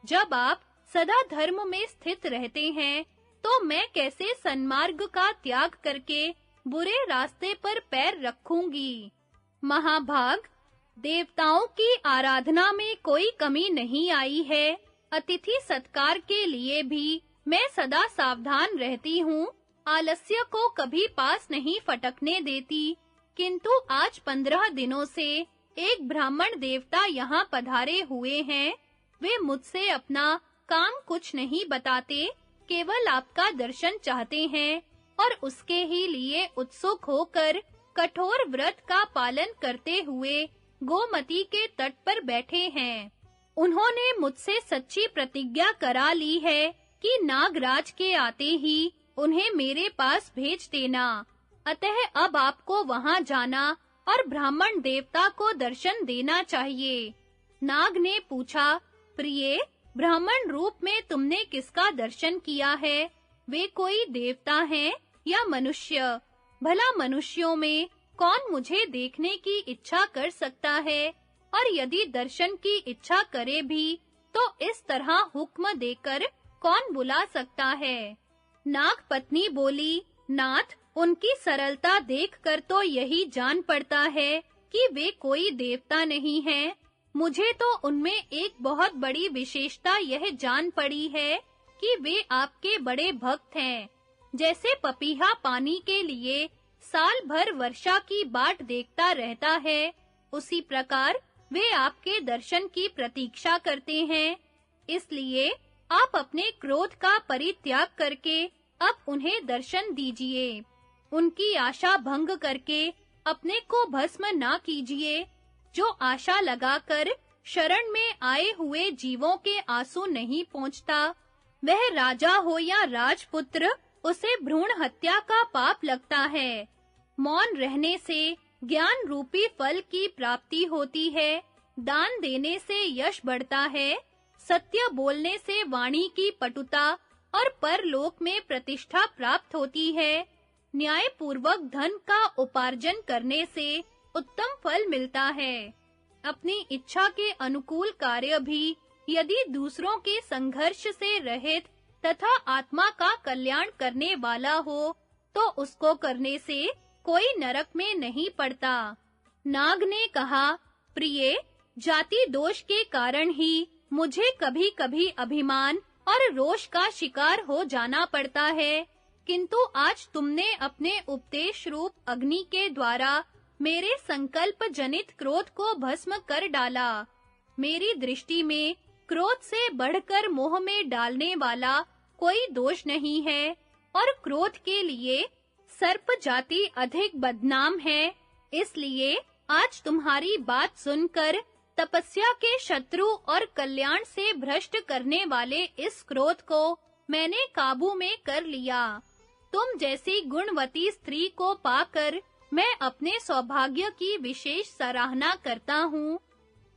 जब आप सदा धर्म में स्थित रहते हैं, तो मैं कैसे सन्मार्ग का त्याग करके बुरे रास्ते पर पैर रखूंगी। महाभाग, देवताओं की आराधना में कोई कमी नहीं आई है। अतिथि सत्कार के लिए भी मैं सदा सावधान रहती हूँ। आलस्य को कभी पास नहीं फटकने देती। किंतु आज 15 दिनों से एक ब्राह्मण देवता यहाँ पधारे हुए हैं। वे मुझसे अपना काम कुछ नहीं बताते, केवल आपका दर्शन चाहते हैं और उसके ही लिए उत्सुक होकर कठोर व्रत का पालन करते हुए गोमती के तट पर बैठे हैं। उन्होंने मुझसे सच्ची प्रतिज्ञा करा ली है कि नागराज के आते ही उन्हें मेरे पास भेज देना। अतः अब आपको वहां जाना और ब्राह्मण देवता को दर्शन देना चाहिए। नाग ने पूछा, प्रिय, ब्राह्मण रूप में तुमने किसका दर्शन किया है? वे कोई देवता हैं या मनुष्य? भला मनुष्यों में कौन मुझे देखने की इच्छा कर सकता है? और यदि दर्शन की इच्छा करे भी, तो इस तरह हुक्म देकर कौन बुला सकता है? नाग पत्नी बोली, नाथ, उनकी सरलता देखकर तो यही जान पड़ता है कि वे कोई देवता नहीं हैं। मुझे तो उनमें एक बहुत बड़ी विशेषता यह जान पड़ी है कि वे आपके बड़े भक्त हैं। जैसे पपीहा पानी के लिए साल भर वर्षा की बाट देखता रहता है, उसी प्रकार वे आपके दर्शन की प्रतीक्षा करते हैं। इसलिए आप अपने क्रोध का परित्याग करके अब उन्हें दर्शन दीजिए। उनकी आशा भंग करके अपने को भस्म ना कीजिए। जो आशा लगाकर शरण में आए हुए जीवों के आंसू नहीं पहुंचता, वह राजा हो या राजपुत्र, उसे भ्रूण हत्या का पाप लगता है। मौन रहने से ज्ञान रूपी फल की प्राप्ति होती है। दान देने से यश बढ़ता है। सत्य बोलने से वाणी की पटुता और परलोक में प्रतिष्ठा प्राप्त होती है। न्याय पूर्वक धन का उपार्जन करने से उत्तम फल मिलता है। अपनी इच्छा के अनुकूल कार्य भी यदि दूसरों के संघर्ष से रहित तथा आत्मा का कल्याण करने वाला हो, तो उसको करने से कोई नरक में नहीं पड़ता। नाग ने कहा, प्रिय, जाति दोष के कारण ही मुझे कभी-कभी अभिमान और रोष का शिकार हो जाना पड़ता है, किंतु आज तुमने अपने उपदेश रूप अग्नि के द्वारा मेरे संकल्प जनित क्रोध को भस्म कर डाला। मेरी दृष्टि में क्रोध से बढ़कर मोह में डालने वाला कोई दोष नहीं है, और क्रोध के लिए सर्प जाति अधिक बदनाम है। इसलिए आज तुम्हारी बात सुनकर तपस्या के शत्रु और कल्याण से भ्रष्ट करने वाले इस क्रोध को मैंने काबू में कर लिया। तुम जैसी गुणवती स्त्री को पाकर मैं अपने सौभाग्य की विशेष सराहना करता हूँ।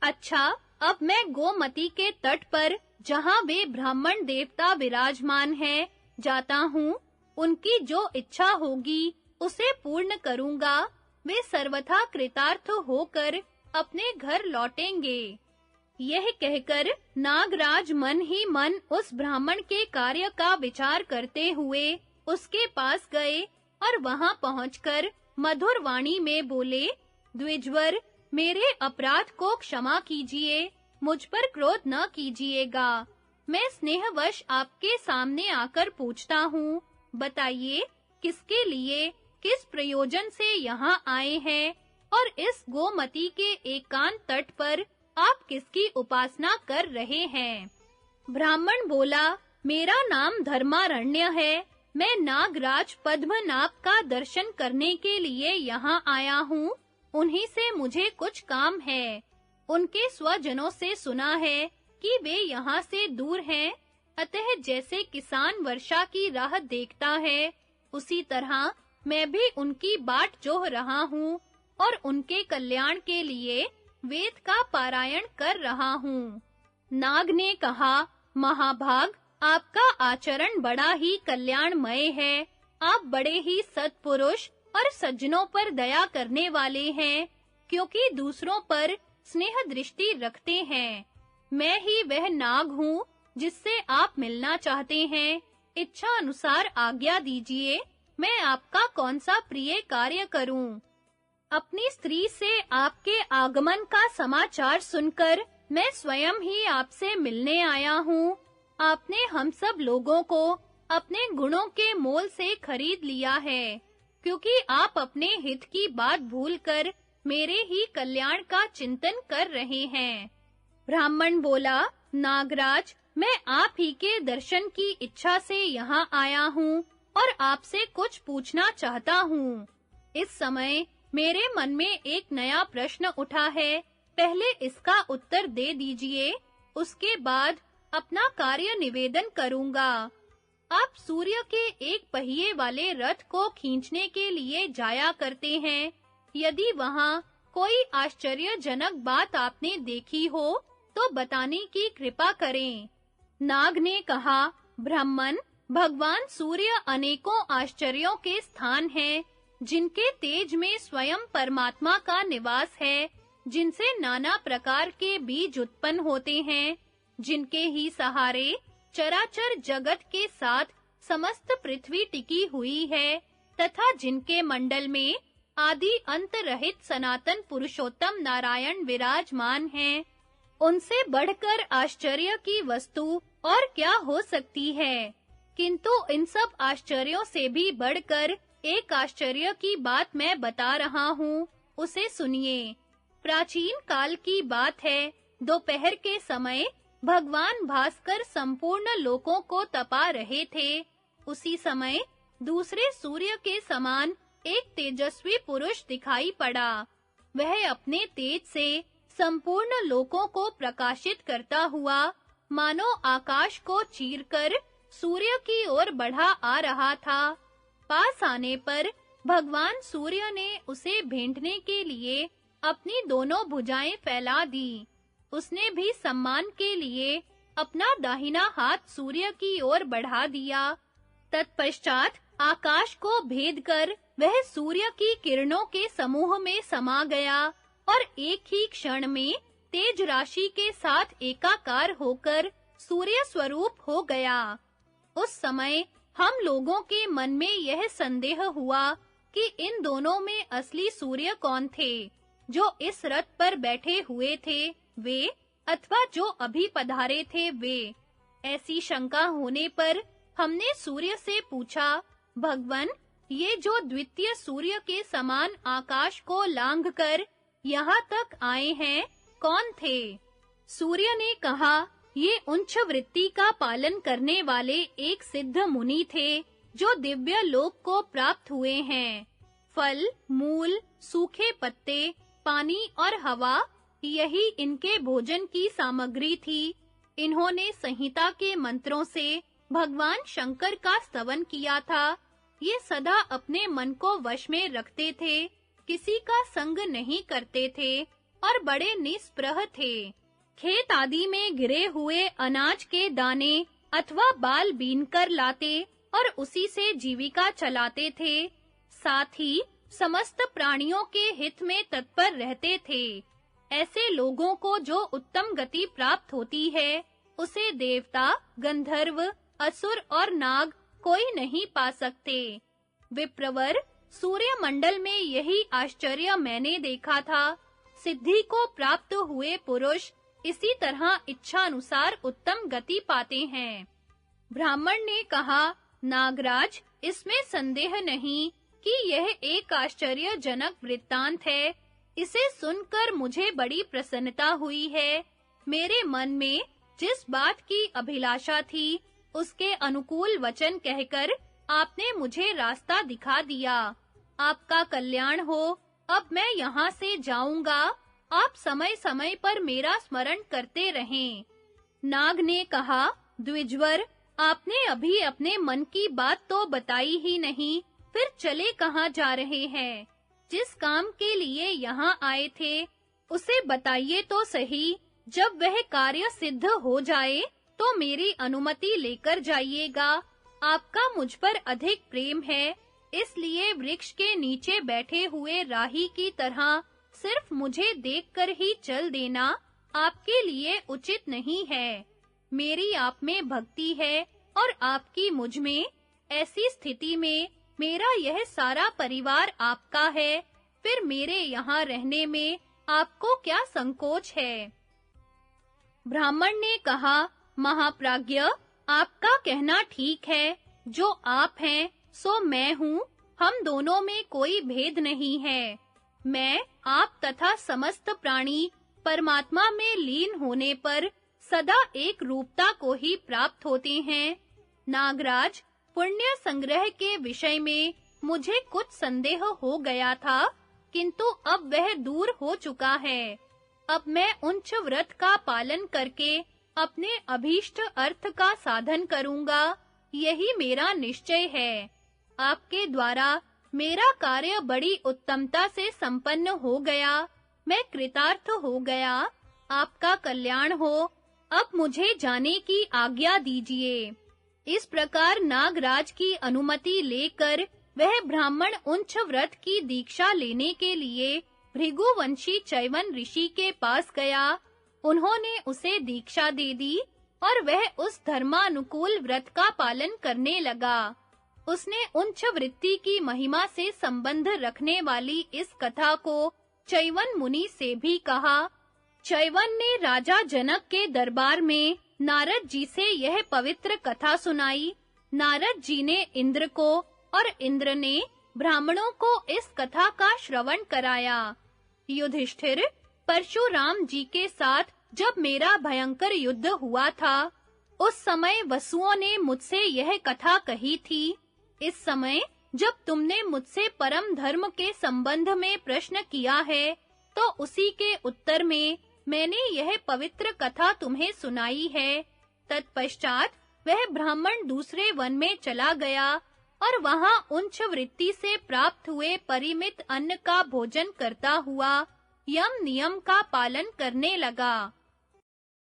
अच्छा, अब मैं गोमती के तट पर, जहाँ वे ब्राह्मण देवता विराजमान हैं, जाता हूँ। उनकी जो इच्छा होगी उसे पूर्ण करूँगा। वे सर्वथा कृतार्थ होकर अपने घर लौटेंगे। यह कहकर नागराज मन ही मन उस ब्राह्मण के कार्य का विचार करते हुए उसके पास गए और वहां पहुंचकर मधुर वाणी में बोले, द्विजवर, मेरे अपराध को क्षमा कीजिए, मुझ पर क्रोध न कीजिएगा। मैं स्नेहवश आपके सामने आकर पूछता हूँ, बताइए किसके लिए, किस प्रयोजन से यहाँ आए हैं, और इस गोमती के एकांत तट पर आप किसकी उपासना कर रहे हैं? ब्राह्मण बोला, मेरा नाम धर्मारण्य है। मैं नागराज पद्मनाभ का दर्शन करने के लिए यहाँ आया हूँ। उन्हीं से मुझे कुछ काम है। उनके स्वजनों से सुना है कि वे यहाँ से दूर हैं। अतः जैसे किसान वर्षा की राह देखता है, उसी तरह मैं भी उनकी बाट जोह रहा हूँ और उनके कल्याण के लिए वेद का पारायण कर रहा हूँ। नाग ने कहा, महाभाग, आपका आचरण बड़ा ही कल्याणमय है। आप बड़े ही सत्पुरुष और सज्जनों पर दया करने वाले हैं, क्योंकि दूसरों पर स्नेह दृष्टि रखते हैं। मैं ही वह नाग हूँ जिससे आप मिलना चाहते हैं। इच्छा अनुसार आज्ञा दीजिए, मैं आपका कौन सा प्रिय कार्य करूं। अपनी स्त्री से आपके आगमन का समाचार सुनकर मैं स्वयं ही आपसे मिलने आया हूँ। आपने हम सब लोगों को अपने गुणों के मोल से खरीद लिया है, क्योंकि आप अपने हित की बात भूलकर मेरे ही कल्याण का चिंतन कर रहे हैं। ब्राह्मण बोला, नागराज, मैं आप ही के दर्शन की इच्छा से यहाँ आया हूँ और आपसे कुछ पूछना चाहता हूँ। इस समय मेरे मन में एक नया प्रश्न उठा है, पहले इसका उत्तर दे दीजिए, उसके बाद अपना कार्य निवेदन करूँगा। आप सूर्य के एक पहिए वाले रथ को खींचने के लिए जाया करते हैं। यदि वहाँ कोई आश्चर्यजनक बात आपने देखी हो, तो बताने की कृपा करें। नाग ने कहा, ब्राह्मण, भगवान सूर्य अनेकों आश्चर्यों के स्थान हैं, जिनके तेज में स्वयं परमात्मा का निवास है, जिनसे नाना प्रकार के बीज उत्पन्न होते हैं, जिनके ही सहारे चराचर जगत के साथ समस्त पृथ्वी टिकी हुई है, तथा जिनके मंडल में आदि अंत रहित सनातन पुरुषोत्तम नारायण विराजमान हैं। उनसे बढ़कर आश्चर्य की वस्तु और क्या हो सकती है? किंतु इन सब आश्चर्यों से भी बढ़कर एक आश्चर्य की बात मैं बता रहा हूँ, उसे सुनिए। प्राचीन काल की बात है, दोपहर के समय भगवान भास्कर संपूर्ण लोकों को तपा रहे थे। उसी समय दूसरे सूर्य के समान एक तेजस्वी पुरुष दिखाई पड़ा। वह अपने तेज से संपूर्ण लोकों को प्रकाशित करता हुआ मानो आकाश को चीरकर सूर्य की ओर बढ़ा आ रहा था। पास आने पर भगवान सूर्य ने उसे भेंटने के लिए अपनी दोनों भुजाएं फैला दी। उसने भी सम्मान के लिए अपना दाहिना हाथ सूर्य की ओर बढ़ा दिया। तत्पश्चात आकाश को भेद कर वह सूर्य की किरणों के समूह में समा गया और एक ही क्षण में तेज राशि के साथ एकाकार होकर सूर्य स्वरूप हो गया। उस समय हम लोगों के मन में यह संदेह हुआ कि इन दोनों में असली सूर्य कौन थे, जो इस रथ पर बैठे हुए थे वे, अथवा जो अभी पधारे थे वे। ऐसी शंका होने पर हमने सूर्य से पूछा, भगवन, ये जो द्वितीय सूर्य के समान आकाश को लांघकर यहाँ तक आए हैं, कौन थे? सूर्य ने कहा, ये उच्च वृत्ति का पालन करने वाले एक सिद्ध मुनि थे, जो दिव्य लोक को प्राप्त हुए हैं। फल, मूल, सूखे पत्ते, पानी और हवा, यही इनके भोजन की सामग्री थी। इन्होंने संहिता के मंत्रों से भगवान शंकर का स्तवन किया था। ये सदा अपने मन को वश में रखते थे, किसी का संग नहीं करते थे और बड़े निस्पृह थे। खेत आदि में गिरे हुए अनाज के दाने अथवा बाल बीनकर लाते और उसी से जीविका चलाते थे। साथ ही समस्त प्राणियों के हित में तत्पर रहते थे। ऐसे लोगों को जो उत्तम गति प्राप्त होती है, उसे देवता, गंधर्व, असुर और नाग कोई नहीं पा सकते। विप्रवर, सूर्य मंडल में यही आश्चर्य मैंने देखा था। सिद्धि को प्राप्त हुए पुरुष इसी तरह इच्छा अनुसार उत्तम गति पाते हैं। ब्राह्मण ने कहा, नागराज, इसमें संदेह नहीं कि यह एक आश्चर्यजनक वृत्तांत है। इसे सुनकर मुझे बड़ी प्रसन्नता हुई है। मेरे मन में जिस बात की अभिलाषा थी, उसके अनुकूल वचन कहकर आपने मुझे रास्ता दिखा दिया। आपका कल्याण हो। अब मैं यहाँ से जाऊंगा। आप समय-समय पर मेरा स्मरण करते रहें। नाग ने कहा, द्विजवर, आपने अभी अपने मन की बात तो बताई ही नहीं, फिर चले कहाँ जा रहे हैं? जिस काम के लिए यहाँ आए थे, उसे बताइए तो सही। जब वह कार्य सिद्ध हो जाए, तो मेरी अनुमति लेकर जाइएगा। आपका मुझ पर अधिक प्रेम है, इसलिए वृक्ष के नीचे बैठे हुए राही की तरह सिर्फ मुझे देखकर ही चल देना आपके लिए उचित नहीं है। मेरी आप में भक्ति है और आपकी मुझ में। ऐसी स्थिति में मेरा यह सारा परिवार आपका है, फिर मेरे यहाँ रहने में आपको क्या संकोच है? ब्राह्मण ने कहा, महाप्राज्ञ, आपका कहना ठीक है। जो आप हैं सो मैं हूँ, हम दोनों में कोई भेद नहीं है। मैं, आप तथा समस्त प्राणी परमात्मा में लीन होने पर सदा एक रूपता को ही प्राप्त होते हैं। नागराज, पुण्य संग्रह के विषय में मुझे कुछ संदेह हो गया था, किंतु अब वह दूर हो चुका है। अब मैं उच्च व्रत का पालन करके अपने अभीष्ट अर्थ का साधन करूंगा, यही मेरा निश्चय है। आपके द्वारा मेरा कार्य बड़ी उत्तमता से संपन्न हो गया, मैं कृतार्थ हो गया। आपका कल्याण हो, अब मुझे जाने की आज्ञा दीजिए। इस प्रकार नागराज की अनुमति लेकर वह ब्राह्मण उच्च व्रत की दीक्षा लेने के लिए भृगुवंशी चैवन ऋषि के पास गया। उन्होंने उसे दीक्षा दे दी और वह उस धर्मानुकूल व्रत का पालन करने लगा। उसने उच्च वृत्ति की महिमा से संबंध रखने वाली इस कथा को चैवन मुनि से भी कहा। चैवन ने राजा जनक के दरबार में नारद जी से यह पवित्र कथा सुनाई। नारद जी ने इंद्र को और इंद्र ने ब्राह्मणों को इस कथा का श्रवण कराया। युधिष्ठिर, परशुराम जी के साथ जब मेरा भयंकर युद्ध हुआ था, उस समय वसुओं ने मुझसे यह कथा कही थी। इस समय जब तुमने मुझसे परम धर्म के संबंध में प्रश्न किया है, तो उसी के उत्तर में मैंने यह पवित्र कथा तुम्हें सुनाई है। तत्पश्चात वह ब्राह्मण दूसरे वन में चला गया और वहां उच्च वृत्ति से प्राप्त हुए परिमित अन्न का भोजन करता हुआ यम नियम का पालन करने लगा।